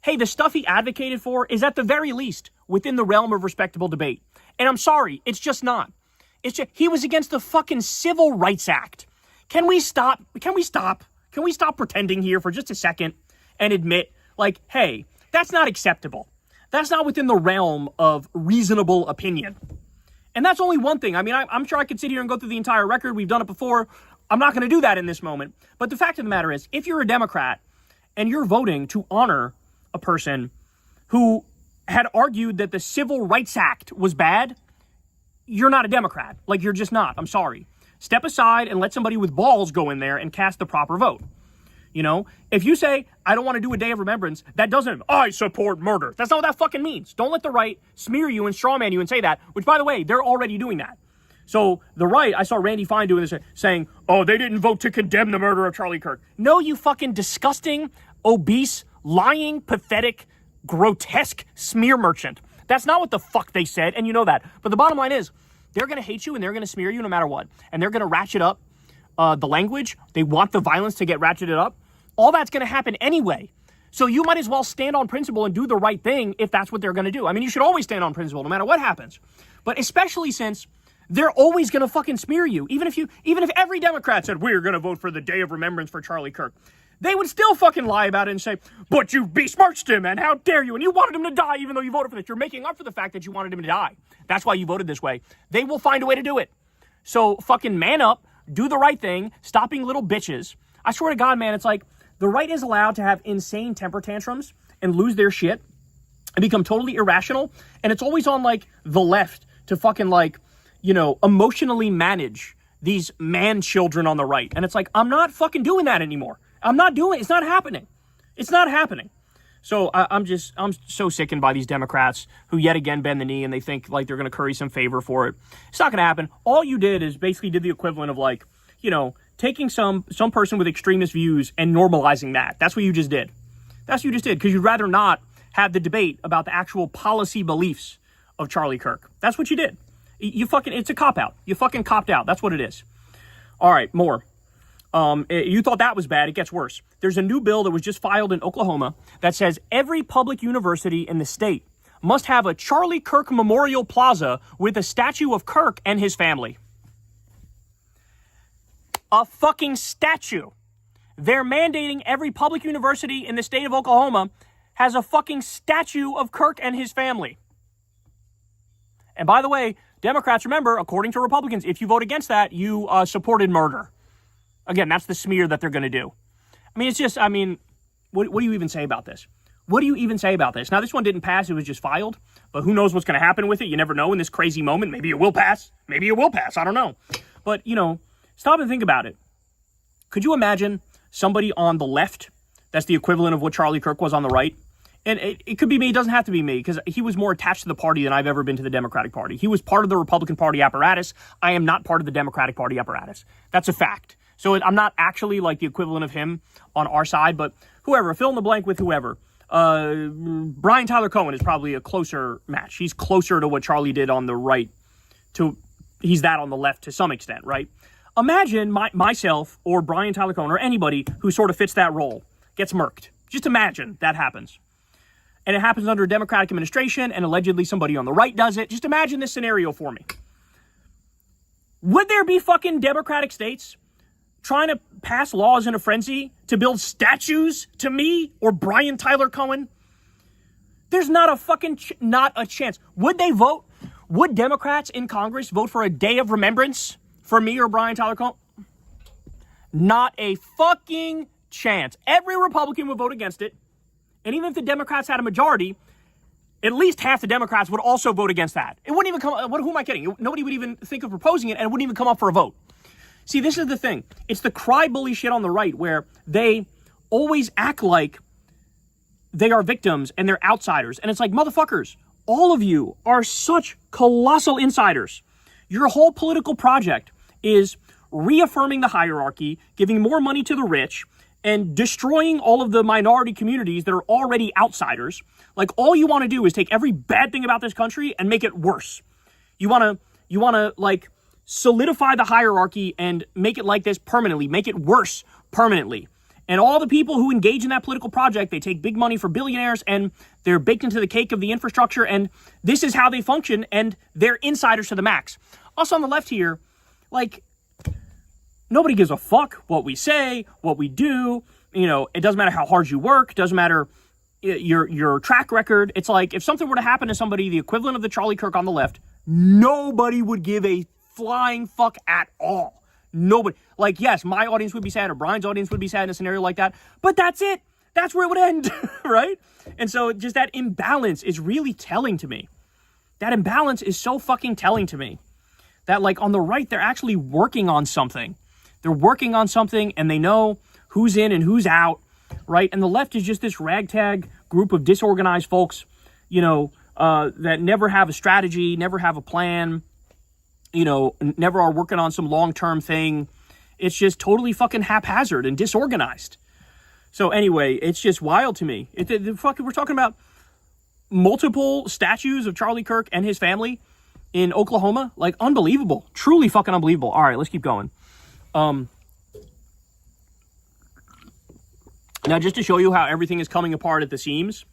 hey, the stuff he advocated for is at the very least within the realm of respectable debate. And I'm sorry, it's just not. It's just, he was against the fucking Civil Rights Act. Can we stop pretending here for just a second and admit, like, hey, that's not acceptable. That's not within the realm of reasonable opinion. And that's only one thing. I mean, I'm sure I could sit here and go through the entire record. We've done it before. I'm not going to do that in this moment. But the fact of the matter is, if you're a Democrat and you're voting to honor a person who had argued that the Civil Rights Act was bad, you're not a Democrat. Like, you're just not. I'm sorry. Step aside and let somebody with balls go in there and cast the proper vote. You know, if you say, I don't want to do a day of remembrance, that doesn't, I support murder. That's not what that fucking means. Don't let the right smear you and strawman you and say that, which, by the way, they're already doing that. So the right, I saw Randy Fine doing this, saying, oh, they didn't vote to condemn the murder of Charlie Kirk. No, you fucking disgusting, obese, lying, pathetic, grotesque smear merchant. That's not what the fuck they said, and you know that. But the bottom line is, They're going to hate you and they're going to smear you no matter what. And they're going to ratchet up the language. They want the violence to get ratcheted up. All that's going to happen anyway. So you might as well stand on principle and do the right thing if that's what they're going to do. I mean, you should always stand on principle no matter what happens. But especially since they're always going to fucking smear you. Even if every Democrat said, we're going to vote for the Day of Remembrance for Charlie Kirk, they would still fucking lie about it and say, but you besmirched him and how dare you, and you wanted him to die even though you voted for this. You're making up for the fact that you wanted him to die. That's why you voted this way. They will find a way to do it. So fucking man up, do the right thing, stop being little bitches. I swear to God, man, it's like the right is allowed to have insane temper tantrums and lose their shit and become totally irrational. And it's always on like the left to fucking like, emotionally manage these man children on the right. And it's like, I'm not fucking doing that anymore. It's not happening. It's not happening. So I'm so sickened by these Democrats who yet again bend the knee and they think like they're going to curry some favor for it. It's not going to happen. All you did is basically did the equivalent of like, taking some person with extremist views and normalizing that. That's what you just did. That's what you just did because you'd rather not have the debate about the actual policy beliefs of Charlie Kirk. That's what you did. It's a cop-out. You fucking copped out. That's what it is. All right, more. You thought that was bad. It gets worse. There's a new bill that was just filed in Oklahoma that says every public university in the state must have a Charlie Kirk Memorial Plaza with a statue of Kirk and his family. A fucking statue. They're mandating every public university in the state of Oklahoma has a fucking statue of Kirk and his family. And by the way, Democrats, remember, according to Republicans, if you vote against that, you supported murder. Again, that's the smear that they're going to do. I mean, it's just, what do you even say about this? What do you even say about this? Now, this one didn't pass. It was just filed. But who knows what's going to happen with it? You never know in this crazy moment. Maybe it will pass. Maybe it will pass. I don't know. But, stop and think about it. Could you imagine somebody on the left that's the equivalent of what Charlie Kirk was on the right? And it could be me. It doesn't have to be me because he was more attached to the party than I've ever been to the Democratic Party. He was part of the Republican Party apparatus. I am not part of the Democratic Party apparatus. That's a fact. So I'm not actually like the equivalent of him on our side, but whoever, fill in the blank with whoever. Brian Tyler Cohen is probably a closer match. He's closer to what Charlie did on the right. He's that on the left to some extent, right? Imagine myself or Brian Tyler Cohen or anybody who sort of fits that role gets murked. Just imagine that happens. And it happens under a Democratic administration and allegedly somebody on the right does it. Just imagine this scenario for me. Would there be fucking Democratic states trying to pass laws in a frenzy to build statues to me or Brian Tyler Cohen? There's not a fucking not a chance. Would they vote? Would Democrats in Congress vote for a day of remembrance for me or Brian Tyler Cohen? Not a fucking chance. Every Republican would vote against it. And even if the Democrats had a majority, at least half the Democrats would also vote against that. It wouldn't even come, who am I kidding? Nobody would even think of proposing it and it wouldn't even come up for a vote. See, this is the thing. It's the cry bully shit on the right where they always act like they are victims and they're outsiders. And it's like, motherfuckers, all of you are such colossal insiders. Your whole political project is reaffirming the hierarchy, giving more money to the rich, and destroying all of the minority communities that are already outsiders. Like, all you want to do is take every bad thing about this country and make it worse. You want to like solidify the hierarchy and make it like this permanently, make it worse permanently. And all the people who engage in that political project, they take big money for billionaires and they're baked into the cake of the infrastructure, and this is how they function, and they're insiders to the max. Us on the left here, like, nobody gives a fuck what we say, what we do. It doesn't matter how hard you work. Doesn't matter your track record. It's like if something were to happen to somebody, the equivalent of the Charlie Kirk on the left, nobody would give a flying fuck at all. Nobody. Like, yes, my audience would be sad or Brian's audience would be sad in a scenario like that, but that's it. That's where it would end, right? And so just that imbalance is really telling to me. That imbalance is so fucking telling to me that, like, on the right, they're actually working on something. They're working on something and they know who's in and who's out, right? And the left is just this ragtag group of disorganized folks, that never have a strategy, never have a plan, never are working on some long-term thing. It's just totally fucking haphazard and disorganized. So anyway, it's just wild to me. We're talking about multiple statues of Charlie Kirk and his family in Oklahoma, like unbelievable, truly fucking unbelievable. All right, let's keep going. Now, just to show you how everything is coming apart at the seams.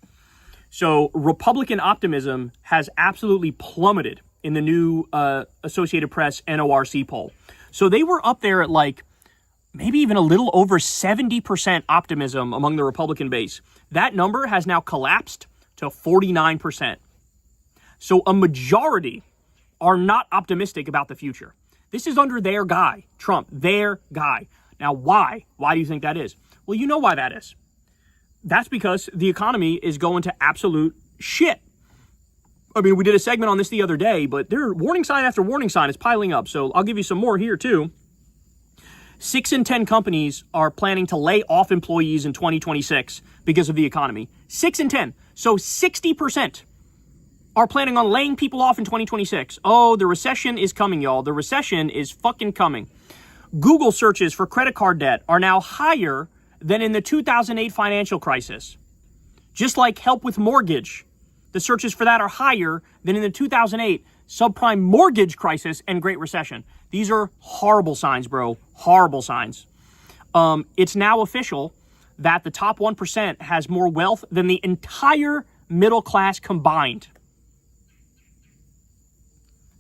So Republican optimism has absolutely plummeted in the new Associated Press NORC poll. So they were up there at like maybe even a little over 70% optimism among the Republican base. That number has now collapsed to 49%. So a majority are not optimistic about the future. This is under their guy, Trump, their guy. Now, why? Why do you think that is? Well, you know why that is. That's because the economy is going to absolute shit. I mean, we did a segment on this the other day, but there warning sign after warning sign is piling up. So I'll give you some more here too. 6 in 10 companies are planning to lay off employees in 2026 because of the economy. 6 in 10. So 60% are planning on laying people off in 2026. Oh, the recession is coming, y'all. The recession is fucking coming. Google searches for credit card debt are now higher than in the 2008 financial crisis. Just like help with mortgage, the searches for that are higher than in the 2008 subprime mortgage crisis and Great Recession. These are horrible signs, bro. Horrible signs. It's now official that the top 1% has more wealth than the entire middle class combined.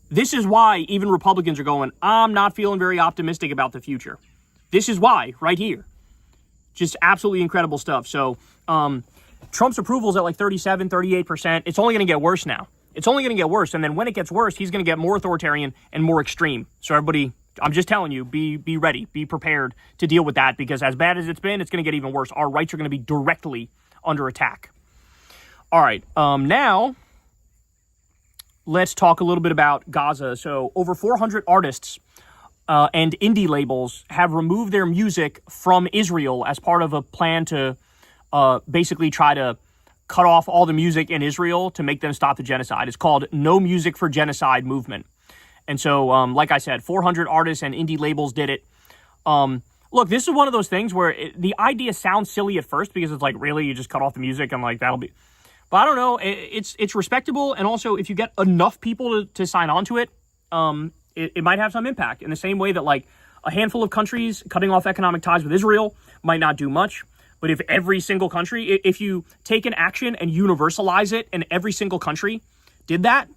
This is why even Republicans are going, I'm not feeling very optimistic about the future. This is why, right here. Just absolutely incredible stuff. So Trump's approval is at like 37, 38%. It's only going to get worse now. It's only going to get worse. And then when it gets worse, he's going to get more authoritarian and more extreme. So everybody, I'm just telling you, be ready, be prepared to deal with that, because as bad as it's been, it's going to get even worse. Our rights are going to be directly under attack. All right. Now, let's talk a little bit about Gaza. So over 400 artists and indie labels have removed their music from Israel as part of a plan to basically try to cut off all the music in Israel to make them stop the genocide. It's called No Music for Genocide movement. And so, like I said, 400 artists and indie labels did it. Look, this is one of those things where the idea sounds silly at first, because it's like, really, you just cut off the music and like that'll be... But I don't know, it's respectable, and also if you get enough people to sign on to it, it might have some impact. In the same way that like a handful of countries cutting off economic ties with Israel might not do much, but if every single country, if you take an action and universalize it, and every single country did that,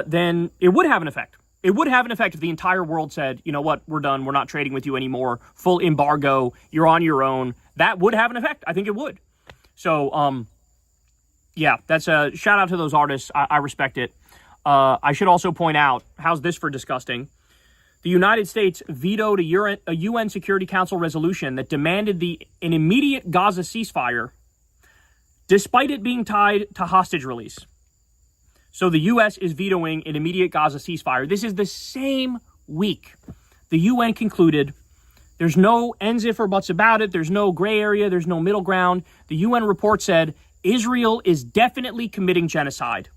then it would have an effect. It would have an effect if the entire world said, you know what, we're done, we're not trading with you anymore, full embargo, you're on your own. That would have an effect. I think it would. So, yeah, that's a shout out to those artists. I respect it. I should also point out, how's this for disgusting? The United States vetoed a UN Security Council resolution that demanded an immediate Gaza ceasefire, despite it being tied to hostage release. So the U.S. is vetoing an immediate Gaza ceasefire. This is the same week the UN concluded there's no ands, if, or buts about it. There's no gray area. There's no middle ground. The UN report said Israel is definitely committing genocide.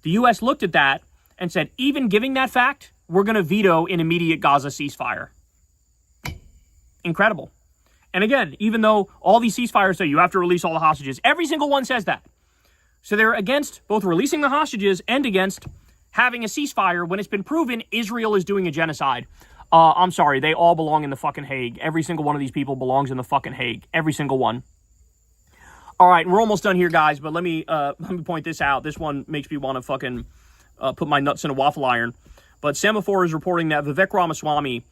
The U.S. looked at that and said, even giving that fact, we're going to veto an immediate Gaza ceasefire. Incredible. And again, even though all these ceasefires say you have to release all the hostages, every single one says that. So they're against both releasing the hostages and against having a ceasefire when it's been proven Israel is doing a genocide. I'm sorry, they all belong in the fucking Hague. Every single one of these people belongs in the fucking Hague. Every single one. All right, we're almost done here, guys, but let me point this out. This one makes me want to fucking put my nuts in a waffle iron. But Semaphore is reporting that Vivek Ramaswamy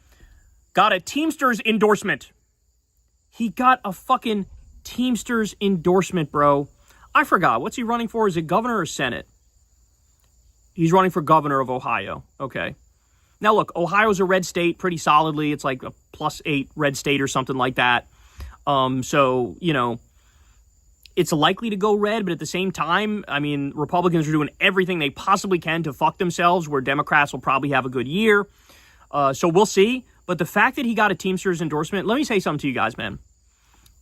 got a Teamsters endorsement. He got a fucking Teamsters endorsement, bro. I forgot. What's he running for? Is it governor or Senate? He's running for governor of Ohio. Okay. Now, look, Ohio's a red state pretty solidly. It's like a +8 red state or something like that. So, you know, it's likely to go red, but at the same time, I mean, Republicans are doing everything they possibly can to fuck themselves, where Democrats will probably have a good year. So we'll see. But the fact that he got a Teamsters endorsement, let me say something to you guys, man.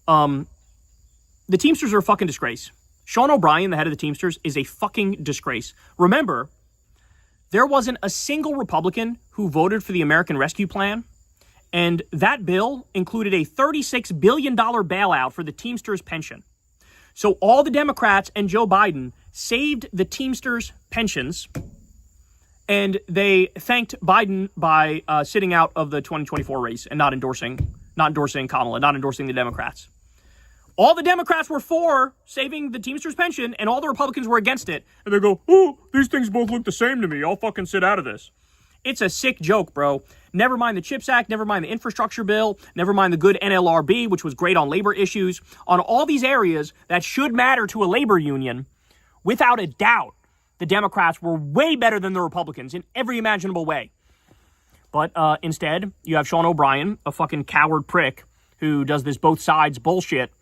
The Teamsters are a fucking disgrace. Sean O'Brien, the head of the Teamsters, is a fucking disgrace. Remember, there wasn't a single Republican who voted for the American Rescue Plan, and that bill included a $36 billion bailout for the Teamsters pension. So all the Democrats and Joe Biden saved the Teamsters pensions, And they thanked Biden by sitting out of the 2024 race and not endorsing Kamala, not endorsing the Democrats. All the Democrats were for saving the Teamsters pension, and all the Republicans were against it. And they go, oh, these things both look the same to me. I'll fucking sit out of this. It's a sick joke, bro. Never mind the CHIPS Act, never mind the infrastructure bill, never mind the good NLRB, which was great on labor issues. On all these areas that should matter to a labor union, without a doubt, the Democrats were way better than the Republicans in every imaginable way. But instead, you have Sean O'Brien, a fucking coward prick, who does this both sides bullshit.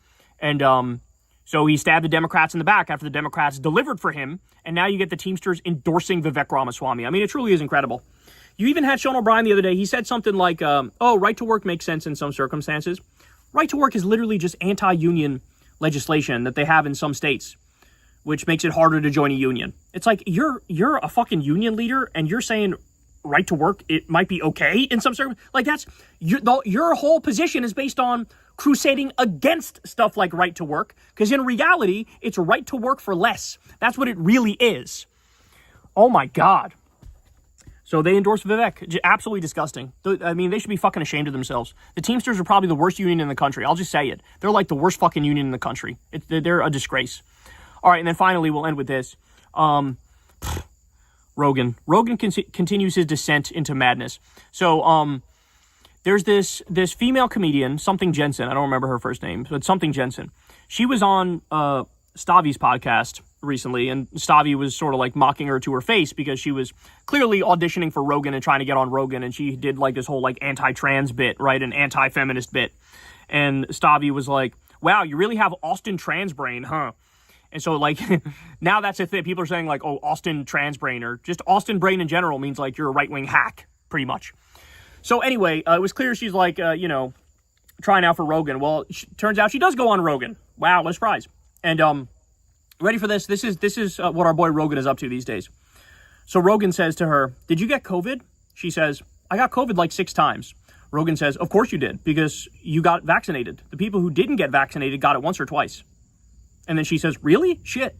And so he stabbed the Democrats in the back after the Democrats delivered for him. And now you get the Teamsters endorsing Vivek Ramaswamy. I mean, it truly is incredible. You even had Sean O'Brien the other day. He said something like, right to work makes sense in some circumstances. Right to work is literally just anti-union legislation that they have in some states, which makes it harder to join a union. It's like, you're a fucking union leader and you're saying right to work, it might be okay in some circumstances. Like, that's your whole position is based on crusading against stuff like right to work, because in reality, it's right to work for less. That's what it really is. Oh my God. So they endorse Vivek. Absolutely disgusting. I mean, they should be fucking ashamed of themselves. The Teamsters are probably the worst union in the country. I'll just say it. They're like the worst fucking union in the country. They're a disgrace. All right, and then finally, we'll end with this. Rogan. Rogan continues his descent into madness. So there's this female comedian, something Jensen. I don't remember her first name, but something Jensen. She was on Stavi's podcast recently, and Stavi was sort of like mocking her to her face because she was clearly auditioning for Rogan and trying to get on Rogan, and she did like this whole like anti-trans bit, right, an anti-feminist bit. And Stavi was like, wow, you really have Austin trans brain, huh? And so, like, now that's a thing. People are saying, like, oh, Austin trans brain, or just Austin brain in general means, like, you're a right-wing hack, pretty much. So, anyway, it was clear she's, like, trying out for Rogan. Well, turns out she does go on Rogan. Wow, what a surprise. And, ready for this? This is what our boy Rogan is up to these days. So, Rogan says to her, did you get COVID? She says, I got COVID like 6 times. Rogan says, of course you did, because you got vaccinated. The people who didn't get vaccinated got it once or twice. And then she says, really? Shit.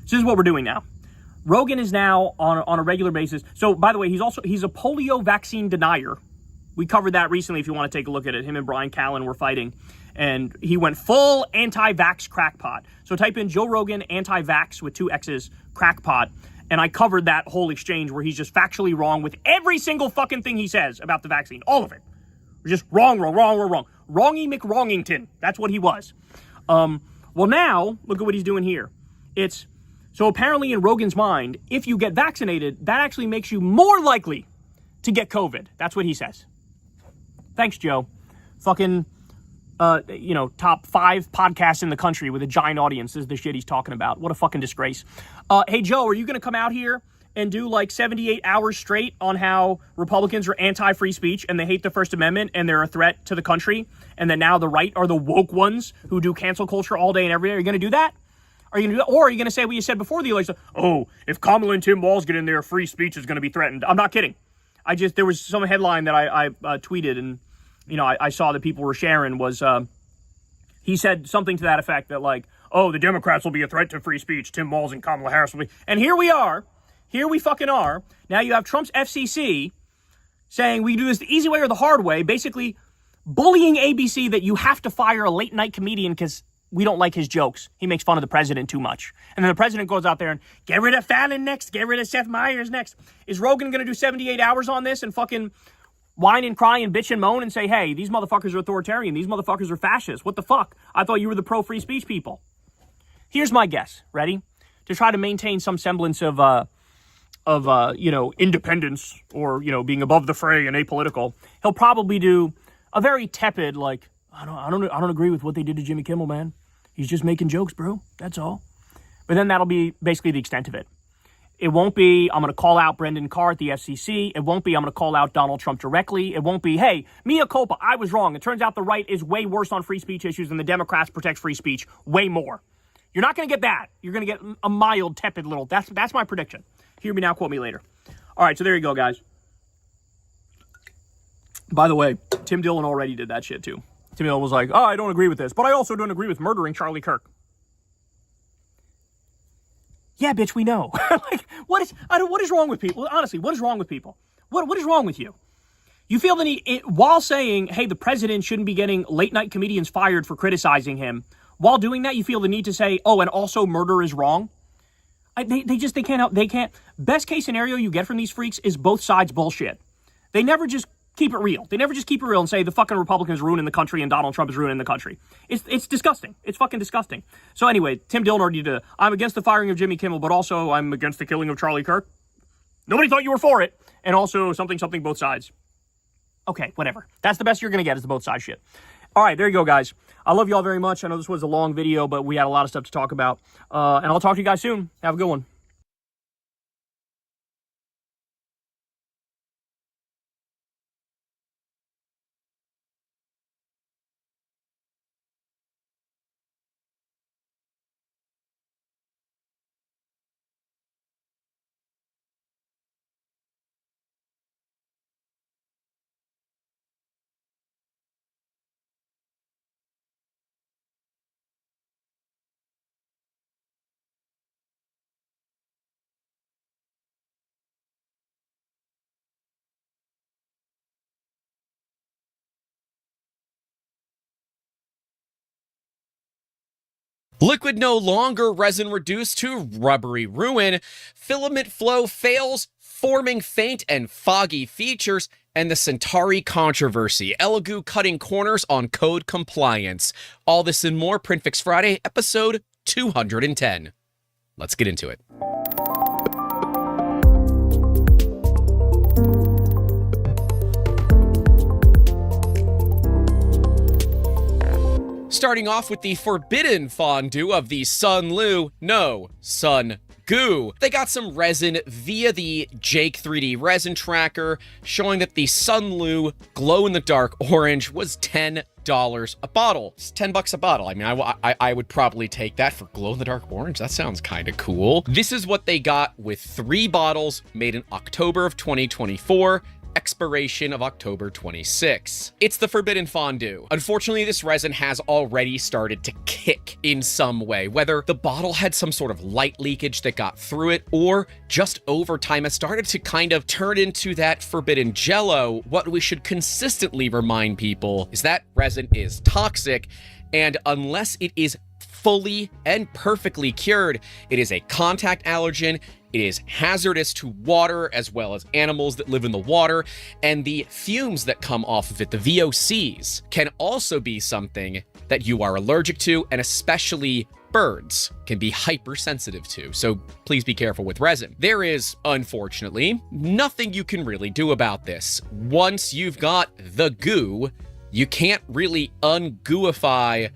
So this is what we're doing now. Rogan is now on a regular basis. So, by the way, he's a polio vaccine denier. We covered that recently if you want to take a look at it. Him and Brian Callen were fighting. And he went full anti-vax crackpot. So type in Joe Rogan anti-vax with 2 X's crackpot. And I covered that whole exchange where he's just factually wrong with every single fucking thing he says about the vaccine. All of it. Just wrong. Wrongy McWrongington. That's what he was. Well, now, look at what he's doing here. So apparently in Rogan's mind, if you get vaccinated, that actually makes you more likely to get COVID. That's what he says. Thanks, Joe. Fucking, top 5 podcasts in the country with a giant audience is the shit he's talking about. What a fucking disgrace. Hey, Joe, are you going to come out here and do like 78 hours straight on how Republicans are anti-free speech and they hate the First Amendment and they're a threat to the country, and that now the right are the woke ones who do cancel culture all day and every day? Are you going to do that? Are you going to do that? Or are you going to say what you said before the election? Oh, if Kamala and Tim Walz get in there, free speech is going to be threatened. I'm not kidding. There was some headline that I tweeted, and, I saw that people were sharing was, he said something to that effect that like, oh, the Democrats will be a threat to free speech. Tim Walz and Kamala Harris will be. And here we are. Here we fucking are. Now you have Trump's FCC saying we do this the easy way or the hard way, basically bullying ABC that you have to fire a late night comedian because we don't like his jokes. He makes fun of the president too much. And then the president goes out there and get rid of Fallon next, get rid of Seth Meyers next. Is Rogan going to do 78 hours on this and fucking whine and cry and bitch and moan and say, hey, these motherfuckers are authoritarian. These motherfuckers are fascists. What the fuck? I thought you were the pro-free speech people. Here's my guess. Ready? To try to maintain some semblance of independence or, being above the fray and apolitical, he'll probably do a very tepid, like, I don't agree with what they did to Jimmy Kimmel, man. He's just making jokes, bro. That's all. But then that'll be basically the extent of it. It won't be, I'm going to call out Brendan Carr at the FCC. It won't be, I'm going to call out Donald Trump directly. It won't be, hey, mea culpa, I was wrong. It turns out the right is way worse on free speech issues than the Democrats protect free speech way more. You're not going to get that. You're going to get a mild, tepid little, that's my prediction. Hear me now, quote me later. All right, so there you go, guys. By the way, Tim Dillon already did that shit, too. Tim Dillon was like, oh, I don't agree with this, but I also don't agree with murdering Charlie Kirk. Yeah, bitch, we know. Like, what is wrong with people? Honestly, what is wrong with people? What is wrong with you? You feel the need, while saying, hey, the president shouldn't be getting late night comedians fired for criticizing him, while doing that, you feel the need to say, oh, and also murder is wrong? They can't. Best case scenario you get from these freaks is both sides bullshit. They never just keep it real. They never just keep it real and say the fucking Republicans are ruining the country and Donald Trump is ruining the country. It's disgusting. It's fucking disgusting. So anyway, Tim Dillon argued, I'm against the firing of Jimmy Kimmel, but also I'm against the killing of Charlie Kirk. Nobody thought you were for it. And also something, both sides. Okay, whatever. That's the best you're going to get is the both sides shit. All right, there you go, guys. I love you all very much. I know this was a long video, but we had a lot of stuff to talk about. And I'll talk to you guys soon. Have a good one. Liquid no longer resin reduced to rubbery ruin. Filament flow fails, forming faint and foggy features, and the Centauri controversy. Elegoo cutting corners on code compliance. All this and more, Printfix Friday, episode 210. Let's get into it. Starting off with the forbidden fondue of the Sun Goo. They got some resin via the Jake 3D resin tracker, showing that the Sunlu glow-in-the-dark orange was $10 a bottle. It's $10 a bottle. I mean, I would probably take that for glow-in-the-dark orange. That sounds kind of cool. This is what they got with 3 bottles made in October of 2024. Expiration of October 26. It's the forbidden fondue. Unfortunately, this resin has already started to kick in some way, whether the bottle had some sort of light leakage that got through it, or just over time it started to kind of turn into that forbidden jello. What we should consistently remind people is that resin is toxic, and unless it is fully and perfectly cured, it is a contact allergen. It is hazardous to water as well as animals that live in the water, and the fumes that come off of it, the VOCs, can also be something that you are allergic to, and especially birds can be hypersensitive to. So please be careful with resin. There is, unfortunately, nothing you can really do about this. Once you've got the goo, you can't really ungooify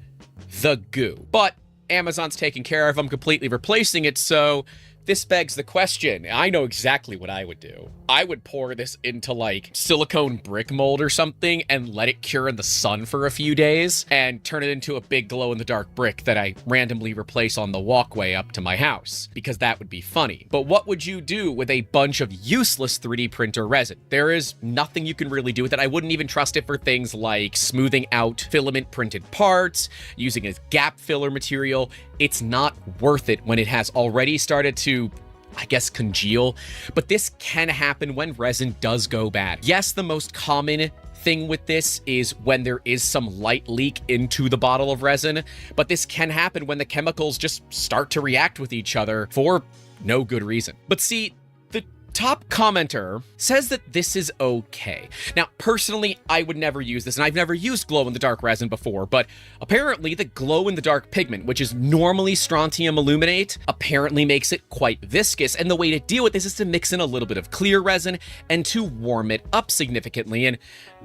the goo. But Amazon's taking care of them, completely replacing it, so this begs the question. I know exactly what I would do. I would pour this into like silicone brick mold or something and let it cure in the sun for a few days and turn it into a big glow-in-the-dark brick that I randomly replace on the walkway up to my house, because that would be funny. But what would you do with a bunch of useless 3D printer resin? There is nothing you can really do with it. I wouldn't even trust it for things like smoothing out filament printed parts, using as gap filler material. It's not worth it when it has already started to, I guess, congeal. But this can happen when resin does go bad. Yes, the most common thing with this is when there is some light leak into the bottle of resin, but this can happen when the chemicals just start to react with each other for no good reason. But see, the top commenter says that this is okay. Now, personally, I would never use this, and I've never used glow-in-the-dark resin before, but apparently the glow-in-the-dark pigment, which is normally strontium aluminate, apparently makes it quite viscous, and the way to deal with this is to mix in a little bit of clear resin and to warm it up significantly. And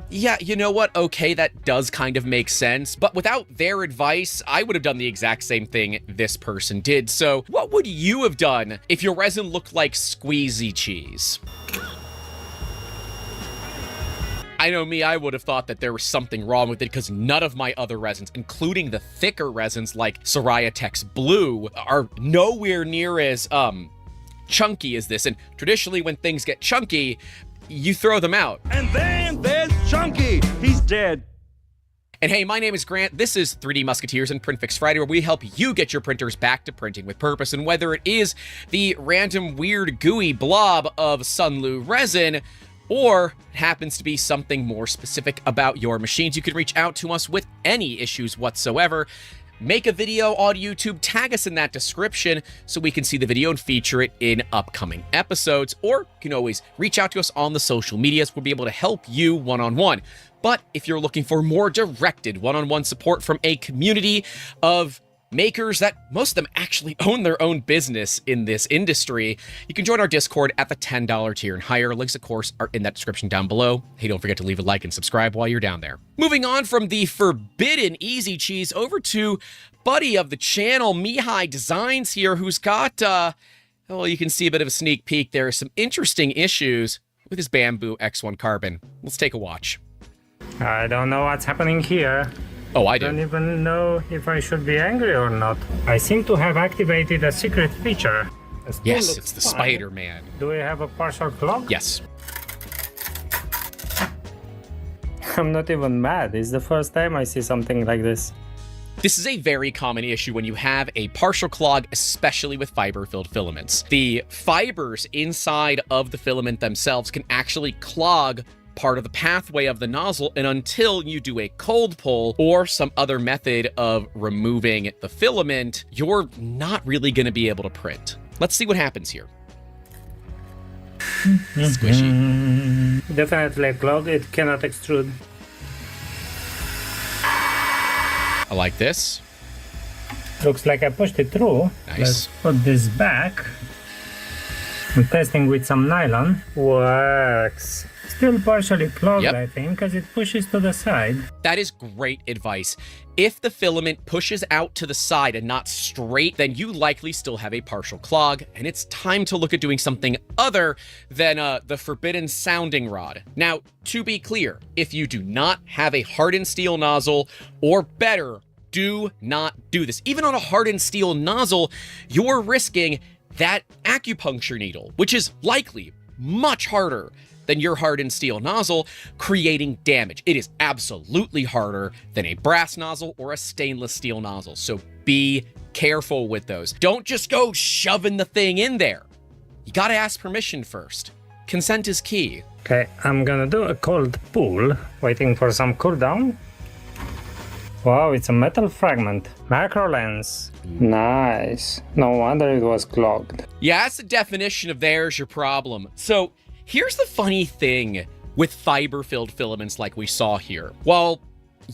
yeah, you know what? Okay, that does kind of make sense, but without their advice, I would have done the exact same thing this person did. So what would you have done if your resin looked like squeezy cheese? I know me, I would have thought that there was something wrong with it because none of my other resins, including the thicker resins like Soraya Tex Blue, are nowhere near as chunky as this. And traditionally when things get chunky, you throw them out. And then there's Chunky. He's dead. And hey, my name is Grant. This is 3D Musketeers and Print Fix Friday, where we help you get your printers back to printing with purpose. And whether it is the random weird gooey blob of Sunlu resin, or it happens to be something more specific about your machines, you can reach out to us with any issues whatsoever. Make a video on YouTube, tag us in that description so we can see the video and feature it in upcoming episodes. Or you can always reach out to us on the social medias. We'll be able to help you one-on-one. But if you're looking for more directed one-on-one support from a community of makers that most of them actually own their own business in this industry, you can join our Discord at the $10 tier and higher. Links, of course, are in that description down below. Hey, don't forget to leave a like and subscribe while you're down there. Moving on from the forbidden easy cheese over to buddy of the channel, Mihai Designs here, who's got, well, you can see a bit of a sneak peek. There are some interesting issues with his Bamboo X1 Carbon. Let's take a watch. I don't know what's happening here. Oh, I do. I don't even know if I should be angry or not. I seem to have activated a secret feature. Yes, it's the Spider-Man. Do we have a partial clock? Yes. I'm not even mad. It's the first time I see something like this. This is a very common issue when you have a partial clog, especially with fiber-filled filaments. The fibers inside of the filament themselves can actually clog part of the pathway of the nozzle, and until you do a cold pull or some other method of removing the filament, you're not really going to be able to print. Let's see what happens here. Squishy. Definitely clogged. It cannot extrude. I like this. Looks like I pushed it through. Nice. Let's put this back. I'm testing with some nylon. Works. Still partially clogged, Yep. I think, because it pushes to the side. That is great advice. If the filament pushes out to the side and not straight, then you likely still have a partial clog, and it's time to look at doing something other than the forbidden sounding rod. Now, to be clear, if you do not have a hardened steel nozzle, or better, do not do this. Even on a hardened steel nozzle, you're risking that acupuncture needle, which is likely much harder than your hardened steel nozzle, creating damage. It is absolutely harder than a brass nozzle or a stainless steel nozzle, so be careful with those. Don't just go shoving the thing in there. You gotta ask permission first. Consent is key. Okay, I'm gonna do a cold pull, waiting for some cooldown. Wow, it's a metal fragment. Macro lens. Nice. No wonder it was clogged. Yeah, that's the definition of there's your problem. So here's the funny thing with fiber-filled filaments like we saw here. Well,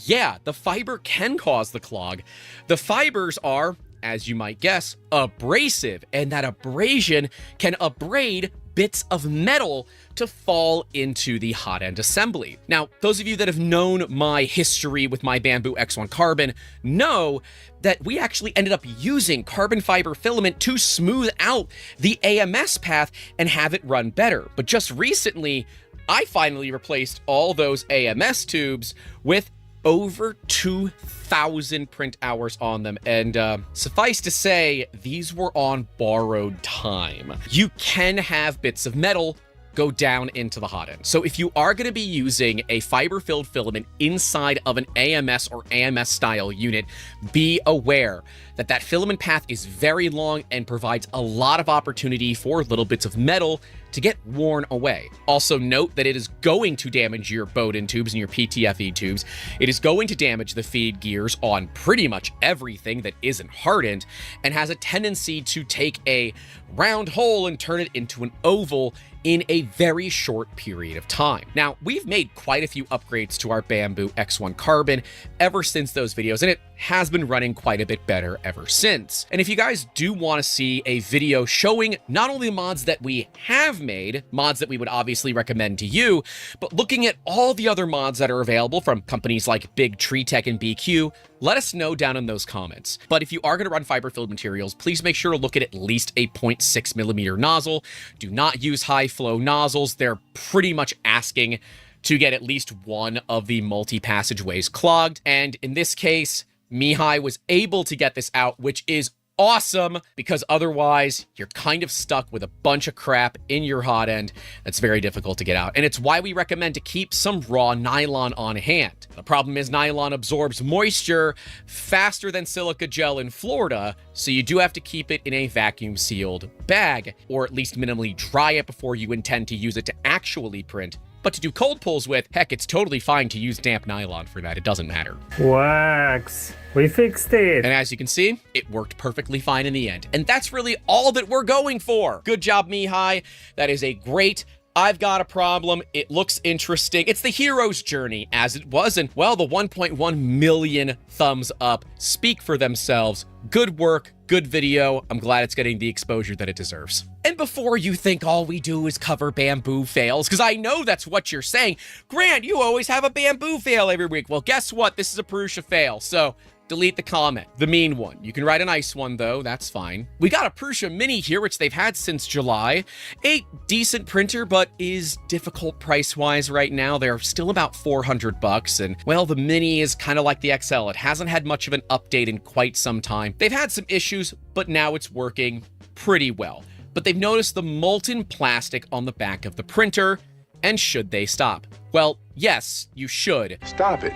yeah, the fiber can cause the clog. The fibers are, as you might guess, abrasive, and that abrasion can abrade bits of metal to fall into the hot end assembly. Now, those of you that have known my history with my Bamboo X1 Carbon know that we actually ended up using carbon fiber filament to smooth out the AMS path and have it run better. But just recently, I finally replaced all those AMS tubes with over 2,000 print hours on them, and suffice to say, these were on borrowed time. You can have bits of metal go down into the hot end. So if you are going to be using a fiber-filled filament inside of an AMS or AMS style unit, be aware that that filament path is very long and provides a lot of opportunity for little bits of metal to get worn away. Also note that it is going to damage your Bowden tubes and your PTFE tubes. It is going to damage the feed gears on pretty much everything that isn't hardened, and has a tendency to take a round hole and turn it into an oval in a very short period of time. Now, we've made quite a few upgrades to our Bamboo X1 Carbon ever since those videos, and it has been running quite a bit better ever since. And if you guys do want to see a video showing not only the mods that we have made, mods that we would obviously recommend to you, but looking at all the other mods that are available from companies like Big Tree Tech and BQ, let us know down in those comments. But if you are going to run fiber-filled materials, please make sure to look at least a 0.6mm nozzle. Do not use high-flow nozzles. They're pretty much asking to get at least one of the multi-passageways clogged. And in this case, Mihai was able to get this out, which is awesome, because otherwise you're kind of stuck with a bunch of crap in your hot end that's very difficult to get out. And it's why we recommend to keep some raw nylon on hand. The problem is nylon absorbs moisture faster than silica gel in Florida, so you do have to keep it in a vacuum sealed bag, or at least minimally dry it before you intend to use it to actually print. But to do cold pulls with, heck, it's totally fine to use damp nylon for that. It doesn't matter. Wax. We fixed it. And as you can see, it worked perfectly fine in the end. And that's really all that we're going for. Good job, Mihai. That is a great I've got a problem. It looks interesting. It's the hero's journey, as it was. And, well, the 1.1 million thumbs up speak for themselves. Good work, good video. I'm glad it's getting the exposure that it deserves. And before you think all we do is cover bamboo fails, because I know that's what you're saying, Grant, you always have a bamboo fail every week. Well, guess what? This is a Prusa fail. So delete the comment, the mean one. You can write a nice one, though. That's fine. We got a Prusa Mini here, which they've had since July. A decent printer, but is difficult price-wise right now. They're still about $400. And, well, the Mini is kind of like the XL. It hasn't had much of an update in quite some time. They've had some issues, but now it's working pretty well. But they've noticed the molten plastic on the back of the printer, and should they stop? Well, yes, you should. Stop it.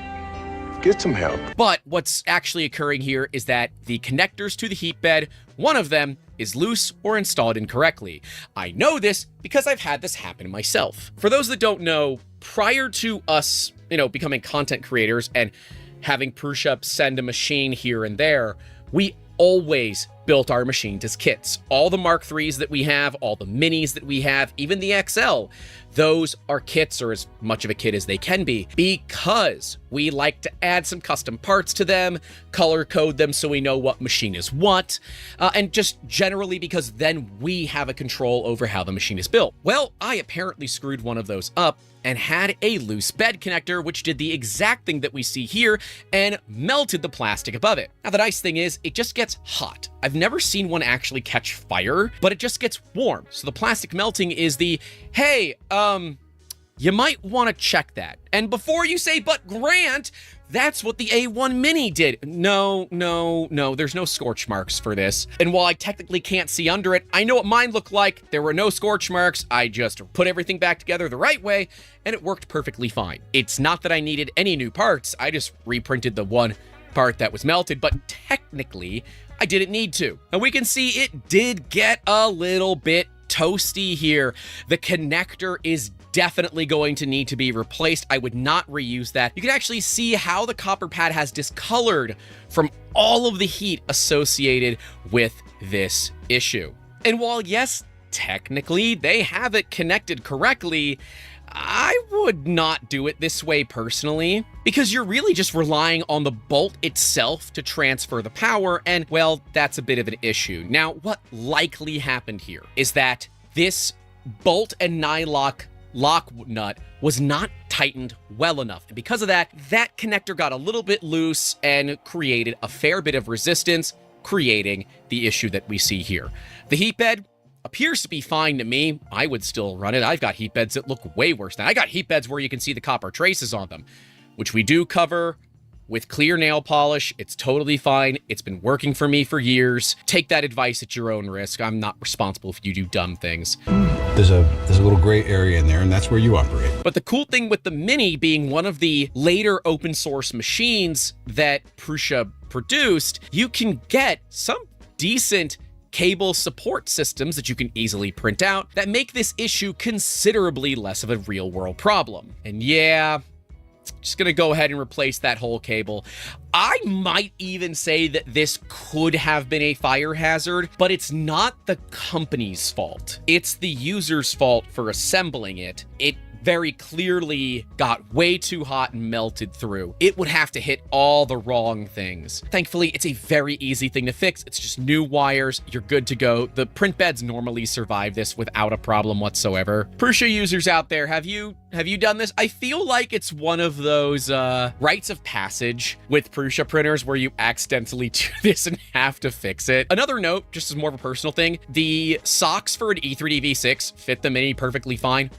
Get some help. But what's actually occurring here is that the connectors to the heat bed, one of them is loose or installed incorrectly. I know this because I've had this happen myself. For those that don't know, prior to us, becoming content creators and having Prusa send a machine here and there, we always built our machines as kits. All the Mark IIIs that we have, all the Minis that we have, even the XL, those are kits, or as much of a kit as they can be, because we like to add some custom parts to them, color code them so we know what machine is what, and just generally because then we have a control over how the machine is built. Well, I apparently screwed one of those up and had a loose bed connector, which did the exact thing that we see here and melted the plastic above it. Now, the nice thing is it just gets hot. I've never seen one actually catch fire, but it just gets warm. So the plastic melting is the, hey, you might want to check that. And before you say, but Grant, that's what the A1 Mini did. No, there's no scorch marks for this. And while I technically can't see under it, I know what mine looked like. There were no scorch marks. I just put everything back together the right way, and it worked perfectly fine. It's not that I needed any new parts. I just reprinted the one part that was melted, but technically, I didn't need to. And we can see it did get a little bit toasty here. The connector is definitely going to need to be replaced. I would not reuse that. You can actually see how the copper pad has discolored from all of the heat associated with this issue. And while yes, technically they have it connected correctly, I would not do it this way personally, because you're really just relying on the bolt itself to transfer the power, and well, that's a bit of an issue. Now, what likely happened here is that this bolt and nylock lock nut was not tightened well enough. And because of that, that connector got a little bit loose and created a fair bit of resistance, creating the issue that we see here. The heat bed appears to be fine to me. I would still run it. I've got heat beds that look way worse than I got heat beds where you can see the copper traces on them, which we do cover with clear nail polish. It's totally fine. It's been working for me for years. Take that advice at your own risk. I'm not responsible if you do dumb things. There's a little gray area in there, and that's where you operate. But the cool thing with the Mini being one of the later open source machines that Prusa produced, you can get some decent cable support systems that you can easily print out that make this issue considerably less of a real world problem. And yeah, just gonna go ahead and replace that whole cable. I might even say that this could have been a fire hazard, but it's not the company's fault. It's the user's fault for assembling it. It very clearly got way too hot and melted through. It would have to hit all the wrong things. Thankfully, it's a very easy thing to fix. It's just new wires. You're good to go. The print beds normally survive this without a problem whatsoever. Prusa users out there, have you done this? I feel like it's one of those rites of passage with Prusa printers where you accidentally do this and have to fix it. Another note, just as more of a personal thing, the socks for an E3D V6 fit the Mini perfectly fine.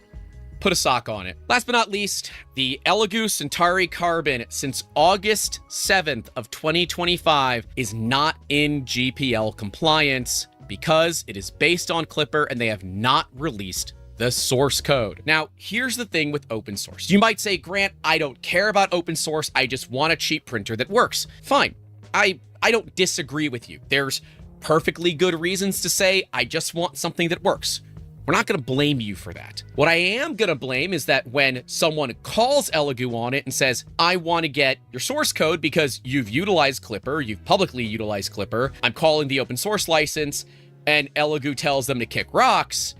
put a sock on it. Last but not least, the Elegoo Centauri Carbon since August 7th of 2025 is not in GPL compliance because it is based on Clipper and they have not released the source code. Now, here's the thing with open source. You might say, Grant, I don't care about open source. I just want a cheap printer that works. Fine. I don't disagree with you. There's perfectly good reasons to say, I just want something that works. We're not going to blame you for that. What I am going to blame is that when someone calls Elegoo on it and says, I want to get your source code because you've utilized Clipper, you've publicly utilized Clipper, I'm calling the open source license, and Elegoo tells them to kick rocks,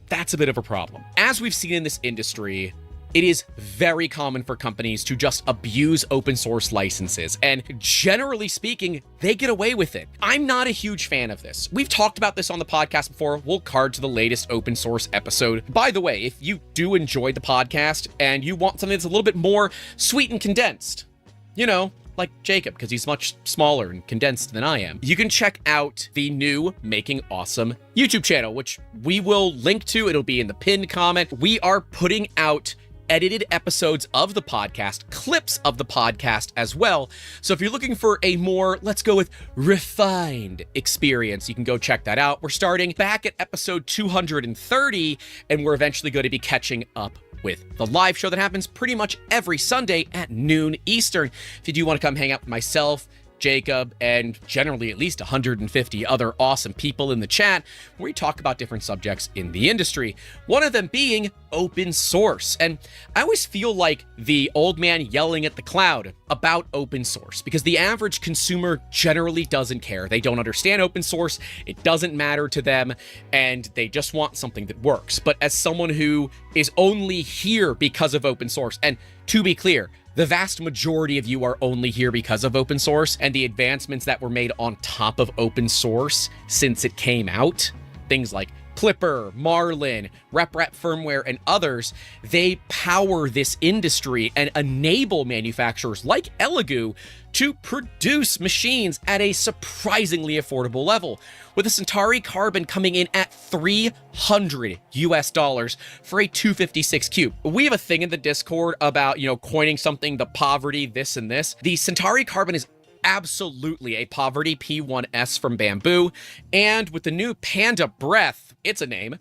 that's a bit of a problem. As we've seen in this industry, it is very common for companies to just abuse open source licenses, and generally speaking, they get away with it. I'm not a huge fan of this. We've talked about this on the podcast before. We'll card to the latest open source episode. By the way, if you do enjoy the podcast and you want something that's a little bit more sweet and condensed, you know, like Jacob, because he's much smaller and condensed than I am, you can check out the new Making Awesome YouTube channel, which we will link to. It'll be in the pinned comment. We are putting out edited episodes of the podcast, clips of the podcast as well. So if you're looking for a more, let's go with refined experience, you can go check that out. We're starting back at episode 230, and we're eventually going to be catching up with the live show that happens pretty much every Sunday at noon Eastern. If you do want to come hang out with myself, Jacob, and generally at least 150 other awesome people in the chat, where we talk about different subjects in the industry. One of them being open source. And I always feel like the old man yelling at the cloud about open source, because the average consumer generally doesn't care. They don't understand open source. It doesn't matter to them, and they just want something that works. But as someone who is only here because of open source, and to be clear, the vast majority of you are only here because of open source and the advancements that were made on top of open source since it came out. Things like Clipper, Marlin, RepRap firmware, and others, they power this industry and enable manufacturers like Elegoo to produce machines at a surprisingly affordable level, with a Centauri Carbon coming in at $300 US for a 256 cube. We have a thing in the Discord about, coining something the poverty, this and this. The Centauri Carbon is absolutely a poverty P1S from Bamboo, and with the new Panda Breath, it's a name,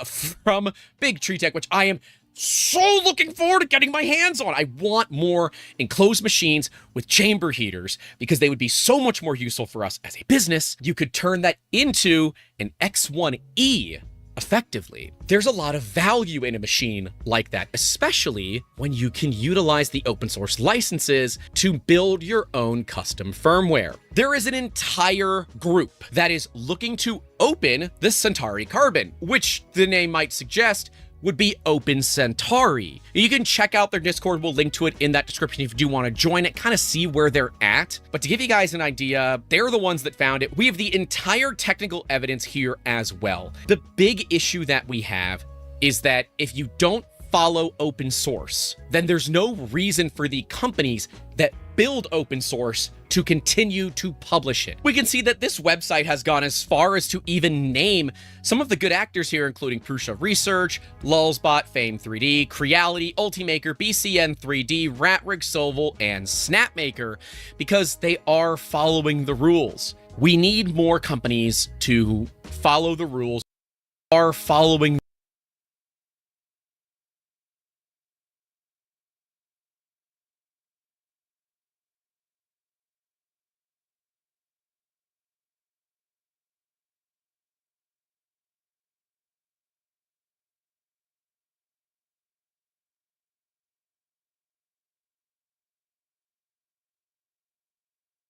from Big Tree Tech, which I am so looking forward to getting my hands on. I want more enclosed machines with chamber heaters because they would be so much more useful for us as a business. You could turn that into an X1E effectively. There's a lot of value in a machine like that, especially when you can utilize the open source licenses to build your own custom firmware. There is an entire group that is looking to open the Centauri Carbon, which the name might suggest would be Open Centauri. You can check out their Discord. We'll link to it in that description if you do want to join it, kind of see where they're at. But to give you guys an idea, they're the ones that found it. We have the entire technical evidence here as well. The big issue that we have is that if you don't follow open source, then there's no reason for the companies that build open source to continue to publish it. We can see that this website has gone as far as to even name some of the good actors here, including Prusa Research, Lulzbot, Fame 3D, Creality, Ultimaker, BCN 3D, Ratrig Soval, and Snapmaker, because they are following the rules. We need more companies to follow the rules, are following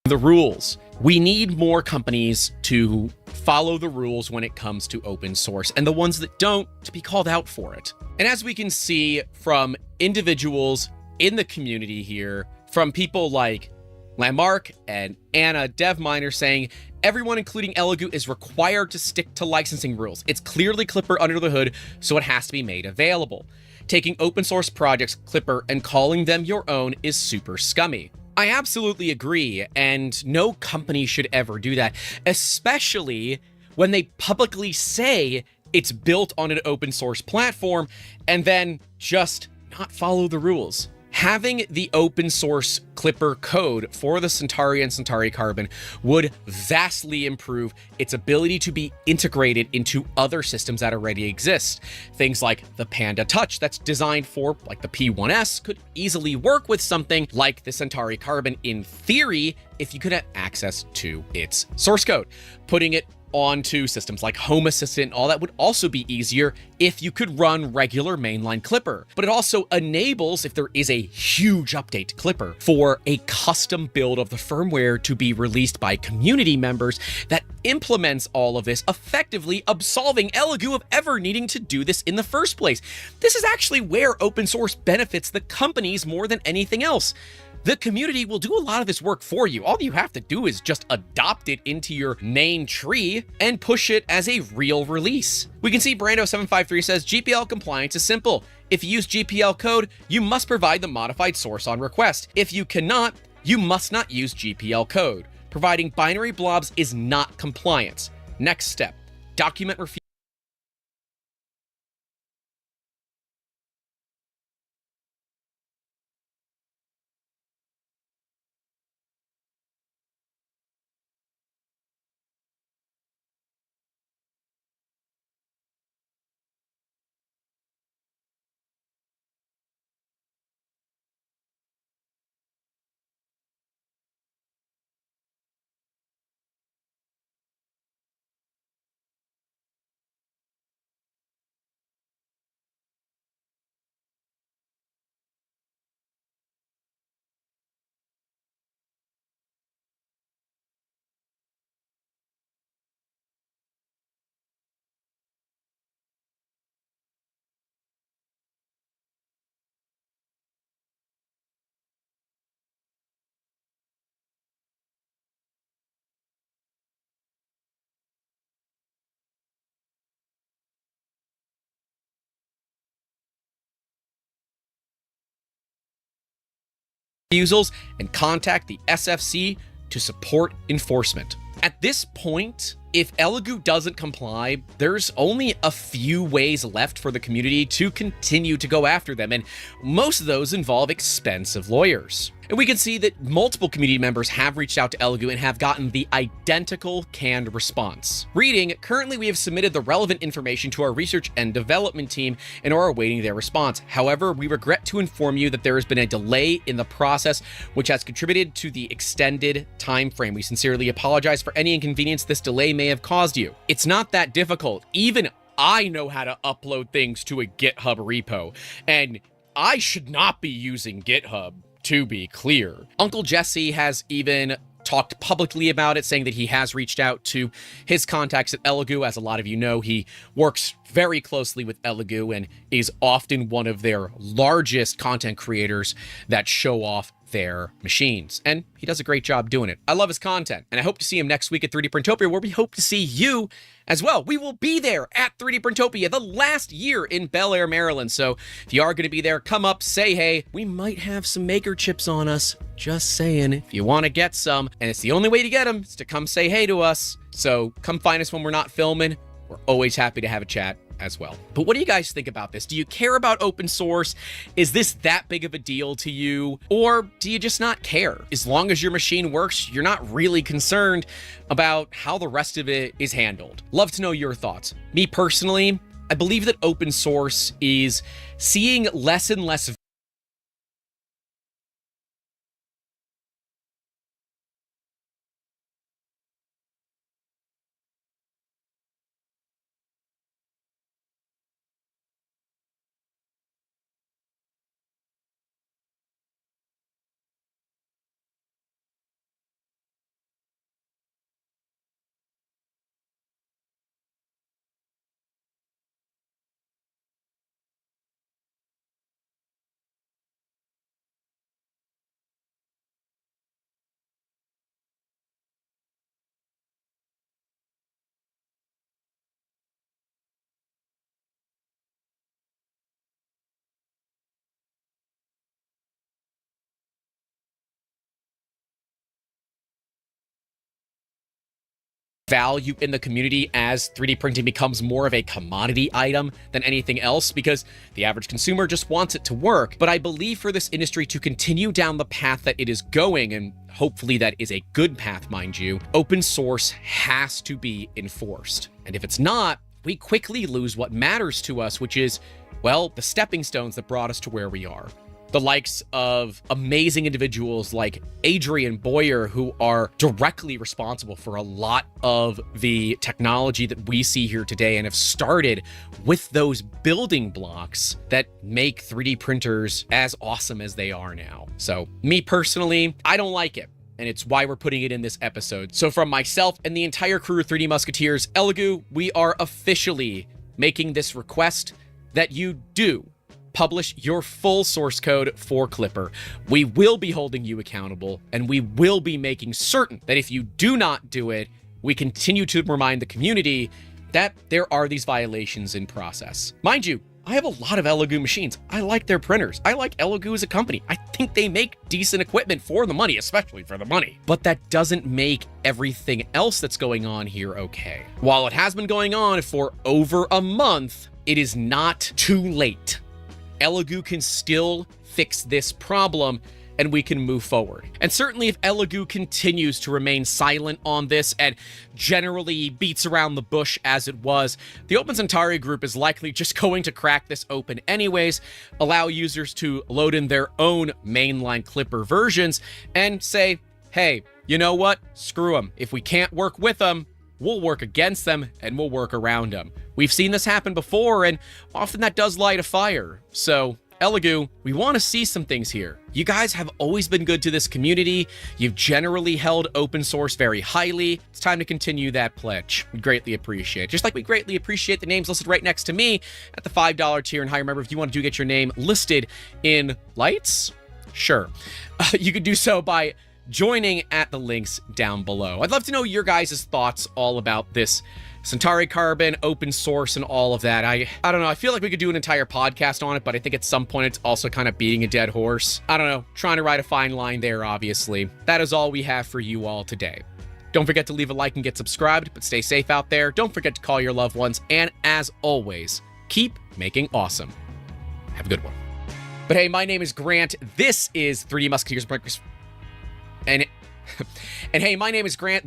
the rules. We need more companies to follow the rules when it comes to open source, and the ones that don't, to be called out for it. And as we can see from individuals in the community here, from people like Lamarck and Anna DevMiner saying, everyone, including Elegoo, is required to stick to licensing rules. It's clearly Clipper under the hood, so it has to be made available. Taking open source projects, Clipper, and calling them your own is super scummy. I absolutely agree, and no company should ever do that, especially when they publicly say it's built on an open source platform and then just not follow the rules. Having the open source Clipper code for the Centauri and Centauri Carbon would vastly improve its ability to be integrated into other systems that already exist. Things like the Panda Touch that's designed for like the P1S could easily work with something like the Centauri Carbon in theory if you could have access to its source code. Putting it onto systems like Home Assistant, all that would also be easier if you could run regular mainline Clipper. But it also enables, if there is a huge update to Clipper, for a custom build of the firmware to be released by community members that implements all of this, effectively absolving Elegoo of ever needing to do this in the first place. This is actually where open source benefits the companies more than anything else. The community will do a lot of this work for you. All you have to do is just adopt it into your main tree and push it as a real release. We can see Brando753 says GPL compliance is simple. If you use GPL code, you must provide the modified source on request. If you cannot, you must not use GPL code. Providing binary blobs is not compliance. Next step, document refusal. refusals and contact the SFC to support enforcement. At this point, if Elegoo doesn't comply, there's only a few ways left for the community to continue to go after them, and most of those involve expensive lawyers. And we can see that multiple community members have reached out to Elegoo and have gotten the identical canned response. Reading, currently we have submitted the relevant information to our research and development team and are awaiting their response. However, we regret to inform you that there has been a delay in the process, which has contributed to the extended time frame. We sincerely apologize for any inconvenience this delay may have caused you. It's not that difficult. Even I know how to upload things to a GitHub repo, and I should not be using GitHub, to be clear. Uncle Jesse has even talked publicly about it, saying that he has reached out to his contacts at Elegoo. As a lot of you know, he works very closely with Elegoo and is often one of their largest content creators that show off their machines. And he does a great job doing it. I love his content, and I hope to see him next week at 3D Printopia, where we hope to see you as well. We will be there at 3D Printopia the last year in Bel Air, Maryland. So if you are going to be there, come up, say hey. We might have some maker chips on us. Just saying, if you want to get some, and it's the only way to get them, is to come say hey to us. So come find us when we're not filming. We're always happy to have a chat as well. But what do you guys think about this? Do you care about open source? Is this that big of a deal to you? Or do you just not care? As long as your machine works, you're not really concerned about how the rest of it is handled. Love to know your thoughts. Me personally, I believe that open source is seeing less and less value in the community as 3D printing becomes more of a commodity item than anything else, because the average consumer just wants it to work. But I believe for this industry to continue down the path that it is going, and hopefully that is a good path, mind you, open source has to be enforced. And if it's not, we quickly lose what matters to us, which is, well, the stepping stones that brought us to where we are. The likes of amazing individuals like Adrian Boyer, who are directly responsible for a lot of the technology that we see here today and have started with those building blocks that make 3D printers as awesome as they are now. So me personally, I don't like it, and it's why we're putting it in this episode. So from myself and the entire crew of 3D Musketeers, Elegoo, we are officially making this request that you do publish your full source code for Clipper. We will be holding you accountable, and we will be making certain that if you do not do it, we continue to remind the community that there are these violations in process. Mind you, I have a lot of Elegoo machines. I like their printers. I like Elegoo as a company. I think they make decent equipment for the money, especially for the money. But that doesn't make everything else that's going on here okay. While it has been going on for over a month, it is not too late. Elegoo can still fix this problem, and we can move forward. And certainly if Elegoo continues to remain silent on this and generally beats around the bush as it was, the Open Centauri group is likely just going to crack this open anyways, allow users to load in their own mainline Clipper versions, and say, hey, you know what? Screw them. If we can't work with them, we'll work against them, and we'll work around them. We've seen this happen before, and often that does light a fire. So, Elegoo, we want to see some things here. You guys have always been good to this community. You've generally held open source very highly. It's time to continue that pledge. We'd greatly appreciate it. Just like we greatly appreciate the names listed right next to me at the $5 tier and higher. Remember, if you want to get your name listed in lights, sure. You could do so by joining at the links down below. I'd love to know your guys' thoughts all about this Centauri Carbon, open source, and all of that. I don't know. I feel like we could do an entire podcast on it, but I think at some point it's also kind of beating a dead horse. I don't know. Trying to ride a fine line there, obviously. That is all we have for you all today. Don't forget to leave a like and get subscribed, but stay safe out there. Don't forget to call your loved ones, and as always, keep making awesome. Have a good one. But hey, my name is Grant. This is 3D Musketeers Breakfast. And hey, my name is Grant.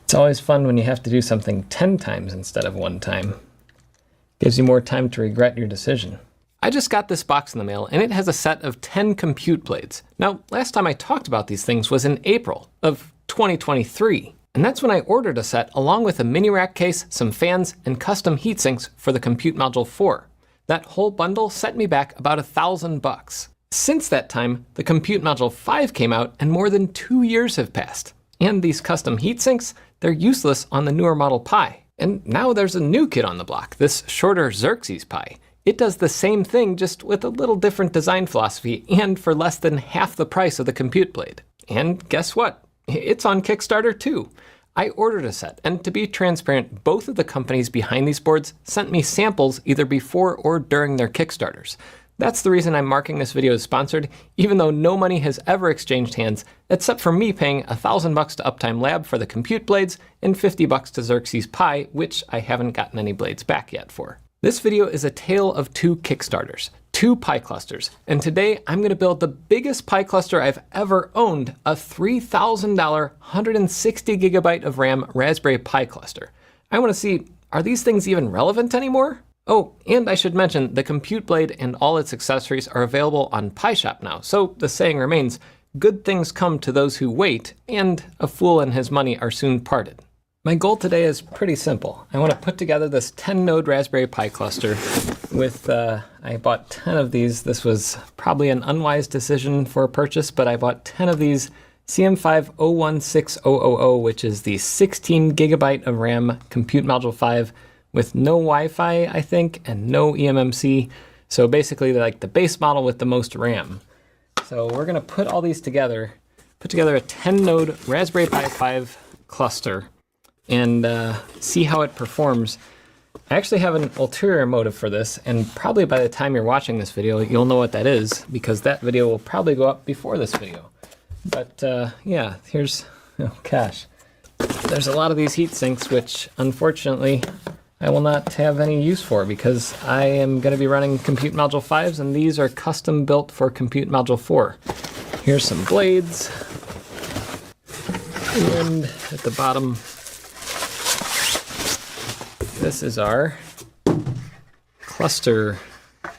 It's always fun when you have to do something 10 times instead of 1 time. Gives you more time to regret your decision. I just got this box in the mail, and it has a set of 10 compute blades. Now, last time I talked about these things was in April of 2023. And that's when I ordered a set along with a mini rack case, some fans, and custom heatsinks for the Compute Module 4. That whole bundle set me back about $1,000. Since that time, the Compute Module 5 came out, and more than 2 years have passed. And these custom heatsinks, they're useless on the newer Model Pi. And now there's a new kid on the block, this shorter Xerxes Pi. It does the same thing, just with a little different design philosophy, and for less than half the price of the Compute Blade. And guess what? It's on Kickstarter too. I ordered a set, and to be transparent, both of the companies behind these boards sent me samples either before or during their Kickstarters. That's the reason I'm marking this video as sponsored, even though no money has ever exchanged hands, except for me paying $1,000 to Uptime Lab for the Compute Blades and $50 to Xerxes Pi, which I haven't gotten any blades back yet for. This video is a tale of two Kickstarters, two Pi clusters, and today I'm going to build the biggest Pi cluster I've ever owned, a $3,000 160 gigabyte of RAM Raspberry Pi cluster. I want to see, are these things even relevant anymore? Oh, and I should mention the Compute Blade and all its accessories are available on Pi Shop now, so the saying remains, good things come to those who wait, and a fool and his money are soon parted. My goal today is pretty simple. I want to put together this 10-node Raspberry Pi cluster with, I bought 10 of these. This was probably an unwise decision for a purchase, but I bought 10 of these CM5016000, which is the 16 gigabyte of RAM Compute Module 5 with no Wi-Fi, I think, and no eMMC. So basically they're like the base model with the most RAM. So we're gonna put all these together, put together a 10-node Raspberry Pi 5 cluster, and see how it performs. I actually have an ulterior motive for this, and probably by the time you're watching this video, you'll know what that is, because that video will probably go up before this video. But yeah, here's, oh gosh. There's a lot of these heat sinks, which unfortunately I will not have any use for because I am gonna be running Compute Module 5s, and these are custom built for Compute Module 4. Here's some blades, and at the bottom, this is our cluster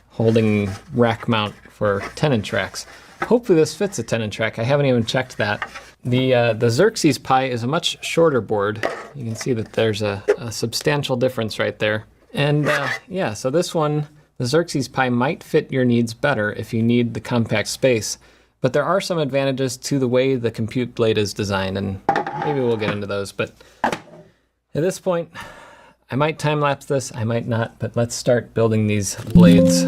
holding rack mount for 10-inch racks. Hopefully this fits a 10-inch rack. I haven't even checked that. The Xerxes Pi is a much shorter board. You can see that there's a substantial difference right there. And yeah, so this one, the Xerxes Pi might fit your needs better if you need the compact space. But there are some advantages to the way the Compute Blade is designed, and maybe we'll get into those. But at this point, I might time-lapse this, I might not, but let's start building these blades.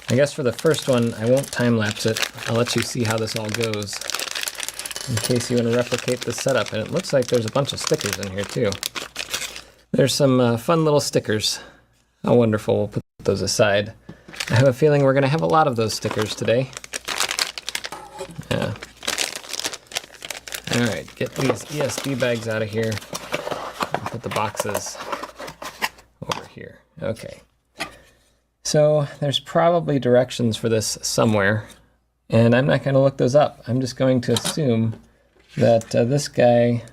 I guess for the first one, I won't time-lapse it. I'll let you see how this all goes in case you want to replicate the setup. And it looks like there's a bunch of stickers in here too. There's some fun little stickers. How wonderful, we'll put those aside. I have a feeling we're gonna have a lot of those stickers today. Yeah. All right, get these ESD bags out of here and put the boxes over here. Okay. So there's probably directions for this somewhere, and I'm not going to look those up. I'm just going to assume that this guy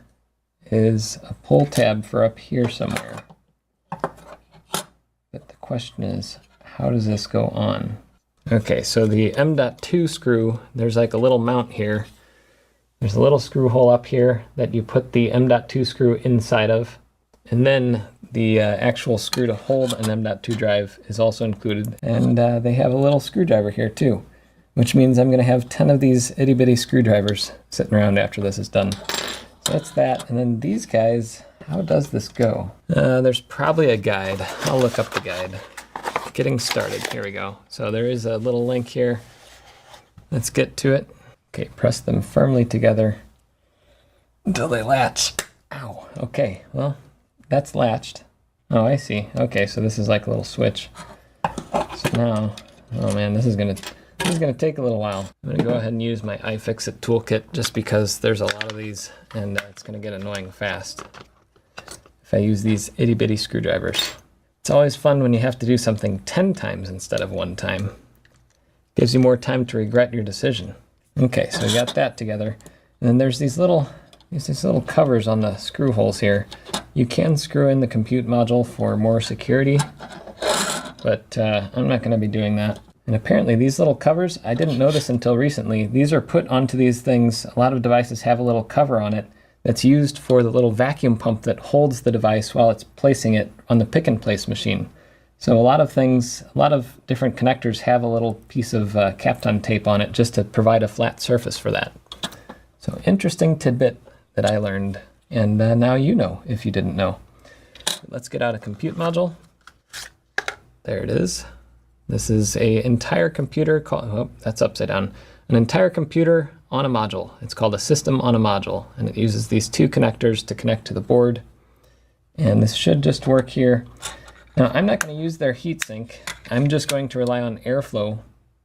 is a pull tab for up here somewhere. But the question is, how does this go on? Okay, so the M.2 screw, there's like a little mount here. There's a little screw hole up here that you put the M.2 screw inside of, and then the actual screw to hold an M.2 drive is also included. And they have a little screwdriver here too, which means I'm gonna have 10 of these itty bitty screwdrivers sitting around after this is done. So that's that, and then these guys, how does this go? There's probably a guide. I'll look up the guide. Getting started, here we go. So there is a little link here. Let's get to it. Okay, press them firmly together until they latch. Ow, okay, well, that's latched. Oh, I see. Okay, so this is like a little switch. So now, oh man, this is gonna take a little while. I'm gonna go ahead and use my iFixit toolkit just because there's a lot of these, and it's gonna get annoying fast if I use these itty bitty screwdrivers. It's always fun when you have to do something 10 times instead of 1 time. Gives you more time to regret your decision. Okay, so we got that together. And then there's these little covers on the screw holes here. You can screw in the compute module for more security, but I'm not going to be doing that. And apparently these little covers, I didn't notice until recently, these are put onto these things. A lot of devices have a little cover on it that's used for the little vacuum pump that holds the device while it's placing it on the pick and place machine. So a lot of things, a lot of different connectors have a little piece of Kapton tape on it just to provide a flat surface for that. So interesting tidbit that I learned, and now you know if you didn't know. Let's get out a compute module. There it is. This is an entire computer called, oh, that's upside down. An entire computer on a module. It's called a system on a module, and it uses these 2 connectors to connect to the board. And this should just work here. Now, I'm not going to use their heatsink. I'm just going to rely on airflow,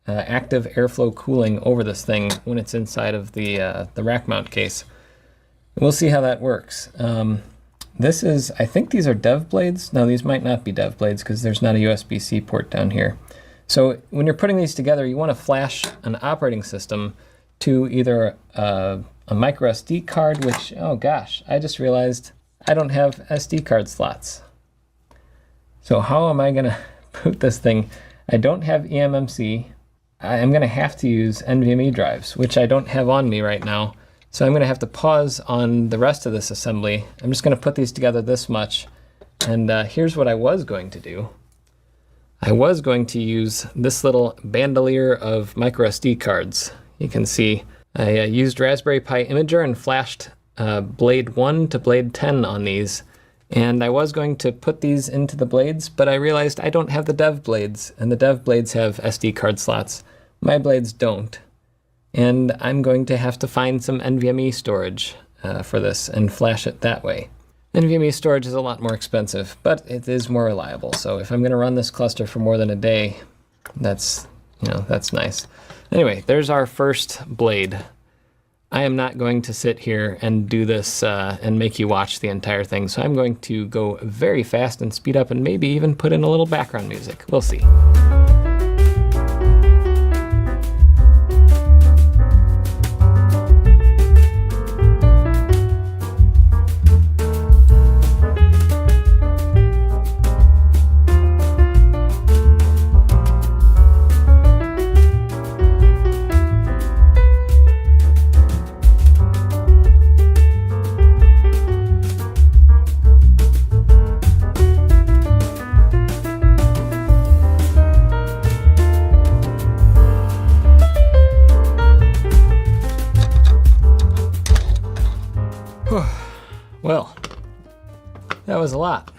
active airflow cooling over this thing when it's inside of the rack mount case. We'll see how that works. This is, I think these are dev blades. No, these might not be dev blades because there's not a USB-C port down here. So when you're putting these together, you want to flash an operating system to either a micro SD card, which, oh gosh, I just realized I don't have SD card slots. So how am I going to boot this thing? I don't have eMMC. I'm going to have to use NVMe drives, which I don't have on me right now. So I'm going to have to pause on the rest of this assembly. I'm just going to put these together this much. And here's what I was going to do. I was going to use this little bandolier of micro SD cards. You can see I used Raspberry Pi Imager and flashed blade 1 to blade 10 on these. And I was going to put these into the blades, but I realized I don't have the dev blades, and the dev blades have SD card slots. My blades don't. And I'm going to have to find some NVMe storage for this and flash it that way. NVMe storage is a lot more expensive, but it is more reliable. So if I'm going to run this cluster for more than a day, that's nice. Anyway, there's our first blade. I am not going to sit here and do this and make you watch the entire thing. So I'm going to go very fast and speed up and maybe even put in a little background music. We'll see. Well, that was a lot,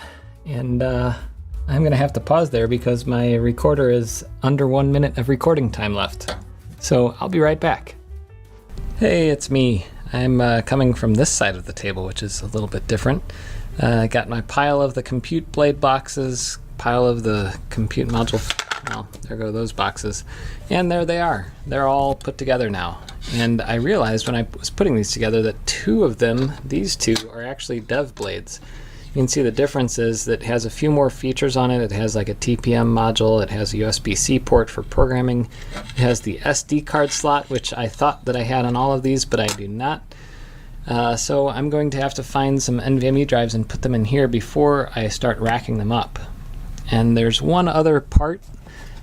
and I'm gonna have to pause there because my recorder is under 1 minute of recording time left. So I'll be right back. Hey, it's me. I'm coming from this side of the table, which is a little bit different. I got my pile of the compute blade boxes, pile of the compute module, well, there go those boxes, and there they are. They're all put together now. And I realized when I was putting these together that two of them, these two, are actually dev blades. You can see the difference is that it has a few more features on it. It has like a TPM module, it has a USB-C port for programming, it has the SD card slot, which I thought that I had on all of these, but I do not. So I'm going to have to find some NVMe drives and put them in here before I start racking them up. And there's one other part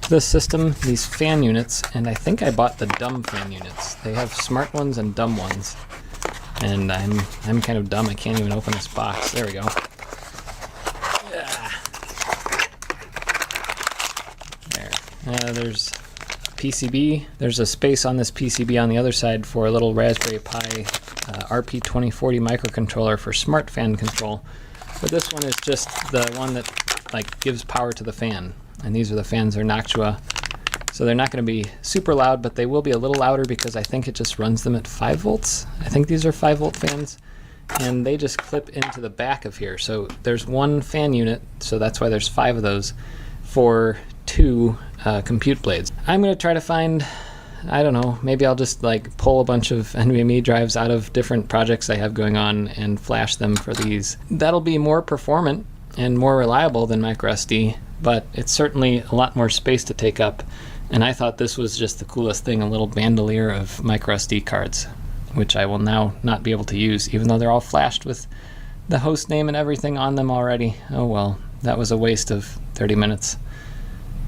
to this system, these fan units, and I think I bought the dumb fan units. They have smart ones and dumb ones. And I'm kind of dumb, I can't even open this box. There we go. There. There's PCB. There's a space on this PCB on the other side for a little Raspberry Pi RP2040 microcontroller for smart fan control. But this one is just the one that gives power to the fan. And these are the fans, they're Noctua. So they're not going to be super loud, but they will be a little louder because I think it just runs them at 5 volts. I think these are 5 volt fans. And they just clip into the back of here. So there's one fan unit, so that's why there's 5 of those, for 2 compute blades. I'm going to try to find, I don't know, maybe I'll just pull a bunch of NVMe drives out of different projects I have going on and flash them for these. That'll be more performant and more reliable than microSD, but it's certainly a lot more space to take up. And I thought this was just the coolest thing, a little bandolier of microSD cards, which I will now not be able to use, even though they're all flashed with the host name and everything on them already. Oh well, that was a waste of 30 minutes.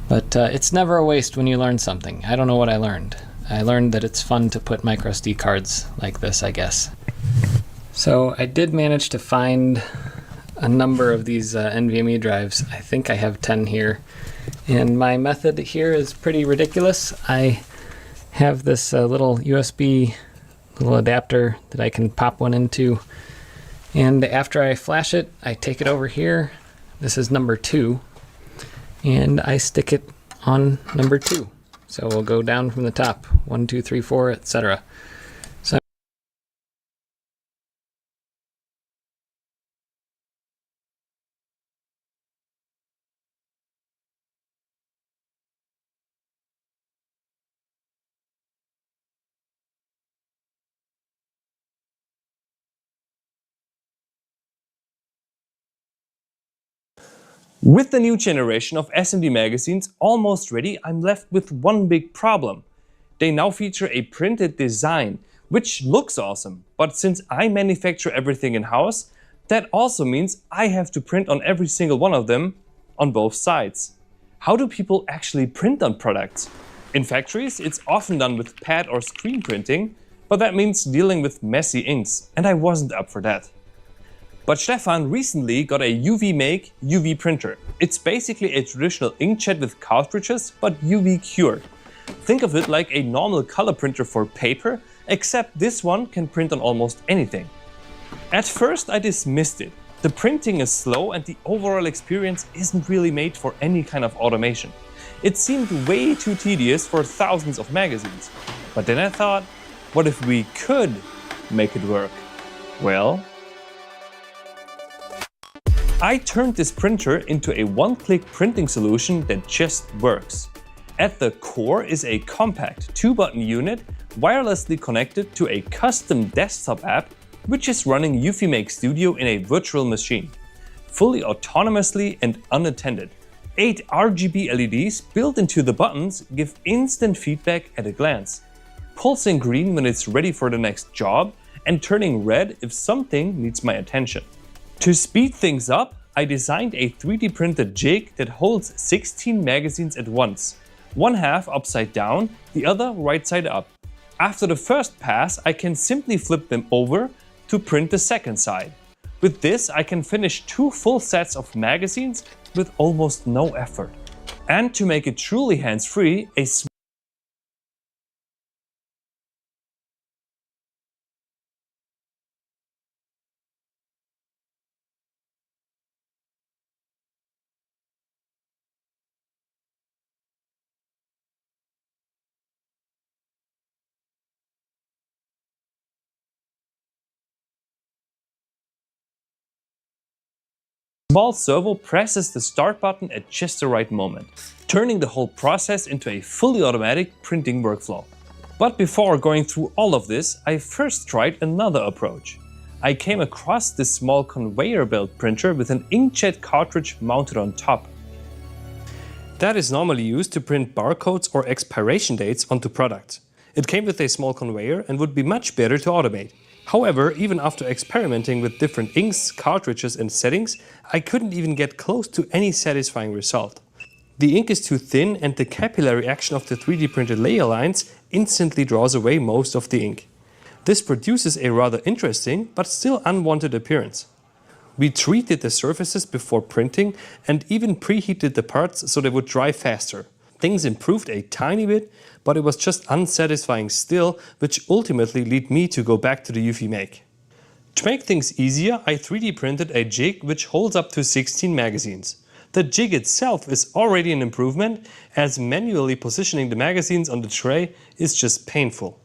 But it's never a waste when you learn something. I don't know what I learned. I learned that it's fun to put microSD cards like this, I guess. So I did manage to find a number of these NVMe drives. I think I have 10 here. And my method here is pretty ridiculous. I have this little USB little adapter that I can pop one into. And after I flash it, I take it over here. This is number 2. And I stick it on number 2. So we'll go down from the top, 1, 2, 3, 4, etc. With the new generation of SMD magazines almost ready, I'm left with one big problem. They now feature a printed design, which looks awesome, but since I manufacture everything in-house, that also means I have to print on every single one of them on both sides. How do people actually print on products? In factories, it's often done with pad or screen printing, but that means dealing with messy inks, and I wasn't up for that. But Stefan recently got a UV Make UV printer. It's basically a traditional inkjet with cartridges, but UV cured. Think of it like a normal color printer for paper, except this one can print on almost anything. At first I dismissed it. The printing is slow and the overall experience isn't really made for any kind of automation. It seemed way too tedious for thousands of magazines. But then I thought, what if we could make it work? Well, I turned this printer into a one-click printing solution that just works. At the core is a compact 2-button unit wirelessly connected to a custom desktop app which is running UV Make Studio in a virtual machine, fully autonomously and unattended. 8 RGB LEDs built into the buttons give instant feedback at a glance, pulsing green when it's ready for the next job and turning red if something needs my attention. To speed things up, I designed a 3D printed jig that holds 16 magazines at once, one half upside down, the other right side up. After the first pass, I can simply flip them over to print the second side. With this, I can finish 2 full sets of magazines with almost no effort. And to make it truly hands-free, a small servo presses the start button at just the right moment, turning the whole process into a fully automatic printing workflow. But before going through all of this, I first tried another approach. I came across this small conveyor belt printer with an inkjet cartridge mounted on top. That is normally used to print barcodes or expiration dates onto products. It came with a small conveyor and would be much better to automate. However, even after experimenting with different inks, cartridges and settings, I couldn't even get close to any satisfying result. The ink is too thin and the capillary action of the 3D printed layer lines instantly draws away most of the ink. This produces a rather interesting but still unwanted appearance. We treated the surfaces before printing and even preheated the parts so they would dry faster. Things improved a tiny bit, but it was just unsatisfying still, which ultimately led me to go back to the UV Make. To make things easier, I 3D printed a jig which holds up to 16 magazines. The jig itself is already an improvement, as manually positioning the magazines on the tray is just painful.